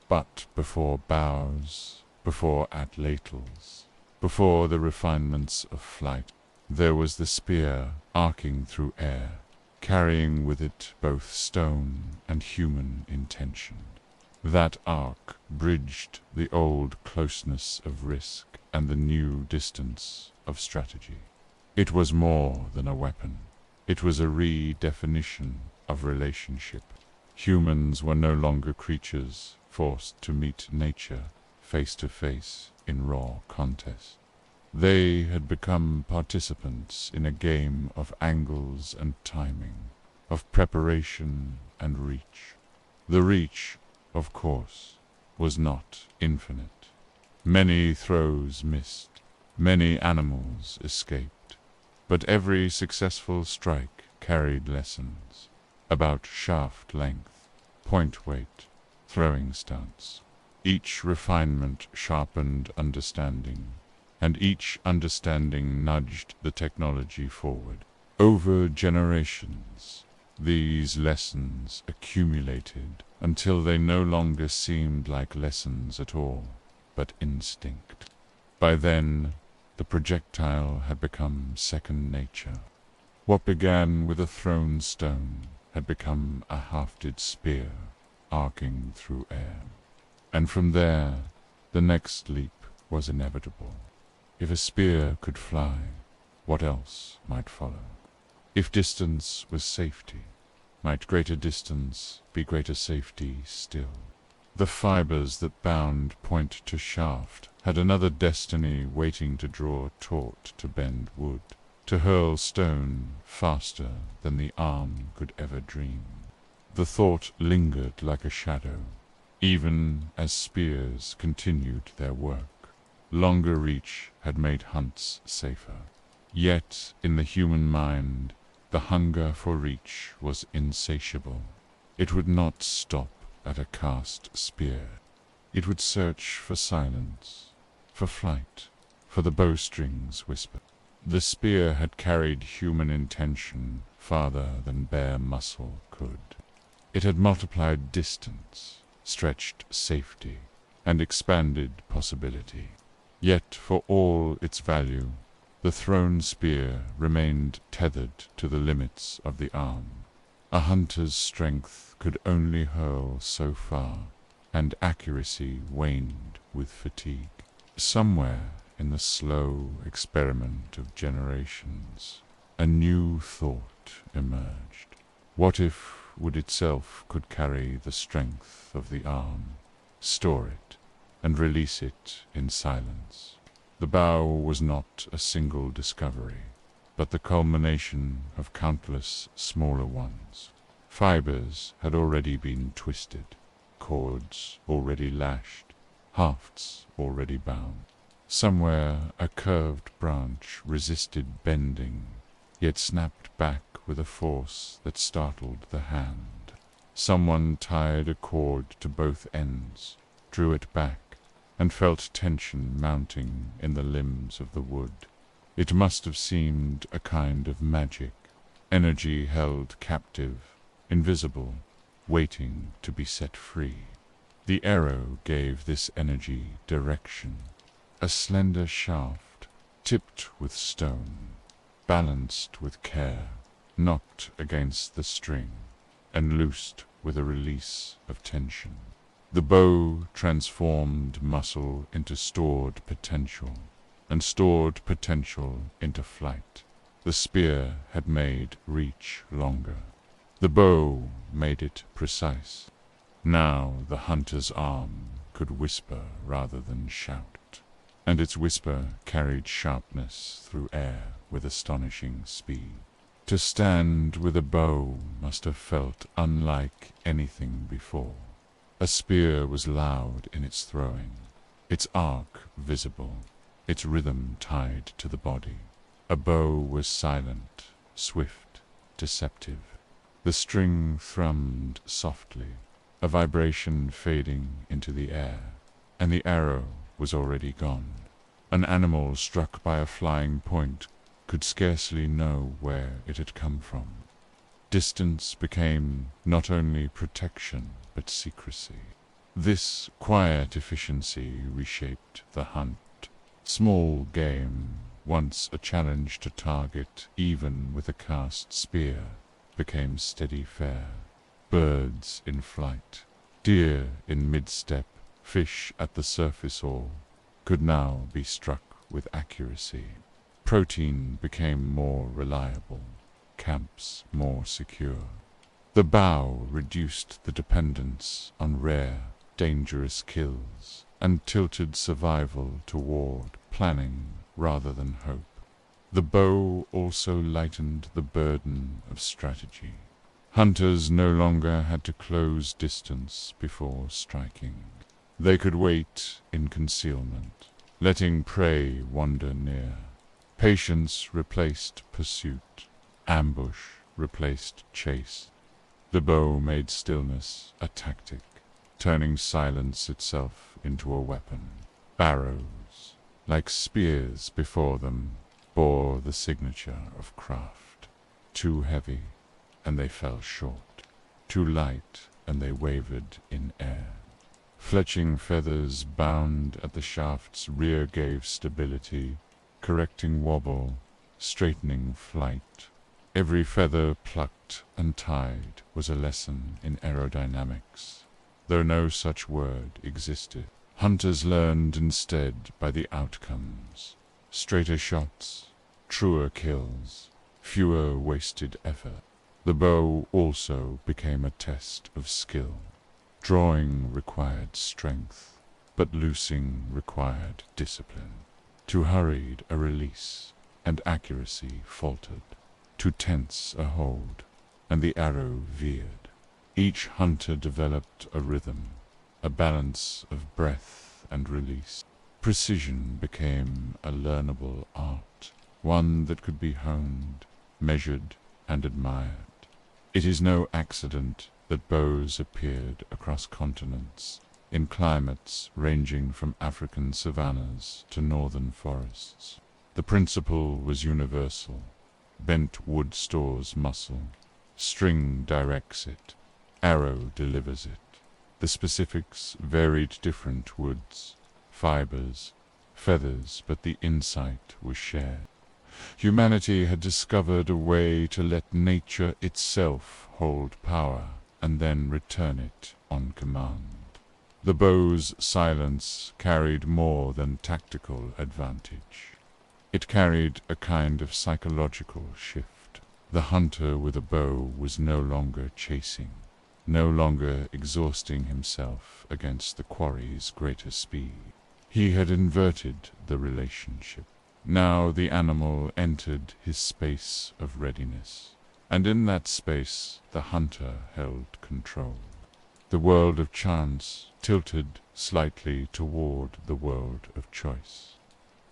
But before bows, before atlatls, before the refinements of flight, there was the spear arcing through air, carrying with it both stone and human intention. That arc bridged the old closeness of risk and the new distance of strategy. It was more than a weapon. It was a redefinition of relationship. Humans were no longer creatures forced to meet nature face to face in raw contest. They had become participants in a game of angles and timing, of preparation and reach. The reach, of course, was not infinite. Many throws missed, many animals escaped, but every successful strike carried lessons about shaft length, point weight, throwing stance. Each refinement sharpened understanding, and each understanding nudged the technology forward. Over generations, these lessons accumulated until they no longer seemed like lessons at all, but instinct. By then, the projectile had become second nature. What began with a thrown stone had become a hafted spear, arcing through air. And from there, the next leap was inevitable. If a spear could fly, what else might follow? If distance was safety, might greater distance be greater safety still? The fibers that bound point to shaft had another destiny waiting to draw taut to bend wood, to hurl stone faster than the arm could ever dream. The thought lingered like a shadow, even as spears continued their work. Longer reach had made hunts safer. Yet, in the human mind, the hunger for reach was insatiable. It would not stop at a cast spear. It would search for silence, for flight, for the bowstrings whispered. The spear had carried human intention farther than bare muscle could. It had multiplied distance, stretched safety, and expanded possibility. Yet, for all its value, the thrown spear remained tethered to the limits of the arm. A hunter's strength could only hurl so far, and accuracy waned with fatigue. Somewhere in the slow experiment of generations, a new thought emerged. What if wood itself could carry the strength of the arm, store it, and release it in silence? The bow was not a single discovery, but the culmination of countless smaller ones. Fibers had already been twisted, cords already lashed, hafts already bound. Somewhere a curved branch resisted bending, yet snapped back with a force that startled the hand. Someone tied a cord to both ends, drew it back, and felt tension mounting in the limbs of the wood. It must have seemed a kind of magic, energy held captive, invisible, waiting to be set free. The arrow gave this energy direction. A slender shaft, tipped with stone, balanced with care, knocked against the string, and loosed with a release of tension. The bow transformed muscle into stored potential, and stored potential into flight. The spear had made reach longer. The bow made it precise. Now the hunter's arm could whisper rather than shout, and its whisper carried sharpness through air with astonishing speed. To stand with a bow must have felt unlike anything before. A spear was loud in its throwing, its arc visible, its rhythm tied to the body. A bow was silent, swift, deceptive. The string thrummed softly, a vibration fading into the air, and the arrow was already gone. An animal struck by a flying point could scarcely know where it had come from. Distance became not only protection, but secrecy. This quiet efficiency reshaped the hunt. Small game, once a challenge to target even with a cast spear, became steady fare. Birds in flight, deer in mid-step, fish at the surface all, could now be struck with accuracy. Protein became more reliable, camps more secure. The bow reduced the dependence on rare, dangerous kills, and tilted survival toward planning rather than hope. The bow also lightened the burden of strategy. Hunters no longer had to close distance before striking. They could wait in concealment, letting prey wander near. Patience replaced pursuit. Ambush replaced chase. The bow made stillness a tactic, turning silence itself into a weapon. Arrows, like spears before them, bore the signature of craft. Too heavy, and they fell short. Too light, and they wavered in air. Fletching feathers bound at the shaft's rear gave stability, correcting wobble, straightening flight. Every feather plucked and tied was a lesson in aerodynamics. Though no such word existed, hunters learned instead by the outcomes. Straighter shots, truer kills, fewer wasted effort. The bow also became a test of skill. Drawing required strength, but loosing required discipline. Too hurried a release, and accuracy faltered. Too tense a hold, and the arrow veered. Each hunter developed a rhythm, a balance of breath and release. Precision became a learnable art, one that could be honed, measured, and admired. It is no accident that bows appeared across continents, in climates ranging from African savannas to northern forests. The principle was universal. Bent wood stores muscle. String directs it. Arrow delivers it. The specifics varied different woods, fibers, feathers, but the insight was shared. Humanity had discovered a way to let nature itself hold power and then return it on command. The bow's silence carried more than tactical advantage. It carried a kind of psychological shift. The hunter with a bow was no longer chasing, no longer exhausting himself against the quarry's greater speed. He had inverted the relationship. Now the animal entered his space of readiness, and in that space the hunter held control. The world of chance tilted slightly toward the world of choice.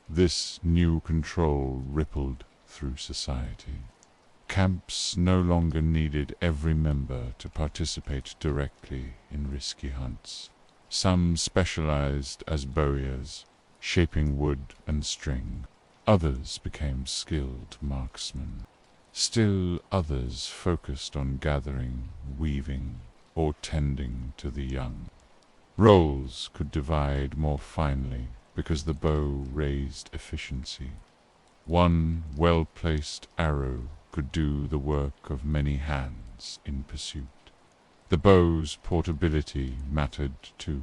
This new control rippled through society. Camps no longer needed every member to participate directly in risky hunts. Some specialized as bowyers, shaping wood and string. Others became skilled marksmen. Still others focused on gathering, weaving, or tending to the young. Roles could divide more finely because the bow raised efficiency. One well-placed arrow could do the work of many hands in pursuit. The bow's portability mattered too.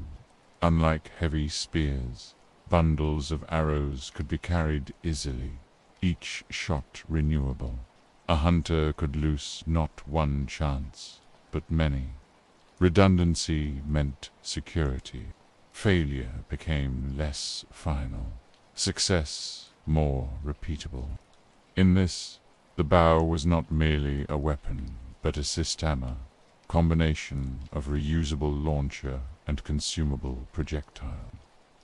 Unlike heavy spears, bundles of arrows could be carried easily, each shot renewable. A hunter could lose not one chance, but many. Redundancy meant security. Failure became less final. Success more repeatable. In this, the bow was not merely a weapon, but a systema, combination of reusable launcher and consumable projectile.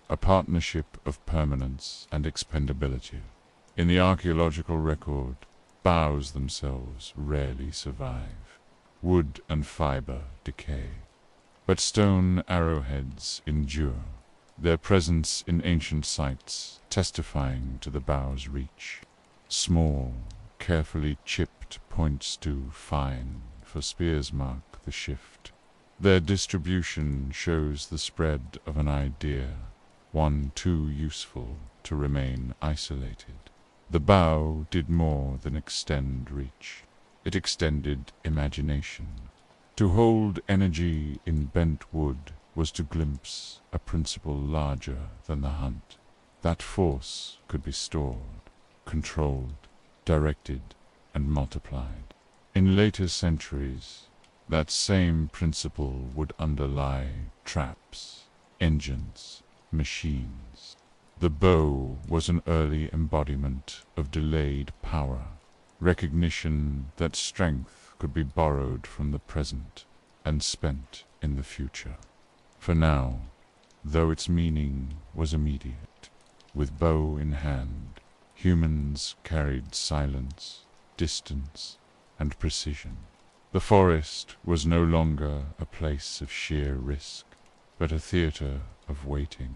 A partnership of permanence and expendability. In the archaeological record, bows themselves rarely survive. Wood and fiber decay. But stone arrowheads endure, their presence in ancient sites testifying to the bow's reach. Small, carefully chipped points do fine, for spears mark the shift. Their distribution shows the spread of an idea, one too useful to remain isolated. The bow did more than extend reach. It extended imagination. To hold energy in bent wood was to glimpse a principle larger than the hunt. That force could be stored, controlled, directed, and multiplied. In later centuries, that same principle would underlie traps, engines, machines. The bow was an early embodiment of delayed power, recognition that strength could be borrowed from the present and spent in the future. For now, though its meaning was immediate, with bow in hand, humans carried silence, distance, and precision. The forest was no longer a place of sheer risk, but a theater of waiting.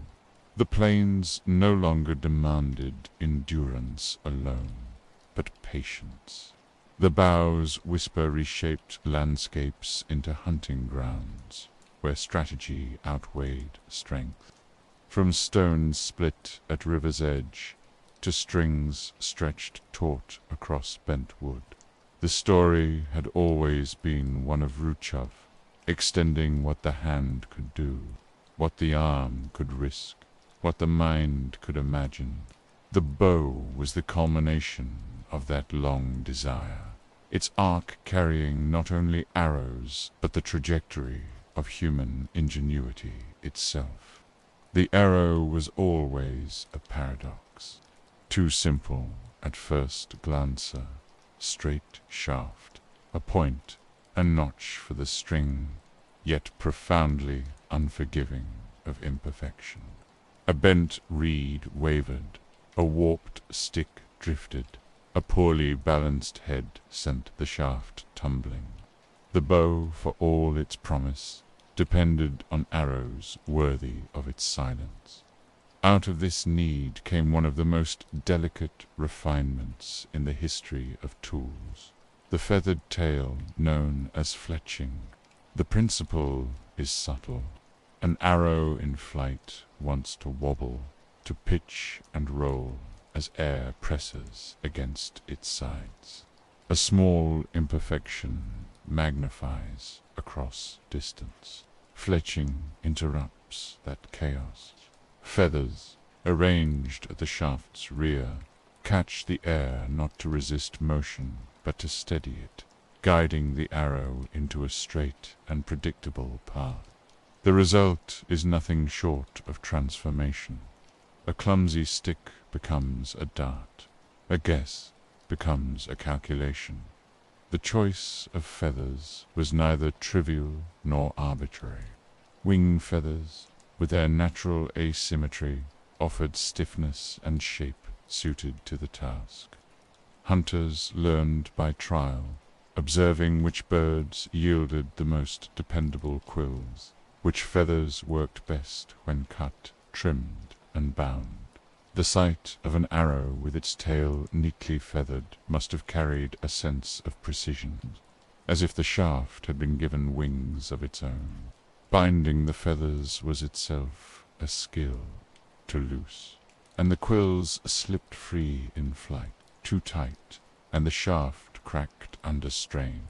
The plains no longer demanded endurance alone, but patience. The boughs whisper reshaped landscapes into hunting grounds, where strategy outweighed strength. From stones split at river's edge to strings stretched taut across bent wood, the story had always been one of Rewrote, extending what the hand could do, what the arm could risk, what the mind could imagine. The bow was the culmination of that long desire, its arc carrying not only arrows, but the trajectory of human ingenuity itself. The arrow was always a paradox, too simple at first glancer, straight shaft, a point, a notch for the string, yet profoundly unforgiving of imperfection. A bent reed wavered, a warped stick drifted, a poorly balanced head sent the shaft tumbling. The bow, for all its promise, depended on arrows worthy of its silence. Out of this need came one of the most delicate refinements in the history of tools, the feathered tail known as fletching. The principle is subtle. An arrow in flight wants to wobble, to pitch and roll as air presses against its sides. A small imperfection magnifies across distance. Fletching interrupts that chaos. Feathers, arranged at the shaft's rear, catch the air not to resist motion, but to steady it, guiding the arrow into a straight and predictable path. The result is nothing short of transformation. A clumsy stick becomes a dart. A guess becomes a calculation. The choice of feathers was neither trivial nor arbitrary. Wing feathers, with their natural asymmetry, offered stiffness and shape suited to the task. Hunters learned by trial, observing which birds yielded the most dependable quills, which feathers worked best when cut, trimmed, and bound. The sight of an arrow with its tail neatly feathered must have carried a sense of precision, as if the shaft had been given wings of its own. Binding the feathers was itself a skill, to loose, and the quills slipped free in flight, too tight, and the shaft cracked under strain.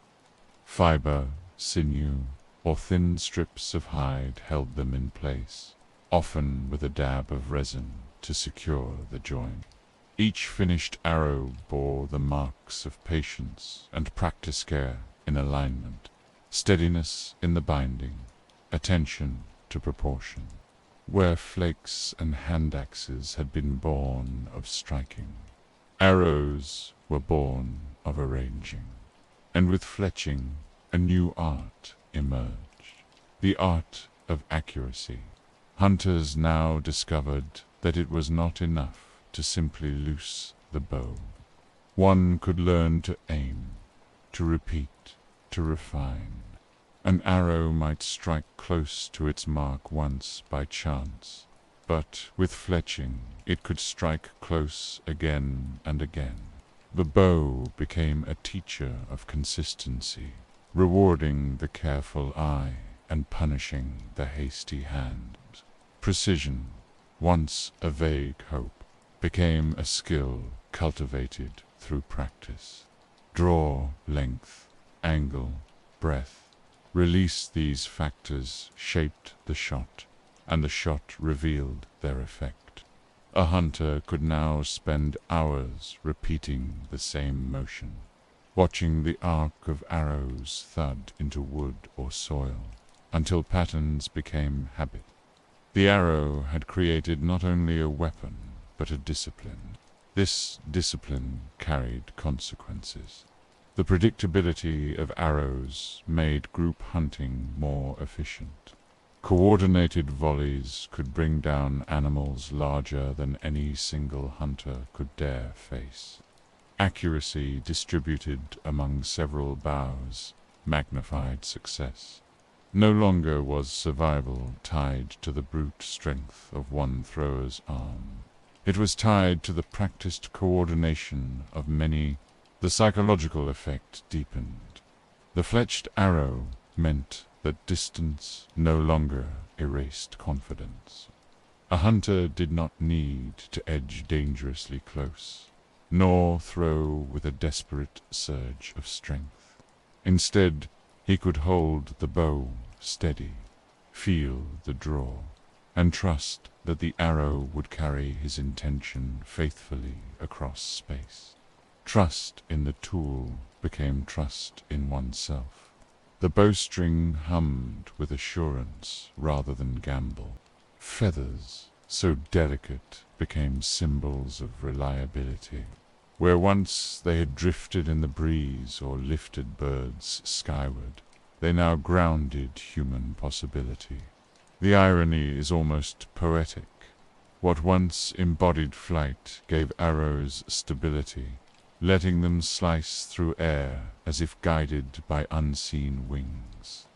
Fiber, sinew, or thin strips of hide held them in place, often with a dab of resin to secure the joint. Each finished arrow bore the marks of patience and practice care in alignment, steadiness in the binding, attention to proportion. Where flakes and handaxes had been born of striking, arrows were born of arranging. And with fletching, a new art emerged, the art of accuracy. Hunters now discovered that it was not enough to simply loose the bow. One could learn to aim, to repeat, to refine. An arrow might strike close to its mark once by chance, but with fletching it could strike close again and again. The bow became a teacher of consistency, rewarding the careful eye and punishing the hasty hand. Precision, once a vague hope, became a skill cultivated through practice. Draw, length, angle, breadth, release these factors shaped the shot, and the shot revealed their effect. A hunter could now spend hours repeating the same motion, watching the arc of arrows thud into wood or soil, until patterns became habit. The arrow had created not only a weapon, but a discipline. This discipline carried consequences. The predictability of arrows made group hunting more efficient. Coordinated volleys could bring down animals larger than any single hunter could dare face. Accuracy distributed among several boughs magnified success. No longer was survival tied to the brute strength of one thrower's arm. It was tied to the practiced coordination of many. The psychological effect deepened. The fletched arrow meant that distance no longer erased confidence. A hunter did not need to edge dangerously close, nor throw with a desperate surge of strength. Instead, he could hold the bow steady, feel the draw, and trust that the arrow would carry his intention faithfully across space. Trust in the tool became trust in oneself. The bowstring hummed with assurance rather than gamble. Feathers, so delicate, became symbols of reliability. Where once they had drifted in the breeze or lifted birds skyward, they now grounded human possibility. The irony is almost poetic. What once embodied flight gave arrows stability, letting them slice through air as if guided by unseen wings.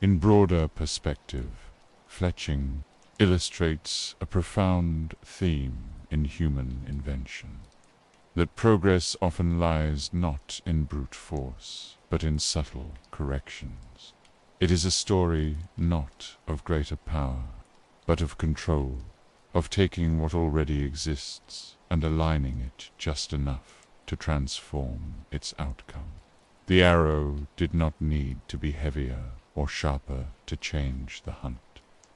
In broader perspective, fletching illustrates a profound theme in human invention, that progress often lies not in brute force, but in subtle corrections. It is a story not of greater power, but of control, of taking what already exists and aligning it just enough to transform its outcome. The arrow did not need to be heavier or sharper to change the hunt.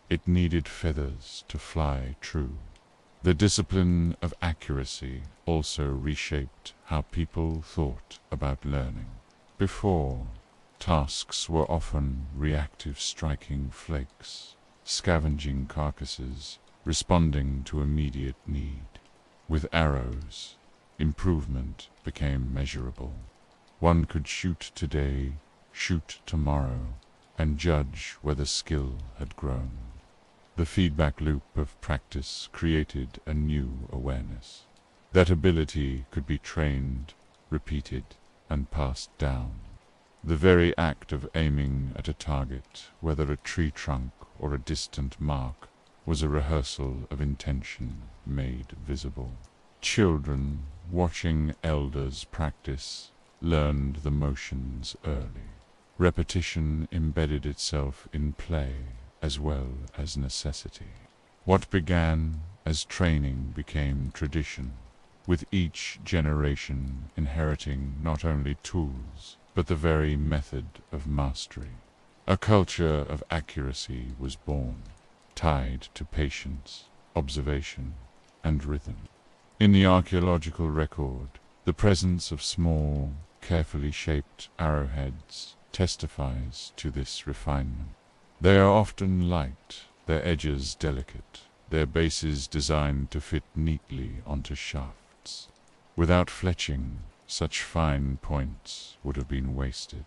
It needed feathers to fly true. The discipline of accuracy also reshaped how people thought about learning. Before, tasks were often reactive, striking flakes, scavenging carcasses, responding to immediate need. With arrows, improvement became measurable. One could shoot today, shoot tomorrow, and judge whether skill had grown. The feedback loop of practice created a new awareness. That ability could be trained, repeated, and passed down. The very act of aiming at a target, whether a tree trunk or a distant mark, was a rehearsal of intention made visible. Children, watching elders practice, learned the motions early. Repetition embedded itself in play as well as necessity. What began as training became tradition, with each generation inheriting not only tools, but the very method of mastery. A culture of accuracy was born, tied to patience, observation, and rhythm. In the archaeological record, the presence of small, carefully shaped arrowheads testifies to this refinement. They are often light, their edges delicate, their bases designed to fit neatly onto shafts. Without fletching, such fine points would have been wasted.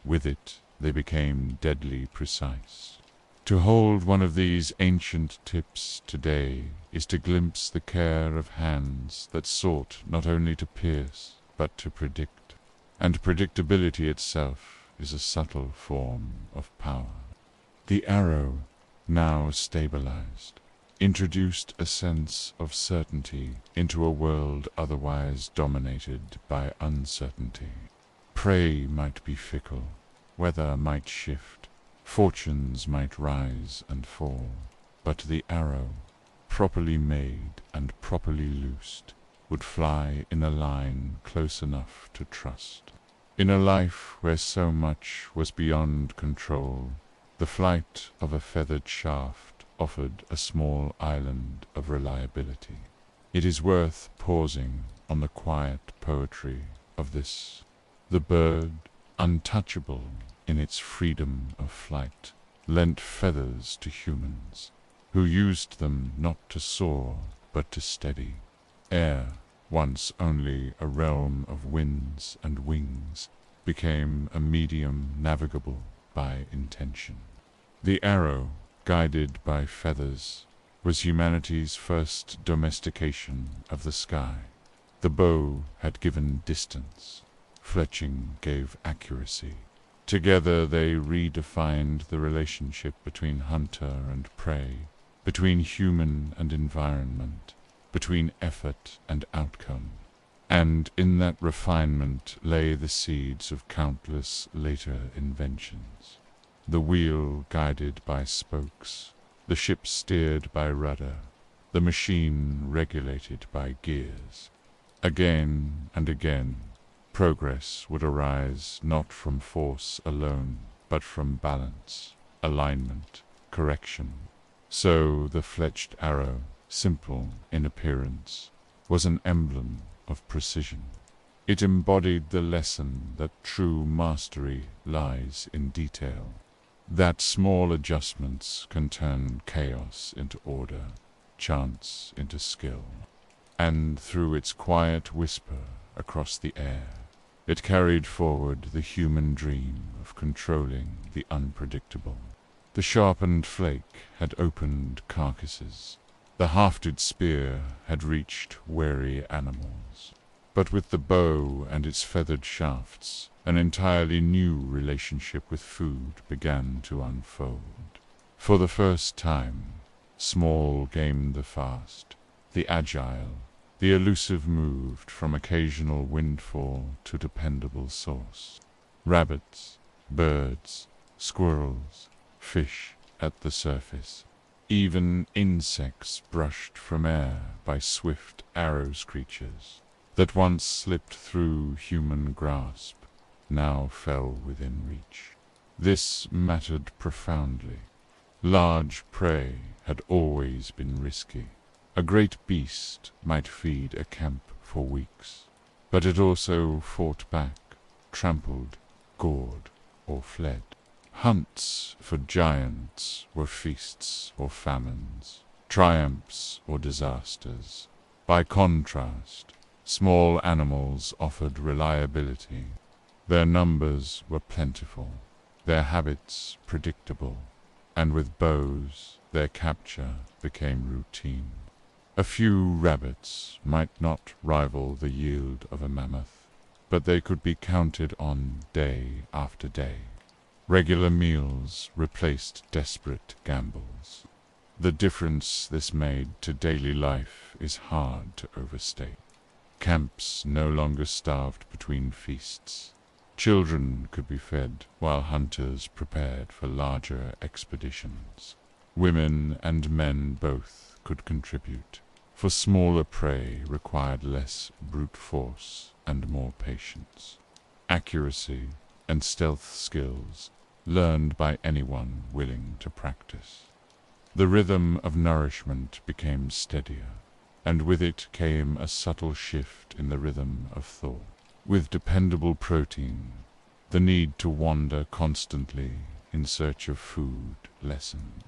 With it, they became deadly precise. To hold one of these ancient tips today is to glimpse the care of hands that sought not only to pierce, but to predict. And predictability itself is a subtle form of power. The arrow, now stabilized, introduced a sense of certainty into a world otherwise dominated by uncertainty. Prey might be fickle, weather might shift, fortunes might rise and fall, but the arrow, properly made and properly loosed, would fly in a line close enough to trust. In a life where so much was beyond control, the flight of a feathered shaft offered a small island of reliability. It is worth pausing on the quiet poetry of this. The bird, untouchable in its freedom of flight, lent feathers to humans, who used them not to soar, but to steady. Air, once only a realm of winds and wings, became a medium navigable by intention. The arrow, guided by feathers, was humanity's first domestication of the sky. The bow had given distance, fletching gave accuracy. Together they redefined the relationship between hunter and prey, between human and environment, between effort and outcome. And in that refinement lay the seeds of countless later inventions. The wheel guided by spokes, the ship steered by rudder, the machine regulated by gears. Again and again, progress would arise not from force alone, but from balance, alignment, correction. So the fletched arrow, simple in appearance, was an emblem of precision. It embodied the lesson that true mastery lies in detail, that small adjustments can turn chaos into order, chance into skill. And through its quiet whisper across the air, it carried forward the human dream of controlling the unpredictable. The sharpened flake had opened carcasses. The hafted spear had reached wary animals. But with the bow and its feathered shafts, an entirely new relationship with food began to unfold. For the first time, small gamed the fast, the agile, the elusive moved from occasional windfall to dependable source. Rabbits, birds, squirrels, fish at the surface. Even insects brushed from air by swift arrow-screechers that once slipped through human grasp, now fell within reach. This mattered profoundly. Large prey had always been risky. A great beast might feed a camp for weeks, but it also fought back, trampled, gored, or fled. Hunts for giants were feasts or famines, triumphs or disasters. By contrast, small animals offered reliability. Their numbers were plentiful, their habits predictable, and with bows their capture became routine. A few rabbits might not rival the yield of a mammoth, but they could be counted on day after day. Regular meals replaced desperate gambles. The difference this made to daily life is hard to overstate. Camps no longer starved between feasts. Children could be fed while hunters prepared for larger expeditions. Women and men both could contribute, for smaller prey required less brute force and more patience. Accuracy and stealth skills learned by anyone willing to practice. The rhythm of nourishment became steadier, and with it came a subtle shift in the rhythm of thought. With dependable protein, the need to wander constantly in search of food lessened.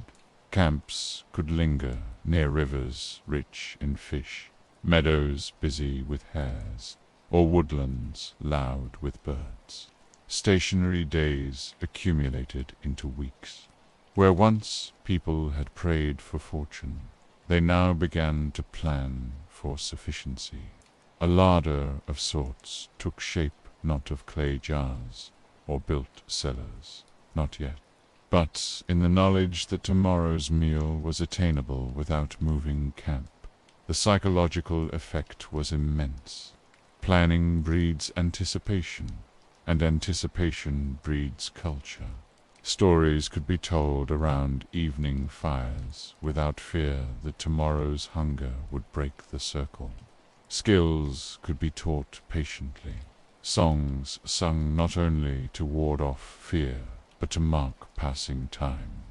Camps could linger near rivers rich in fish, meadows busy with hares, or woodlands loud with birds. Stationary days accumulated into weeks. Where once people had prayed for fortune, they now began to plan for sufficiency. A larder of sorts took shape, not of clay jars or built cellars, not yet, but in the knowledge that tomorrow's meal was attainable without moving camp. The psychological effect was immense. Planning breeds anticipation, and anticipation breeds culture. Stories could be told around evening fires without fear that tomorrow's hunger would break the circle. Skills could be taught patiently. Songs sung not only to ward off fear, but to mark passing time.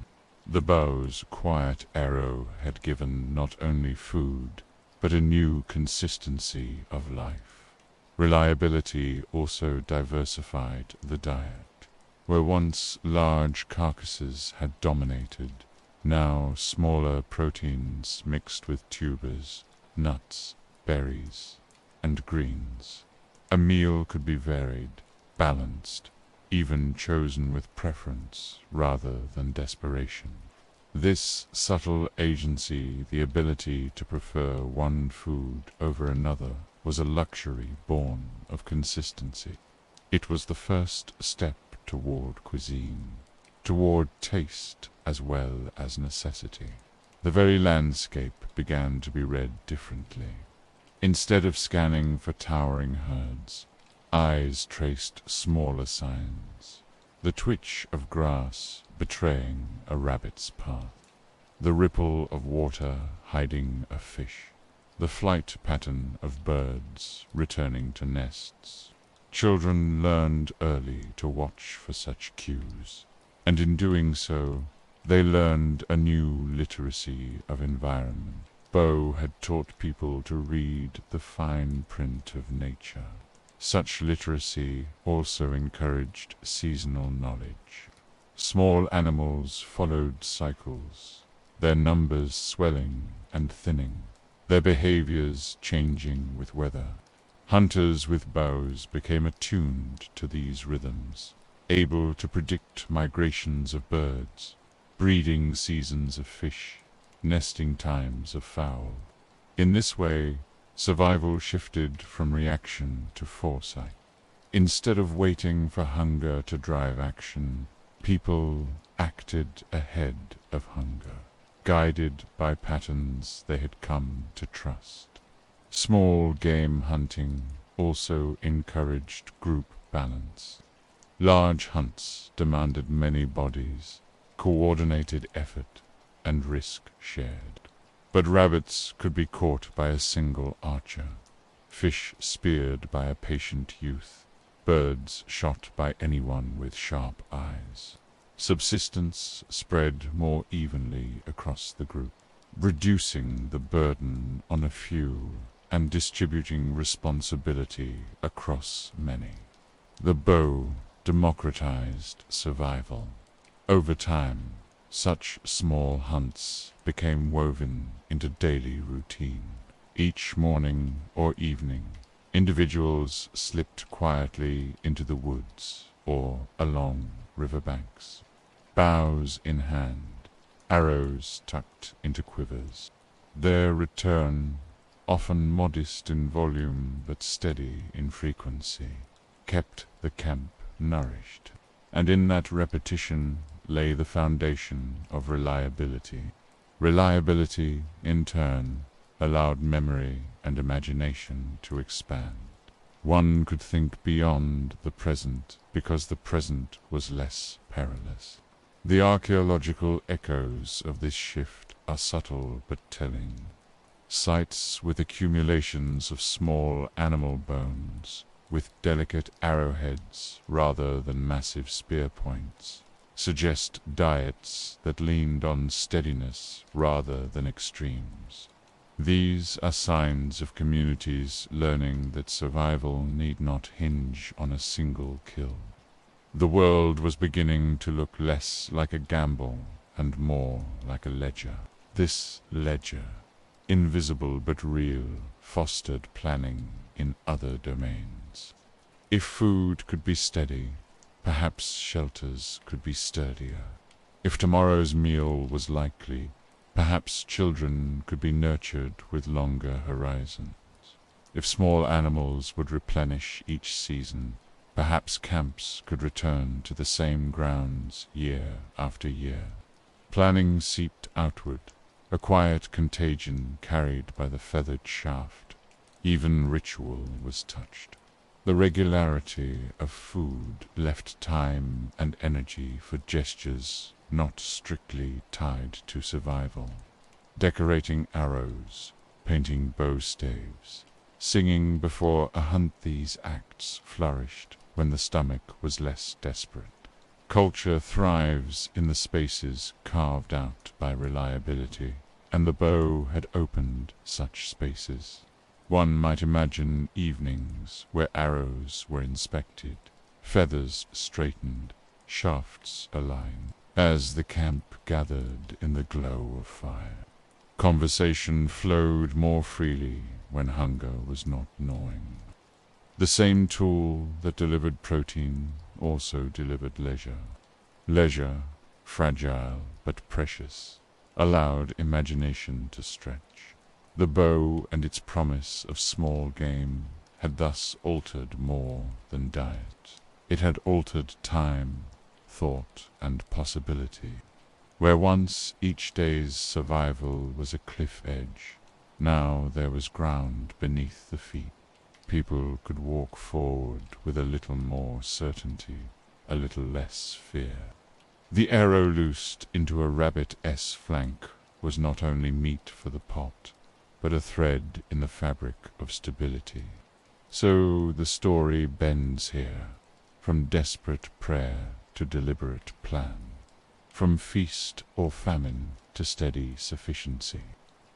The bow's quiet arrow had given not only food, but a new consistency of life. Reliability also diversified the diet. Where once large carcasses had dominated, now smaller proteins mixed with tubers, nuts, berries, and greens. A meal could be varied, balanced, even chosen with preference rather than desperation. This subtle agency, the ability to prefer one food over another, was a luxury born of consistency. It was the first step toward cuisine, toward taste as well as necessity. The very landscape began to be read differently. Instead of scanning for towering herds, eyes traced smaller signs. The twitch of grass betraying a rabbit's path, the ripple of water hiding a fish, the flight pattern of birds returning to nests. Children learned early to watch for such cues, and in doing so, they learned a new literacy of environment. Bo had taught people to read the fine print of nature. Such literacy also encouraged seasonal knowledge. Small animals followed cycles, their numbers swelling and thinning, their behaviors changing with weather. Hunters with bows became attuned to these rhythms, able to predict migrations of birds, breeding seasons of fish, nesting times of fowl. In this way, Survival shifted from reaction to foresight. Instead of waiting for hunger to drive action, people acted ahead of hunger, guided by patterns they had come to trust. Small game hunting also encouraged group balance. Large hunts demanded many bodies, coordinated effort, and risk shared. But rabbits could be caught by a single archer, fish speared by a patient youth, birds shot by anyone with sharp eyes. Subsistence spread more evenly across the group, reducing the burden on a few and distributing responsibility across many. The bow democratized survival. Over time, such small hunts became woven into daily routine. Each morning or evening, individuals slipped quietly into the woods or along riverbanks, bows in hand, arrows tucked into quivers. Their return, often modest in volume but steady in frequency, kept the camp nourished, and in that repetition lay the foundation of reliability. Reliability, in turn, allowed memory and imagination to expand. One could think beyond the present because the present was less perilous. The archaeological echoes of this shift are subtle but telling. Sites with accumulations of small animal bones, with delicate arrowheads rather than massive spear points, suggest diets that leaned on steadiness rather than extremes. These are signs of communities learning that survival need not hinge on a single kill. The world was beginning to look less like a gamble and more like a ledger. This ledger, invisible but real, fostered planning in other domains. If food could be steady, perhaps shelters could be sturdier. If tomorrow's meal was likely, perhaps children could be nurtured with longer horizons. If small animals would replenish each season, perhaps camps could return to the same grounds year after year. Planning seeped outward, a quiet contagion carried by the feathered shaft. Even ritual was touched. The regularity of food left time and energy for gestures not strictly tied to survival. Decorating arrows, painting bow staves, singing before a hunt, these acts flourished when the stomach was less desperate. Culture thrives in the spaces carved out by reliability, and the bow had opened such spaces. One might imagine evenings where arrows were inspected, feathers straightened, shafts aligned, as the camp gathered in the glow of fire. Conversation flowed more freely when hunger was not gnawing. The same tool that delivered protein also delivered leisure. Leisure, fragile but precious, allowed imagination to stretch. The bow and its promise of small game had thus altered more than diet. It had altered time, thought, and possibility. Where once each day's survival was a cliff edge, now there was ground beneath the feet. People could walk forward with a little more certainty, a little less fear. The arrow loosed into a rabbit-s flank was not only meat for the pot, but a thread in the fabric of stability. So the story bends here, from desperate prayer to deliberate plan, from feast or famine to steady sufficiency,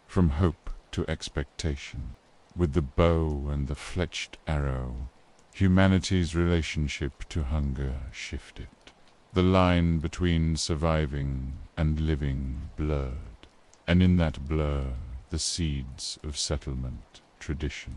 from hope to expectation. With the bow and the fletched arrow, humanity's relationship to hunger shifted. The line between surviving and living blurred, and in that blur the seeds of settlement, tradition,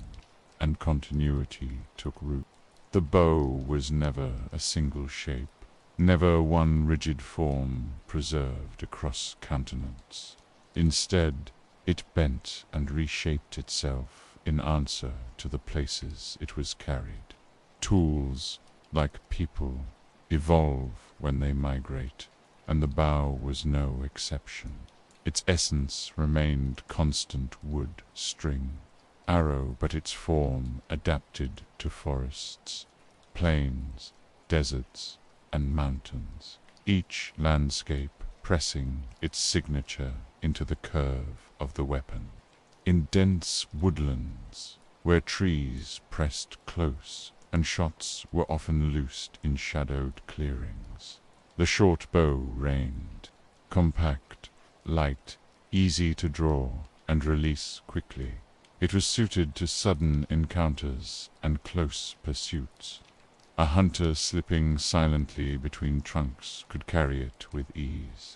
and continuity took root. The bow was never a single shape, never one rigid form preserved across continents. Instead, it bent and reshaped itself in answer to the places it was carried. Tools, like people, evolve when they migrate, and the bow was no exception. Its essence remained constant wood, string, arrow, but its form adapted to forests, plains, deserts, and mountains, each landscape pressing its signature into the curve of the weapon. In dense woodlands, where trees pressed close and shots were often loosed in shadowed clearings, the short bow reigned, compact, light, easy to draw and release quickly. It was suited to sudden encounters and close pursuits. A hunter slipping silently between trunks could carry it with ease,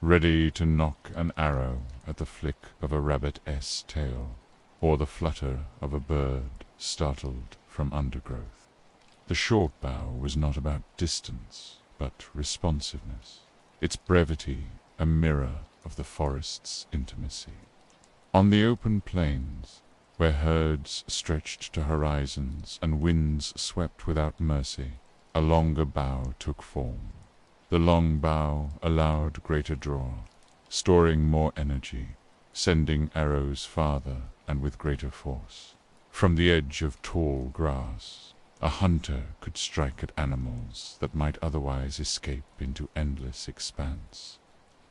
ready to knock an arrow at the flick of a rabbit's tail, or the flutter of a bird startled from undergrowth. The short bow was not about distance, but responsiveness, its brevity a mirror of the forest's intimacy. On the open plains, where herds stretched to horizons and winds swept without mercy, a longer bow took form. The long bow allowed greater draw, storing more energy, sending arrows farther and with greater force. From the edge of tall grass, a hunter could strike at animals that might otherwise escape into endless expanse.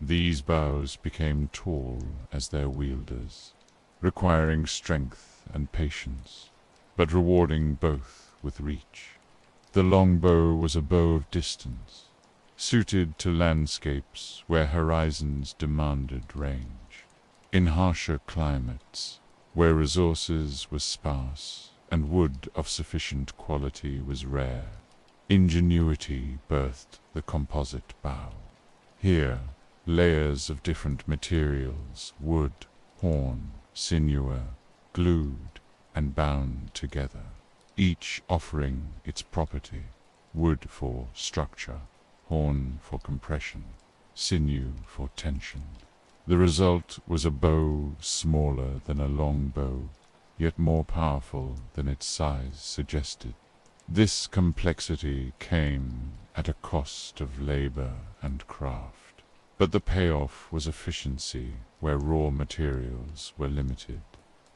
These bows became tall as their wielders, requiring strength and patience, but rewarding both with reach. The long bow was a bow of distance, suited to landscapes where horizons demanded range. In harsher climates, where resources were sparse and wood of sufficient quality was rare, ingenuity birthed the composite bow. Here, layers of different materials, wood, horn, sinew, glued and bound together, each offering its property: wood for structure, horn for compression, sinew for tension. The result was a bow smaller than a long bow, yet more powerful than its size suggested. This complexity came at a cost of labor and craft, but the payoff was efficiency where raw materials were limited.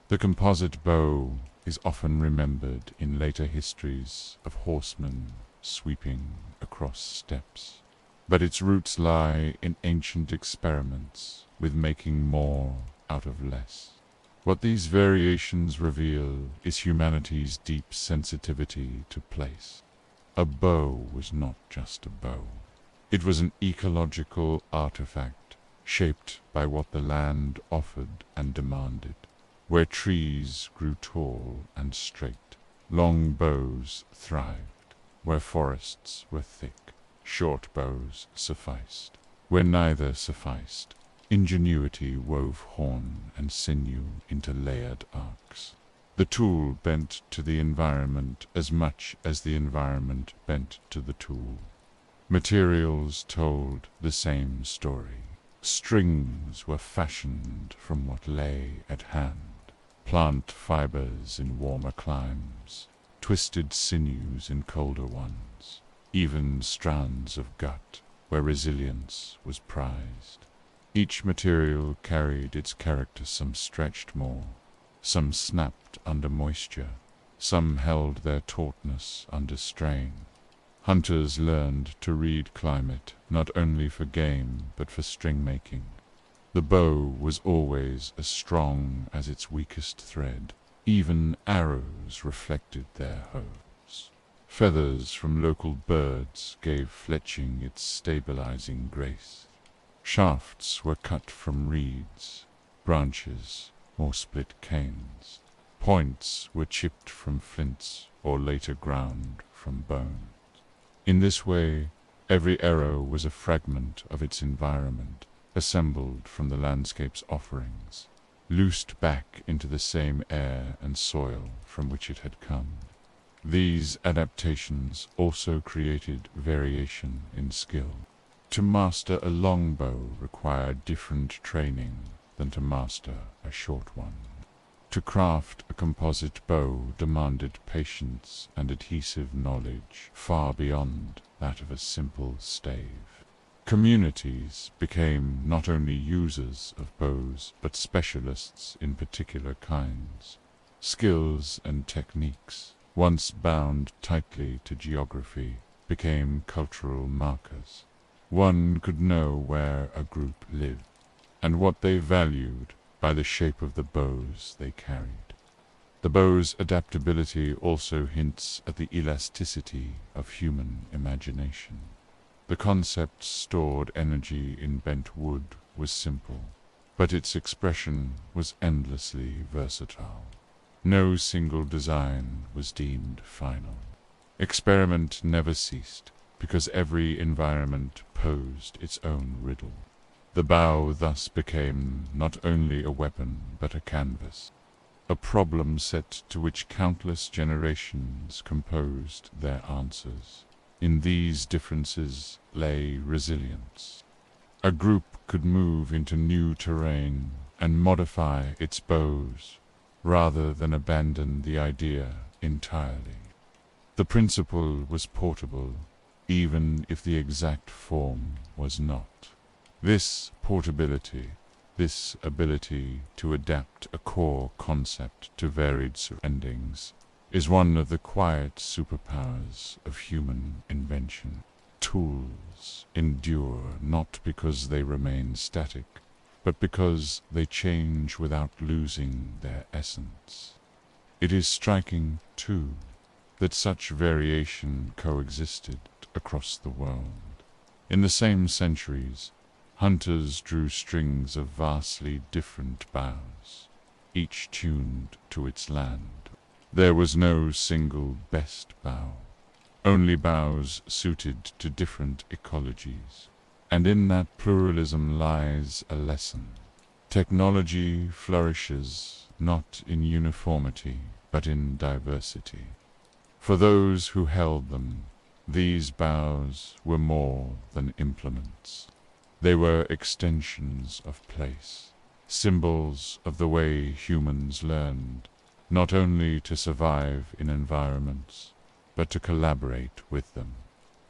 The composite bow is often remembered in later histories of horsemen sweeping across steppes, but its roots lie in ancient experiments with making more out of less. What these variations reveal is humanity's deep sensitivity to place. A bow was not just a bow. It was an ecological artifact shaped by what the land offered and demanded. Where trees grew tall and straight, long bows thrived. Where forests were thick, short bows sufficed. Where neither sufficed, ingenuity wove horn and sinew into layered arcs. The tool bent to the environment as much as the environment bent to the tool. Materials told the same story. Strings were fashioned from what lay at hand. Plant fibers in warmer climes, twisted sinews in colder ones, even strands of gut where resilience was prized. Each material carried its character. Some stretched more, some snapped under moisture, some held their tautness under strain. Hunters learned to read climate not only for game but for string making. The bow was always as strong as its weakest thread. Even arrows reflected their hoes. Feathers from local birds gave fletching its stabilizing grace. Shafts were cut from reeds, branches, or split canes. Points were chipped from flints or later ground from bones. In this way, every arrow was a fragment of its environment, assembled from the landscape's offerings, loosed back into the same air and soil from which it had come. These adaptations also created variation in skill. To master a longbow required different training than to master a short one. To craft a composite bow demanded patience and adhesive knowledge far beyond that of a simple stave. Communities became not only users of bows, but specialists in particular kinds. Skills and techniques, once bound tightly to geography, became cultural markers. One could know where a group lived, and what they valued by the shape of the bows they carried. The bow's adaptability also hints at the elasticity of human imagination. The concept stored energy in bent wood was simple, but its expression was endlessly versatile. No single design was deemed final. Experiment never ceased, because every environment posed its own riddle. The bow thus became not only a weapon but a canvas, a problem set to which countless generations composed their answers. In these differences lay resilience. A group could move into new terrain and modify its bows, rather than abandon the idea entirely. The principle was portable, even if the exact form was not. This portability, this ability to adapt a core concept to varied surroundings, is one of the quiet superpowers of human invention. Tools endure not because they remain static, but because they change without losing their essence. It is striking, too, that such variation coexisted across the world. In the same centuries, hunters drew strings of vastly different bows, each tuned to its land. There was no single best bow, only bows suited to different ecologies. And in that pluralism lies a lesson. Technology flourishes not in uniformity, but in diversity. For those who held them, these bows were more than implements. They were extensions of place, symbols of the way humans learned, not only to survive in environments, but to collaborate with them.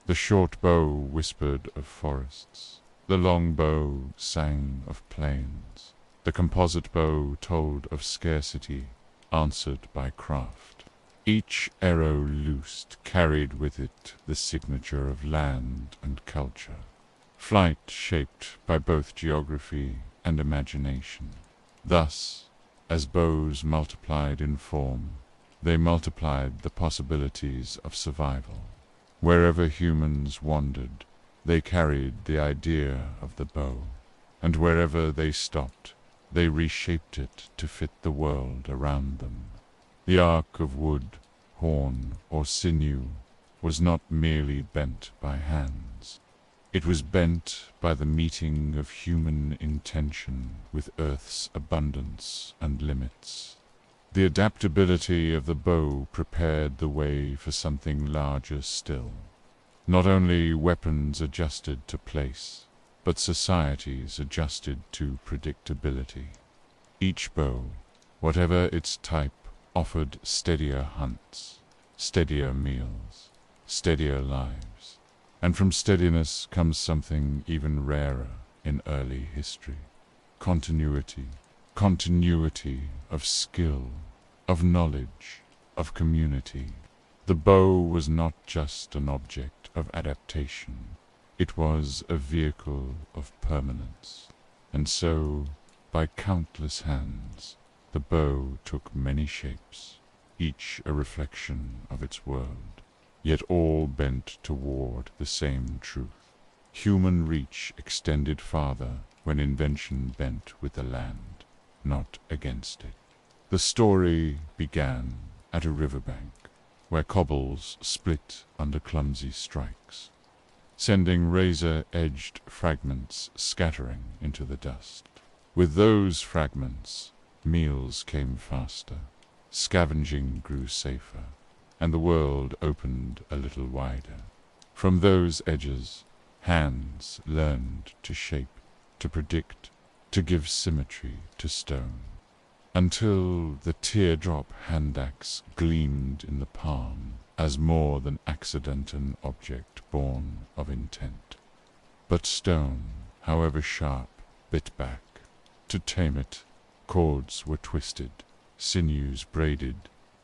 The short bow whispered of forests, the long bow sang of plains, the composite bow told of scarcity, answered by craft. Each arrow loosed carried with it the signature of land and culture, flight shaped by both geography and imagination. Thus, as bows multiplied in form, they multiplied the possibilities of survival. Wherever humans wandered, they carried the idea of the bow, and wherever they stopped, they reshaped it to fit the world around them. The arc of wood, horn, or sinew was not merely bent by hands. It was bent by the meeting of human intention with Earth's abundance and limits. The adaptability of the bow prepared the way for something larger still. Not only weapons adjusted to place, but societies adjusted to predictability. Each bow, whatever its type, offered steadier hunts, steadier meals, steadier lives. And from steadiness comes something even rarer in early history: continuity. Continuity of skill, of knowledge, of community. The bow was not just an object of adaptation. It was a vehicle of permanence. And so, by countless hands, the bow took many shapes, each a reflection of its world, yet all bent toward the same truth. Human reach extended farther when invention bent with the land, not against it. The story began at a riverbank, where cobbles split under clumsy strikes, sending razor-edged fragments scattering into the dust. With those fragments, meals came faster, scavenging grew safer, and the world opened a little wider. From those edges, hands learned to shape, to predict, to give symmetry to stone. until the teardrop handaxe gleamed in the palm as more than accident an object born of intent. But stone, however sharp, bit back. To tame it, cords were twisted, sinews braided,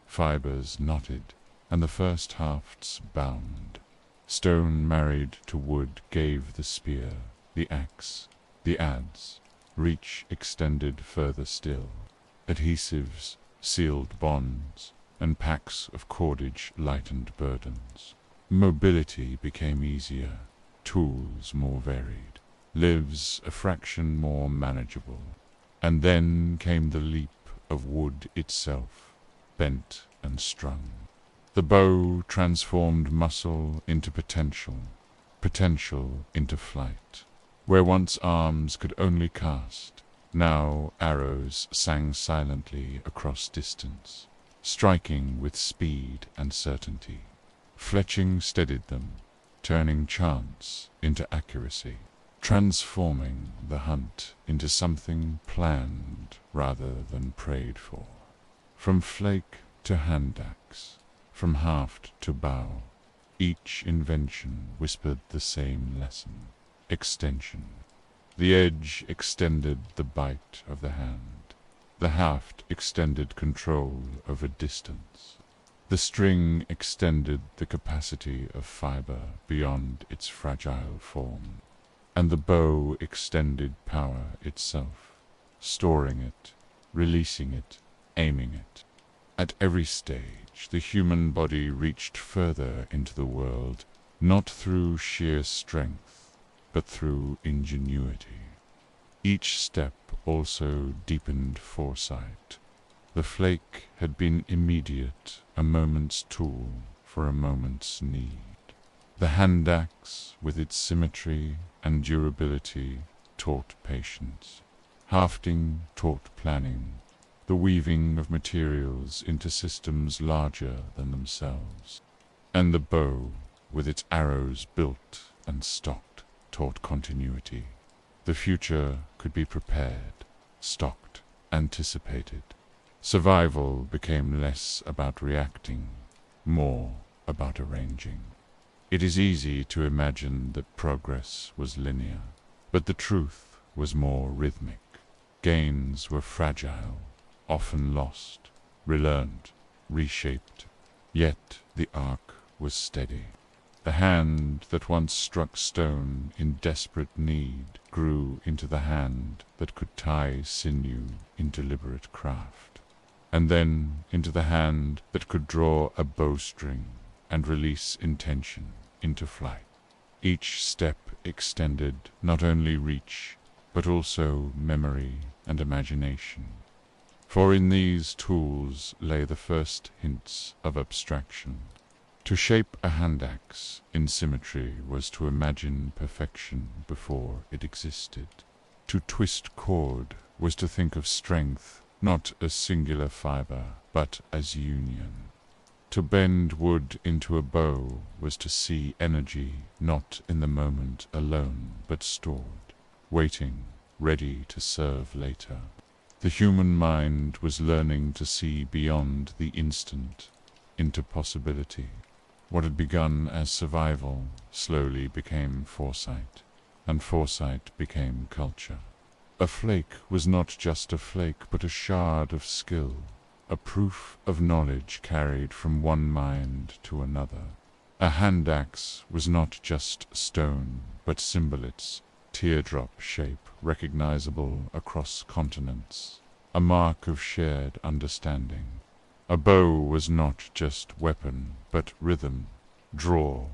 fibers knotted, and the first hafts bound. Stone married to wood gave the spear, the axe, the adze, reach extended further still. Adhesives sealed bonds, and packs of cordage lightened burdens. Mobility became easier, tools more varied, lives a fraction more manageable. And then came the leap of wood itself, bent and strung. The bow transformed muscle into potential, potential into flight. Where once arms could only cast, now arrows sang silently across distance, striking with speed and certainty. Fletching steadied them, turning chance into accuracy, transforming the hunt into something planned rather than prayed for. From flake to handaxe, from haft to bow, each invention whispered the same lesson: extension. The edge extended the bite of the hand. The haft extended control over distance. The string extended the capacity of fiber beyond its fragile form. And the bow extended power itself, storing it, releasing it, aiming it. At every stage, the human body reached further into the world, not through sheer strength, but through ingenuity. Each step also deepened foresight. The flake had been immediate, a moment's tool for a moment's need. The handaxe, with its symmetry and durability, taught patience. Hafting taught planning, the weaving of materials into systems larger than themselves. And the bow, with its arrows built and stocked, taught continuity. The future could be prepared, stocked, anticipated. Survival became less about reacting, more about arranging. It is easy to imagine that progress was linear, but the truth was more rhythmic. Gains were fragile, often lost, relearned, reshaped. Yet the arc was steady. The hand that once struck stone in desperate need grew into the hand that could tie sinew in deliberate craft, and then into the hand that could draw a bowstring and release intention into flight. Each step extended not only reach, but also memory and imagination. For in these tools lay the first hints of abstraction. To shape a handaxe in symmetry was to imagine perfection before it existed. To twist cord was to think of strength not as singular fiber, but as union. To bend wood into a bow was to see energy not in the moment alone, but stored, waiting, ready to serve later. The human mind was learning to see beyond the instant into possibility. What had begun as survival slowly became foresight, and foresight became culture. A flake was not just a flake, but a shard of skill, a proof of knowledge carried from one mind to another. A handaxe was not just stone, but symbolits, teardrop shape recognizable across continents, a mark of shared understanding. A bow was not just weapon, but rhythm, draw,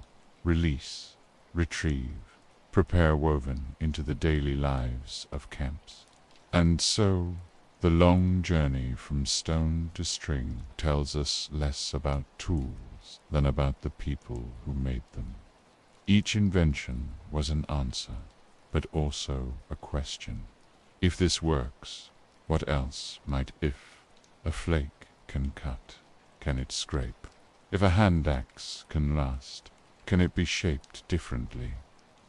release, retrieve, prepare woven into the daily lives of camps. And so, the long journey from stone to string tells us less about tools than about the people who made them. Each invention was an answer, but also a question. If this works, what else might if? A flake can cut, can it scrape? If a handaxe can last, can it be shaped differently?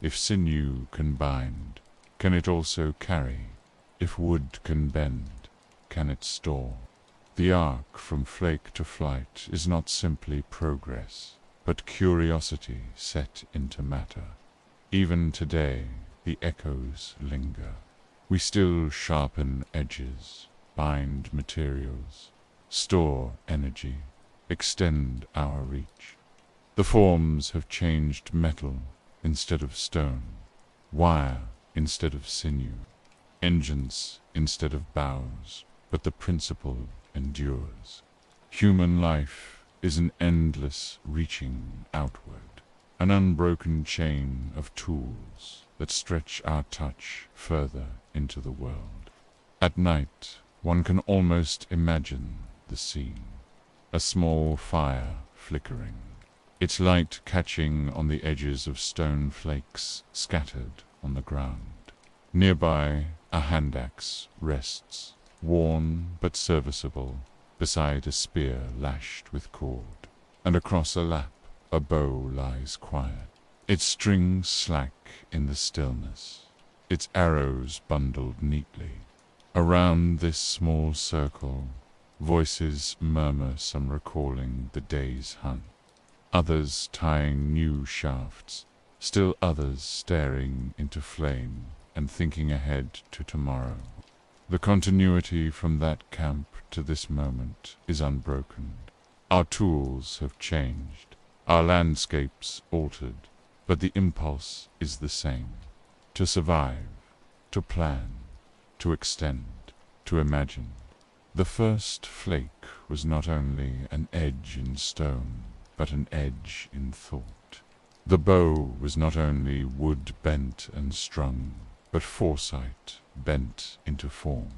If sinew can bind, can it also carry? If wood can bend, can it store? The arc from flake to flight is not simply progress, but curiosity set into matter. Even today, the echoes linger. We still sharpen edges, bind materials, store energy, extend our reach. The forms have changed: metal instead of stone, wire instead of sinew, engines instead of bows, but the principle endures. Human life is an endless reaching outward, an unbroken chain of tools that stretch our touch further into the world. At night, one can almost imagine the scene: a small fire flickering, its light catching on the edges of stone flakes scattered on the ground. Nearby, a handaxe rests, worn but serviceable, beside a spear lashed with cord, and across a lap a bow lies quiet, its strings slack in the stillness, its arrows bundled neatly. Around this small circle, voices murmur, some recalling the day's hunt, others tying new shafts, still others staring into flame and thinking ahead to tomorrow. The continuity from that camp to this moment is unbroken. Our tools have changed, our landscapes altered, but the impulse is the same: to survive, to plan, to extend, to imagine. The first flake was not only an edge in stone, but an edge in thought. The bow was not only wood bent and strung, but foresight bent into form.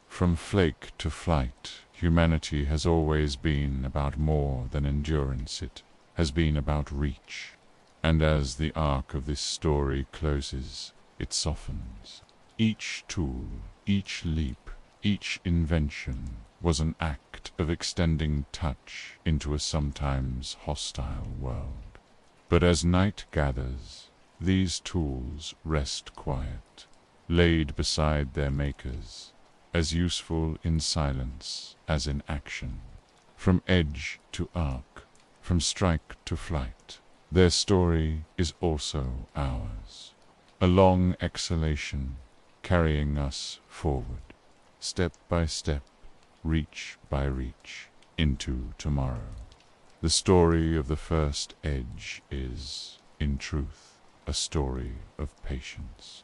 From flake to flight, humanity has always been about more than endurance. It has been about reach. And as the arc of this story closes, it softens. Each tool, each leap, each invention was an act of extending touch into a sometimes hostile world. But as night gathers, these tools rest quiet, laid beside their makers, as useful in silence as in action. From edge to arc, from strike to flight, their story is also ours. A long exhalation carrying us forward, step by step, reach by reach, into tomorrow. The story of the first edge is, in truth, a story of patience.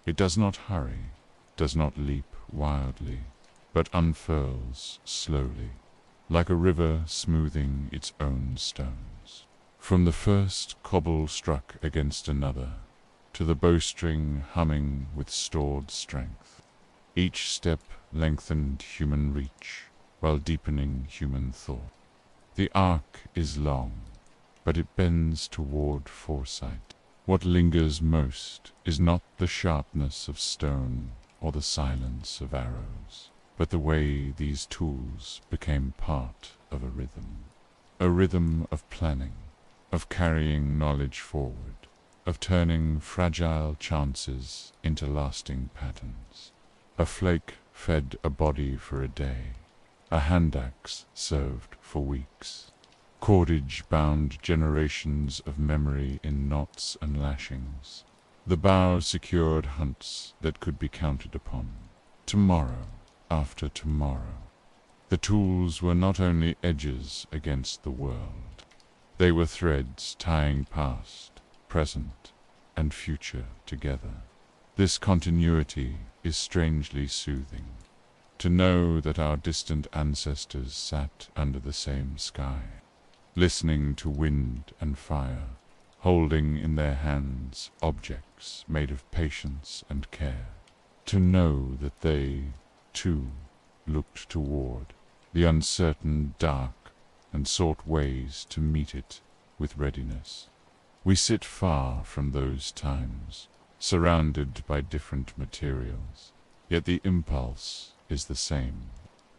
It does not hurry, does not leap wildly, but unfurls slowly, like a river smoothing its own stones. From the first cobble struck against another, to the bowstring humming with stored strength, each step lengthened human reach, while deepening human thought. The arc is long, but it bends toward foresight. What lingers most is not the sharpness of stone or the silence of arrows, but the way these tools became part of a rhythm of planning, of carrying knowledge forward, of turning fragile chances into lasting patterns. A flake fed a body for a day, a handaxe served for weeks. Cordage bound generations of memory in knots and lashings. The bow secured hunts that could be counted upon, tomorrow after tomorrow. The tools were not only edges against the world, they were threads tying past, present, and future together. This continuity is strangely soothing. To know that our distant ancestors sat under the same sky, listening to wind and fire, holding in their hands objects made of patience and care. To know that they, too, looked toward the uncertain dark and sought ways to meet it with readiness. We sit far from those times, surrounded by different materials, yet the impulse is the same.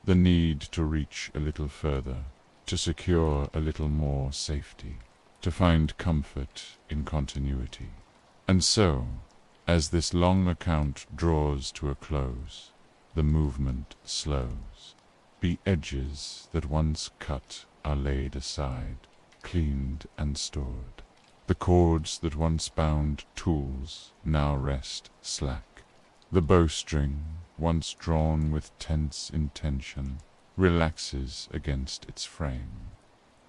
The need to reach a little further, to secure a little more safety, to find comfort in continuity. And so, as this long account draws to a close, the movement slows. The edges that once cut are laid aside, cleaned and stored. The cords that once bound tools now rest slack. The bowstring, once drawn with tense intention, relaxes against its frame.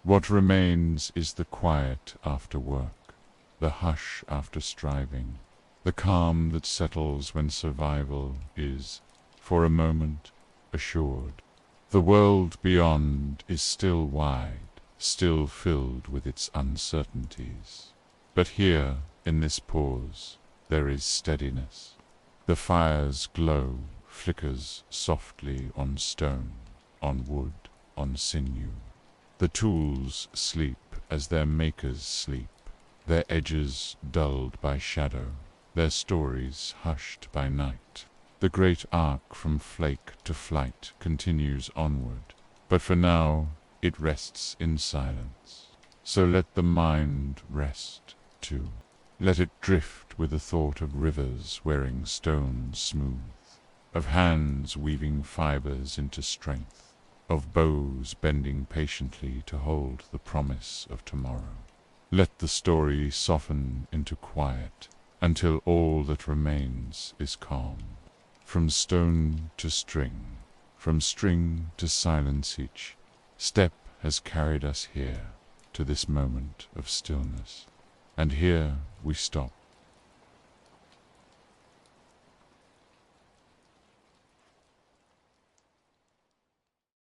What remains is the quiet after work, the hush after striving, the calm that settles when survival is, for a moment, assured. The world beyond is still wide, still filled with its uncertainties. But here, in this pause, there is steadiness. The fire's glow flickers softly on stone, on wood, on sinew. The tools sleep as their makers sleep, their edges dulled by shadow, their stories hushed by night. The great arc from flake to flight continues onward, but for now it rests in silence. So let the mind rest, too. Let it drift with the thought of rivers wearing stone smooth, of hands weaving fibers into strength, of bows bending patiently to hold the promise of tomorrow. Let the story soften into quiet, until all that remains is calm. From stone to string, from string to silence, each step has carried us here, to this moment of stillness. And here we stop,